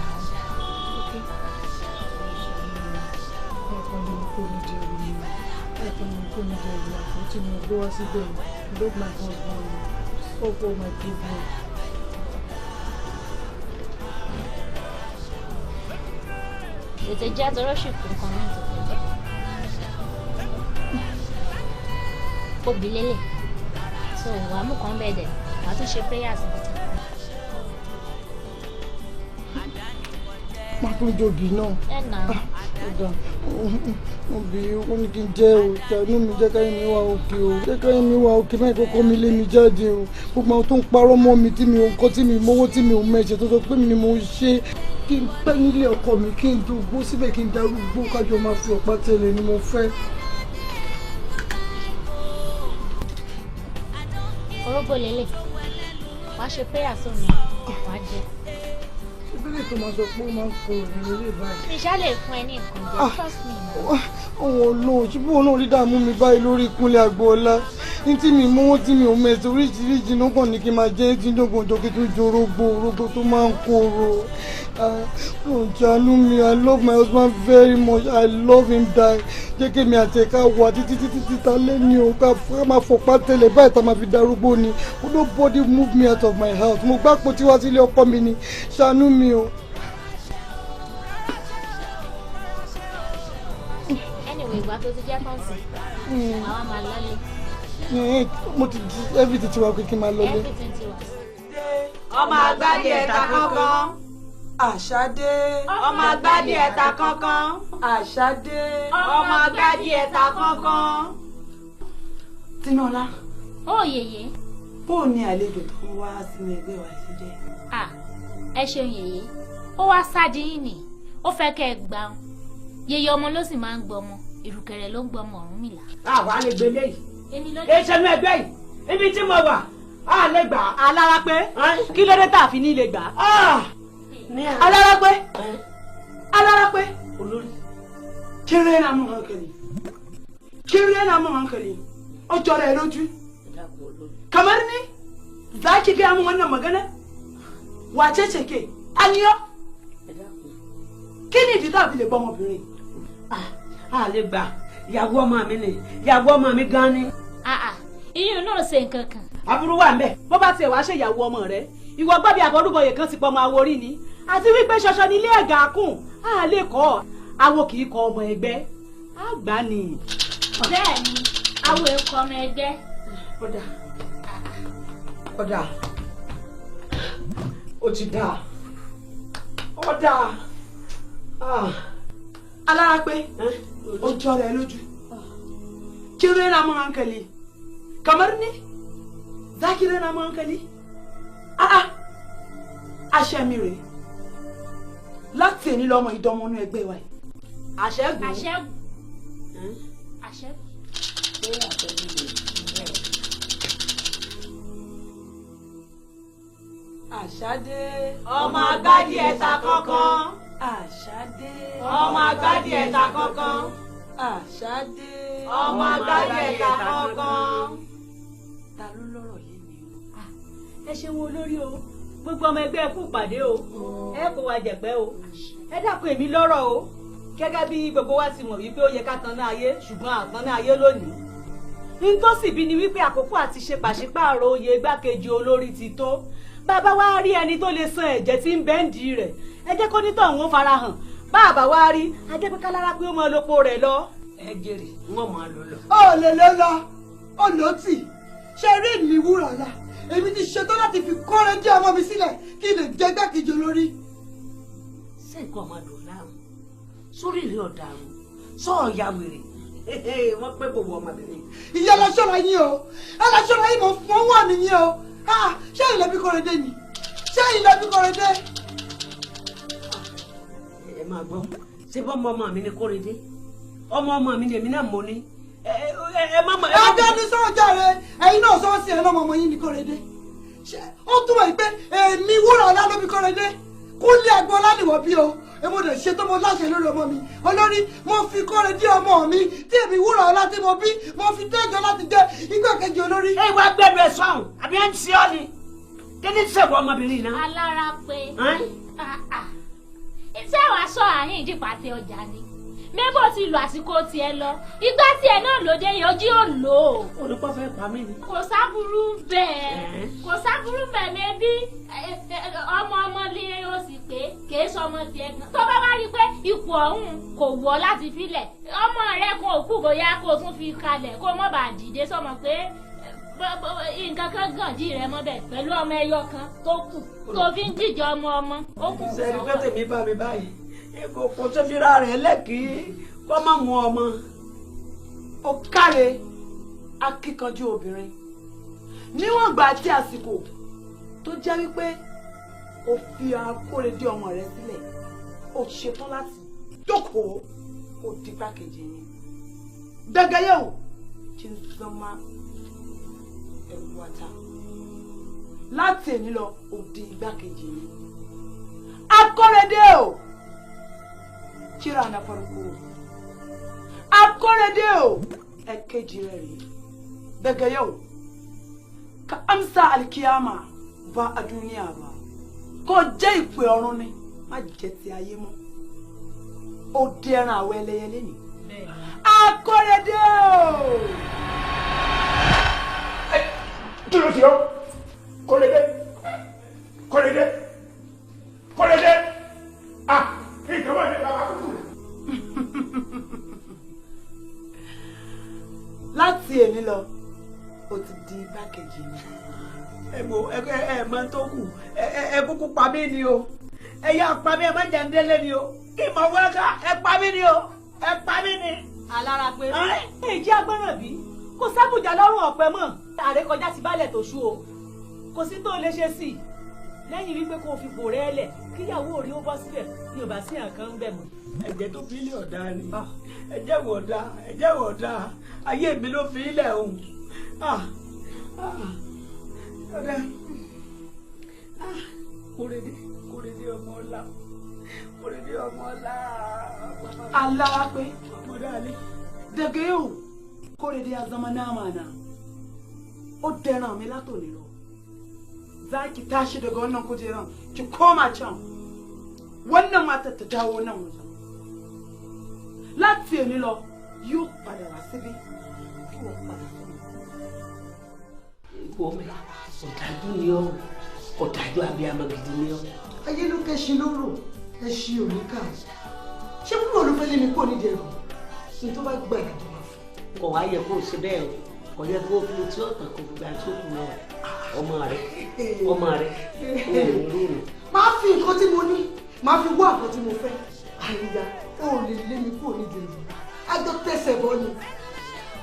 Tètè jẹ́ àtọ́rọ́ṣìpù nǹkan náà tó fẹ́ jẹ́. Obì lélẹ̀. So wàá mú kan bẹ́ẹ̀ dẹ̀. Wàá tún ṣe prayers bìtì. Má tún jogi náà. Ẹ nà. Ọ̀gá òbí ó ní kí n jẹ́ o tàbí mi jẹ́ káyọ̀ mi wá òkè o jẹ́ káyọ̀ mi wá òkè máa kọ́kọ́ mi lé mi jáde o gbogbo àwọn tó ń parọ́ mọ́ mi tí mi ò kọ́ tí mi mówó tí mi ò mẹ́ṣẹ̀ tó sọ pé mi ni mo ṣe kí n pẹ́ nílé ọkọ mi kí n dògbó síbẹ̀ kí n darúgbó kájọ máa fi ọ̀pá tẹ̀lé ni mo fẹ́. Orógbó lélẹ̀. Wàá ṣe prayer sómi. Wàá jẹ. Ìbílẹ̀ tó máa sọ pé ó máa ń kó ìrìn ilé báyìí. Ìṣá lè fún ẹ ní nǹkan jẹ. Trust me. Ọ̀hún olóhùn ṣé bóun náà rí dààmú mi báyìí lórí ìkúnlẹ̀ Agboola ní tí mi mówó tí mi ò mẹ̀sẹ̀ oríṣiríṣi ló kàn ní kí n máa jẹ́ tí dógún ọjọ́ kí tó jẹ orógbó tó máa ń kóró. Jàánú mi, I love my husband very much, I love him die. Jẹ́ kí mi àti ẹ̀ka wà títí ta lẹ́ni o ká máa fọpá tẹ́lẹ̀ báyìí tá máa fi darúgbó ni. Nobody move me out of my house. Mo gbá pò tí wá sílé ọkọ mi ni. Ṣàánú mi o. Ìgbà tó ti jẹ́ kọ́ńsì, àwa máa lọ́lé. Mo ti di everything ti wá pé kí n máa lọ́lé. Everything ti wá. Ọmọ àgbàdì ẹ̀ta kankan. Àṣàdé. Ọmọ àgbàdì ẹ̀ta kankan. Àṣàdé. Ọmọ àgbàdì ẹ̀ta kankan. Tinúọlá. Ó yèyé. Bó ni àlejò tó ń wá sínú ẹgbẹ́ wa ṣe jẹ́? Ẹ ṣeun yèyé. Ó wá sáàdì yìí nì. Ó fẹ́ kẹ́ ẹ gbà ọ́. Yèyé ọmọ ló sì máa ń gbọ́ ọmọ. Ìrùkẹ̀rẹ̀ ló ń gbọ́ ọmọ Ọ̀rúnmìlà. Àwa lè gbé léyìí. Èṣe mi ẹgbẹ́ yìí. Ibi tí mo wà, a lè gbà. Alára pé kí ló dé tá a fi ní lè gbà. Alára pé olórí kéré náà mú hankali ọjọ́ rẹ̀ lójú. kamar ni za ki gaya min wannan magana wace ce ke aniyo kí ni ìdí tàbí lè gbọ́ ọmọbìnrin. a lè gbà ìyàwó ọmọ mi ni ìyàwó ọmọ mi gan ni. iyún náà ṣe nǹkan kan. aburú wà ńbẹ̀ bó bá tiẹ̀ wá ṣe ìyàwó ọmọ rẹ̀ ìwọ gbọ́ bí àbọ̀dúbọ̀yè kan ti pọ̀ ọmọ àwòrí ni àti wípé ṣọṣọ nílé ẹ̀gà kùn á lè kọ́ àwo kì í kọ ọmọ ẹgbẹ́ àgbà ni. bẹ́ẹ̀ ni àwo ẹ̀kọ́ ọmọ ẹgbẹ́. ọ̀dà ó ti dáa ọ̀dà alára pé ó jọ rẹ̀ lójú kí ló rẹ̀ mọ́ hankali kamar ni za ki rẹ̀ mọ́ hankali àṣẹ mi rèé láti èní lọ́mọ ìdánmọ́nú ẹgbẹ́ wa yìí. àṣẹ́gun. àṣàdé ọmọ agbádìí ẹ̀ta kankan. àṣàdé ọmọ agbádìí ẹ̀ta kankan. àṣàdé ọmọ agbádìí ẹ̀ta kankan. ta ló lọ́rọ̀ yé mi o. ẹ ṣe wo olórí o gbogbo ọmọ ẹgbẹ́ kú pàdé o ẹ kó wa jẹ̀pẹ́ o ẹ dákun èmi lọ́rọ̀ o gẹ́gẹ́ bí gbogbo wa ti mọ̀ wípé ó yẹ ká tan náà ayé ṣùgbọ́n àtàn náà ayé lónìí. n tó sì bí ni wípé àkókò àti ṣe pàṣípààrọ̀ oyè igbákejì olórí ti tó bàbá wa rí ẹni tó lè san ẹ̀jẹ̀ tí ń bẹ́ǹdì rẹ̀ ẹ jẹ́ kó nítọ̀ òun farahàn bàbá wa rí adébíkà lára pé ó mọ olóko rẹ̀ lọ. ẹ jèrè wọn máa lò lọ. ó lè lọ lọ ó lò ó tì ṣe rí ìlú wúrà la èmi ti ṣetán láti fi kọ́rẹ́ jẹ́ ọmọ mi sílẹ̀ kí n lè jẹ́ igbákejì olórí. ṣé nǹkan ọmọ dùn láàrún sórí ìlú ọ̀daràn sọ̀rọ̀ ya wèrè wọ́n pẹ́ gbogbo ọmọbìnrin. ìyá lọ́sọ̀rọ̀ yín o ẹlọ́sọ̀rọ̀ yín mọ̀ fún wà nìyẹn o ṣé ilẹ̀ bí kọ́rẹ́dé ni ṣé ilẹ̀ bí kọ́rẹ́dé. ẹ máa gbọ́ ṣé bọ́mọ ọmọ mi ni kórede ọmọ mi ni èmi náà mọ̀ ni ẹgbẹ́ ní sọ́jà rẹ ẹ̀yin náà sọ́ọ́ sí ẹ̀ lọ́mọ ọmọ yín ní kọ́rẹ́dé ó túmọ̀ pé èmi wúrà ọ̀la ló bí kọ́rẹ́dé kúnlé àgbọ̀ ọ̀lànìwọ̀ bí o èmo lè ṣe tó mo láṣẹ lórí ọmọ mi olórí mo fi kọ́rẹ́dé ọmọ mi tí èmi wúrà ọ̀la tí mo bí mo fi tẹ́jọ́ láti jẹ́ igbákejì olórí. ẹ wá gbẹdọ̀ ẹ sọ̀hún àbí ẹ ń ṣe ọ́ ni kí ni ṣèwọ ọmọbìnrin náà. alára pé iṣẹ́ wàá sọ àárín ìdípàtẹ ọjà ni mẹ́bọ̀ ti lo àsìkò tiẹ̀ lọ ìgbà tiẹ̀ náà lòdì yọjú ò lò ó. olùkọ́ fẹ́ pa mí ni. kò sábúrú bẹ́ẹ̀ mẹ́bí ọmọ ni ó sì pé kìí sọmọ tiẹ̀ gan. tó bá wá rí i pé ipò ọ̀hún kò wọ́ láti filẹ̀ ọmọ rẹ kò kú bóyá kó o tún fi kalẹ̀ kó o mọ̀ bá dìde sọmọ pé nǹkan kan gàn jí rẹ mọ́bẹ̀ pẹ̀lú ọmọ ẹyọ kan tó kù tó fi ń jíjọ ọmọ ó kù. sẹ́ni pé tèmi bá mi báyìí kò tó fi ra rẹ̀ lẹ́kìí kó má mú ọmọ. ó káre akíkanjú obìnrin níwọ̀n ìgbà tí àsìkò tó jẹ́ wípé ó fi akóredé ọmọ rẹ̀ sílẹ̀ ó ṣetán láti jókòó ó di igbákejì yín gbẹgẹyẹ o kí n san máa ẹrù wata láti èní lọ ó di igbákejì yín akóredé o. Kira na farko akọ́rẹ́dé o ẹ̀kejì rẹ̀ rí daga yau ka amsa alkiyama ba a duniya ba kó jẹ́ ìpè ọ̀run ni má jẹ́ ti ayé mọ́ ó di ẹran àwọ̀ ẹlẹ́yẹlé ni akọ́rẹ́dé o. kí ló ti yọ kọ́rẹ́dé ìjọba ní bàbá kúkú. láti èmi lọ o ti di igbákejì mi. ẹ mọ tó kù ẹ kúkú pa mí ni o ẹ yá pa mí ẹ má jẹ́ ń délé ni o kí mọ̀ wọ́n ká ẹ pa mí ni o ẹ pa mí ni. alára pé èjì agbọ́nràn bí kò sábùjá lọ́rùn ọ̀pẹ mọ́ àrékọjá ti bálẹ̀ tó ṣú o kò sí tó lè ṣe sí i lẹ́yìn wípé kó o fi bò rẹ́ lẹ̀ kíyàwó rí ó bọ́ síbẹ̀ ní ò bá sí àkàn ń bẹ̀ mọ́. ẹ̀jẹ̀ tó fi ilé ọ̀dà ni ẹ̀jẹ̀ wọ̀dà ayé mi ló fi ilẹ̀ òun Kórèdé ọmọ ọlá. Kórèdé ọmọ ọlá. Allah pe modale daga yau Kórèdé ya zama nama na o dena mi látòní lọ zaki tashi daga wannan kujeran ki koma can wannan matar ta dawo nan wajen láti èní lọ yóò padà wá síbí kí wọ́n padà fún mi. Ìwọ mi ọ̀dájú ni ọ́ ọ̀dájú abiyamọ gidi ni ọ́. ayé ló kẹ́sí lóró ẹṣin òníkà ṣé kúrò ló fẹ́ lé mi kúrò nídìí ẹ̀rọ ní tó bá gbà ìdàgbà wá fún. Kò wá yẹ kó o ṣe bẹ́ẹ̀ o kò yẹ kó o fi tí ọ̀tàn kò fi gba tí ó kù lọ ọmọ rẹ ó lè rí rè. máa fi nǹkan tí mo ní máa fi wá nǹkan tí mo fẹ́ àyíyá ó lè lé mi kúrò nídìí ẹ̀rọ àjọ tẹsẹ̀ bọ́ ni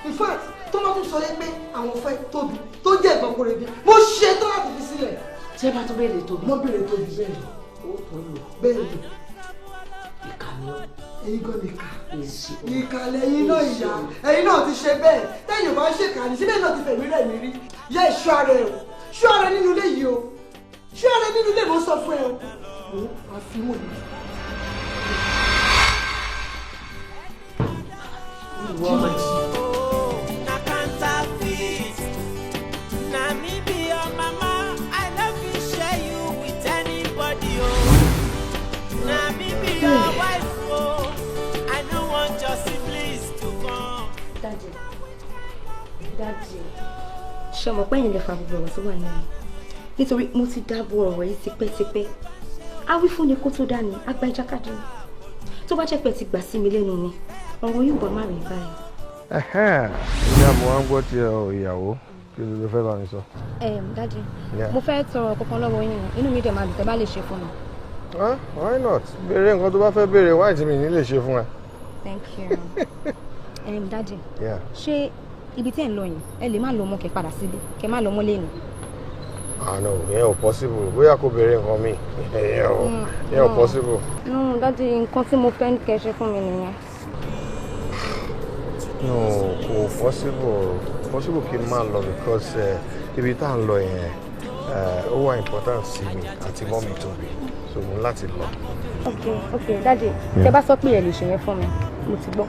in fact tó máa tún sọ yẹ pé àwọn fẹ́ tóbi tó jẹ́ ẹ̀gbọ́n Kórèdé mo ṣe tó láti fi sílẹ̀. Ṣé bá tó béèrè tóbi? Mo béèrè tóbi bẹ́ẹ̀ ni. Ó tó lò. Bẹ́ẹ̀ ni. Ìkànnì ọ́. Ẹ̀yin gan ni ká. Ìkàlẹ̀ ẹ̀yin náà ìyá. Ẹ̀yin náà ti ṣe bẹ́ẹ̀. Tẹ́yìn bá ṣe kàní síbẹ̀ náà ti fẹ̀mí rẹ̀ mí rí. Yẹ ìṣọ́ ara ẹ̀ o. Ṣọ́ ara nínú ilé yìí o. Ṣọ́ ara nínú ilé mo sọ fún ẹ o. Mo máa fi wò ní. Ìwọ ọmọ yìí. Daddy, ṣé mo pẹ́yìn lè fa gbogbo ọ̀rọ̀ tó wà nínú nítorí mo ti dáàbò ọ̀rọ̀ yìí tipẹ́tipẹ́ awífúnni kó tó dání àgbà ìjàkadì tó bá jẹ́ pé ti gbà sí mi lẹ́nu ni ọ̀rọ̀ yóò bá má rìn báyìí. ìyá mo wá ń gbọ́ tiẹ̀ ìyàwó kí ló fẹ́ bá mi sọ. Daddy, mo fẹ́ tọrọ kankan lọ́wọ́ yín inú mi dẹ̀ máa dùn tẹ́ bá lè ṣe fún mi. Why not? Béèrè nǹkan tó bá fẹ́ béèrè wáyé tí mi ní lè ṣe fún ẹ. Thank you. Daddy, ṣé ibi tí ẹ̀ ń lọ yìí ẹ lè má lọ mọ́ kẹ́ padà síbi kẹ́ má lọ mọ́ lẹ́nu. No, ìyẹn ò possible bóyá kò béèrè nǹkan mi ìyẹn ò possible. No, Daddy, nǹkan tí mo fẹ́ kẹ́ ṣe fún mi nìyẹn. No, kò possible kí n má lọ because ibi tá à ń lọ yẹn ó wà important sí mi àti mọ́ mi tóbi so mo láti lọ. Okay, Daddy, tẹ́ bá sọ pé ẹ lè ṣe yẹn fún mi mo ti gbọ́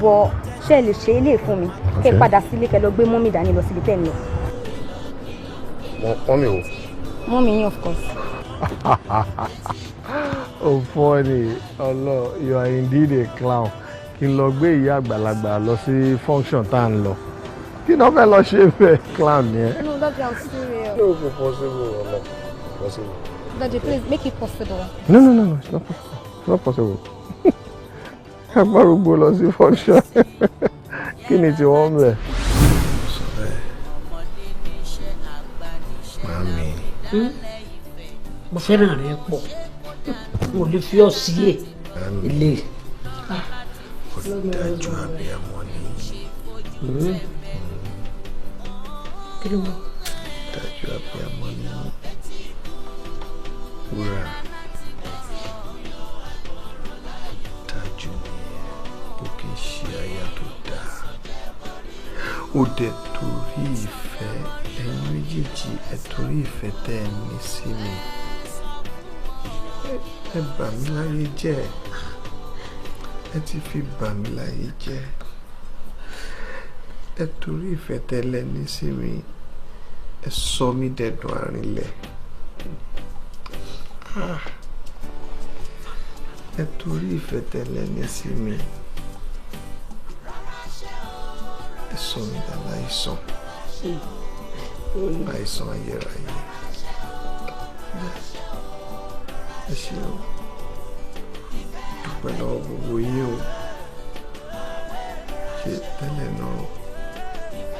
bọ̀ ṣé ẹ lè ṣe ilé fún mi kẹ́ padà sílé kẹ́ lọ gbé mọ́mì dání lọ síbi tẹ́ ń lọ. Mọ́mì o. Mọ́mì yín of course. Oh funny, Allah, you are indeed a clown. Kí n lọ gbé ìyá àgbàlagbà lọ sí function tá à ń lọ. Kí ni wọ́n fẹ́ lọ ṣe bẹ́ẹ̀ clown yẹn? No, Daddy, I'm serious. No, it's possible, Allah. Possible. Daddy, please make it possible. No, it's not possible. It's not possible. Agbárùgbò lọ sí function. Kí ni tí wọ́n bẹ̀? Sọ bẹ́ẹ̀. Màmí. Mo fẹ́ràn rẹ pọ̀. Mo lè fi ọ́ sí ẹ̀. Ilé. Dájú abiyamọ ni. Kí ló mọ̀? Dájú abiyamọ ni. Wúrà. Dájú kò kí n ṣe aya tó dáa. Ó dẹ̀ torí ìfẹ́ ẹ̀yin méjèèjì ẹ̀ torí ìfẹ́ tẹ́ ẹ ní sí mi. Ẹ bà mí láyé jẹ́. Ẹ ti fi bà mí láyé jẹ́. Ẹ torí ìfẹ́ tẹ́lẹ̀ ní sí mi. Ẹ sọ mí dẹ̀dùn àrìnlẹ̀. Ẹ torí ìfẹ́ tẹ́lẹ̀ ní sí mi. Ẹ sọ mí dà láìsàn. Láìsàn ayérayé. Ẹ ṣé o. Dúpẹ́ lọ́wọ́ gbogbo yín o. Ṣé tẹ́lẹ̀ náà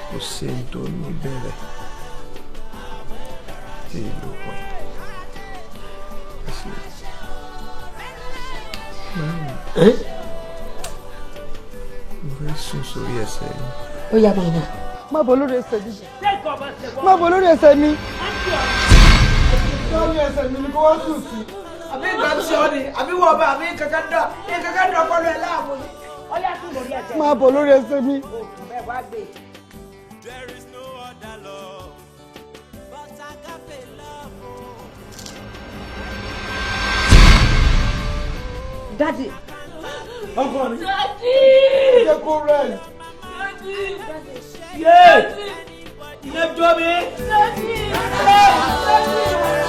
kò sí ní tó ní bẹ̀rẹ̀ tí ìlú pọ̀. Ẹ ṣé. Mo fẹ́ sùn sórí ẹsẹ̀ yín. Ó yá bọ̀ náà. Má bọ̀ lórí ẹsẹ̀ mi. Má bọ̀ lórí ẹsẹ̀ mi. Lórí ẹsẹ̀ mi ni kò wá sùn sí. Àbí ìgbà tí ọ ni, àbí wọ́n bá àbí kankan dọ̀ ọpọlọ ẹ̀ láàmú ni. Ó yá sí lórí ẹsẹ̀. Má bọ̀ lórí ẹsẹ̀ mi. Bẹ́ẹ̀ wá gbé. There is no other love but I Daddy. Ọkọ mi. Daddy. Ṣé kó rẹ̀? Daddy. Yé! Ilé jọ mi. Daddy. Daddy.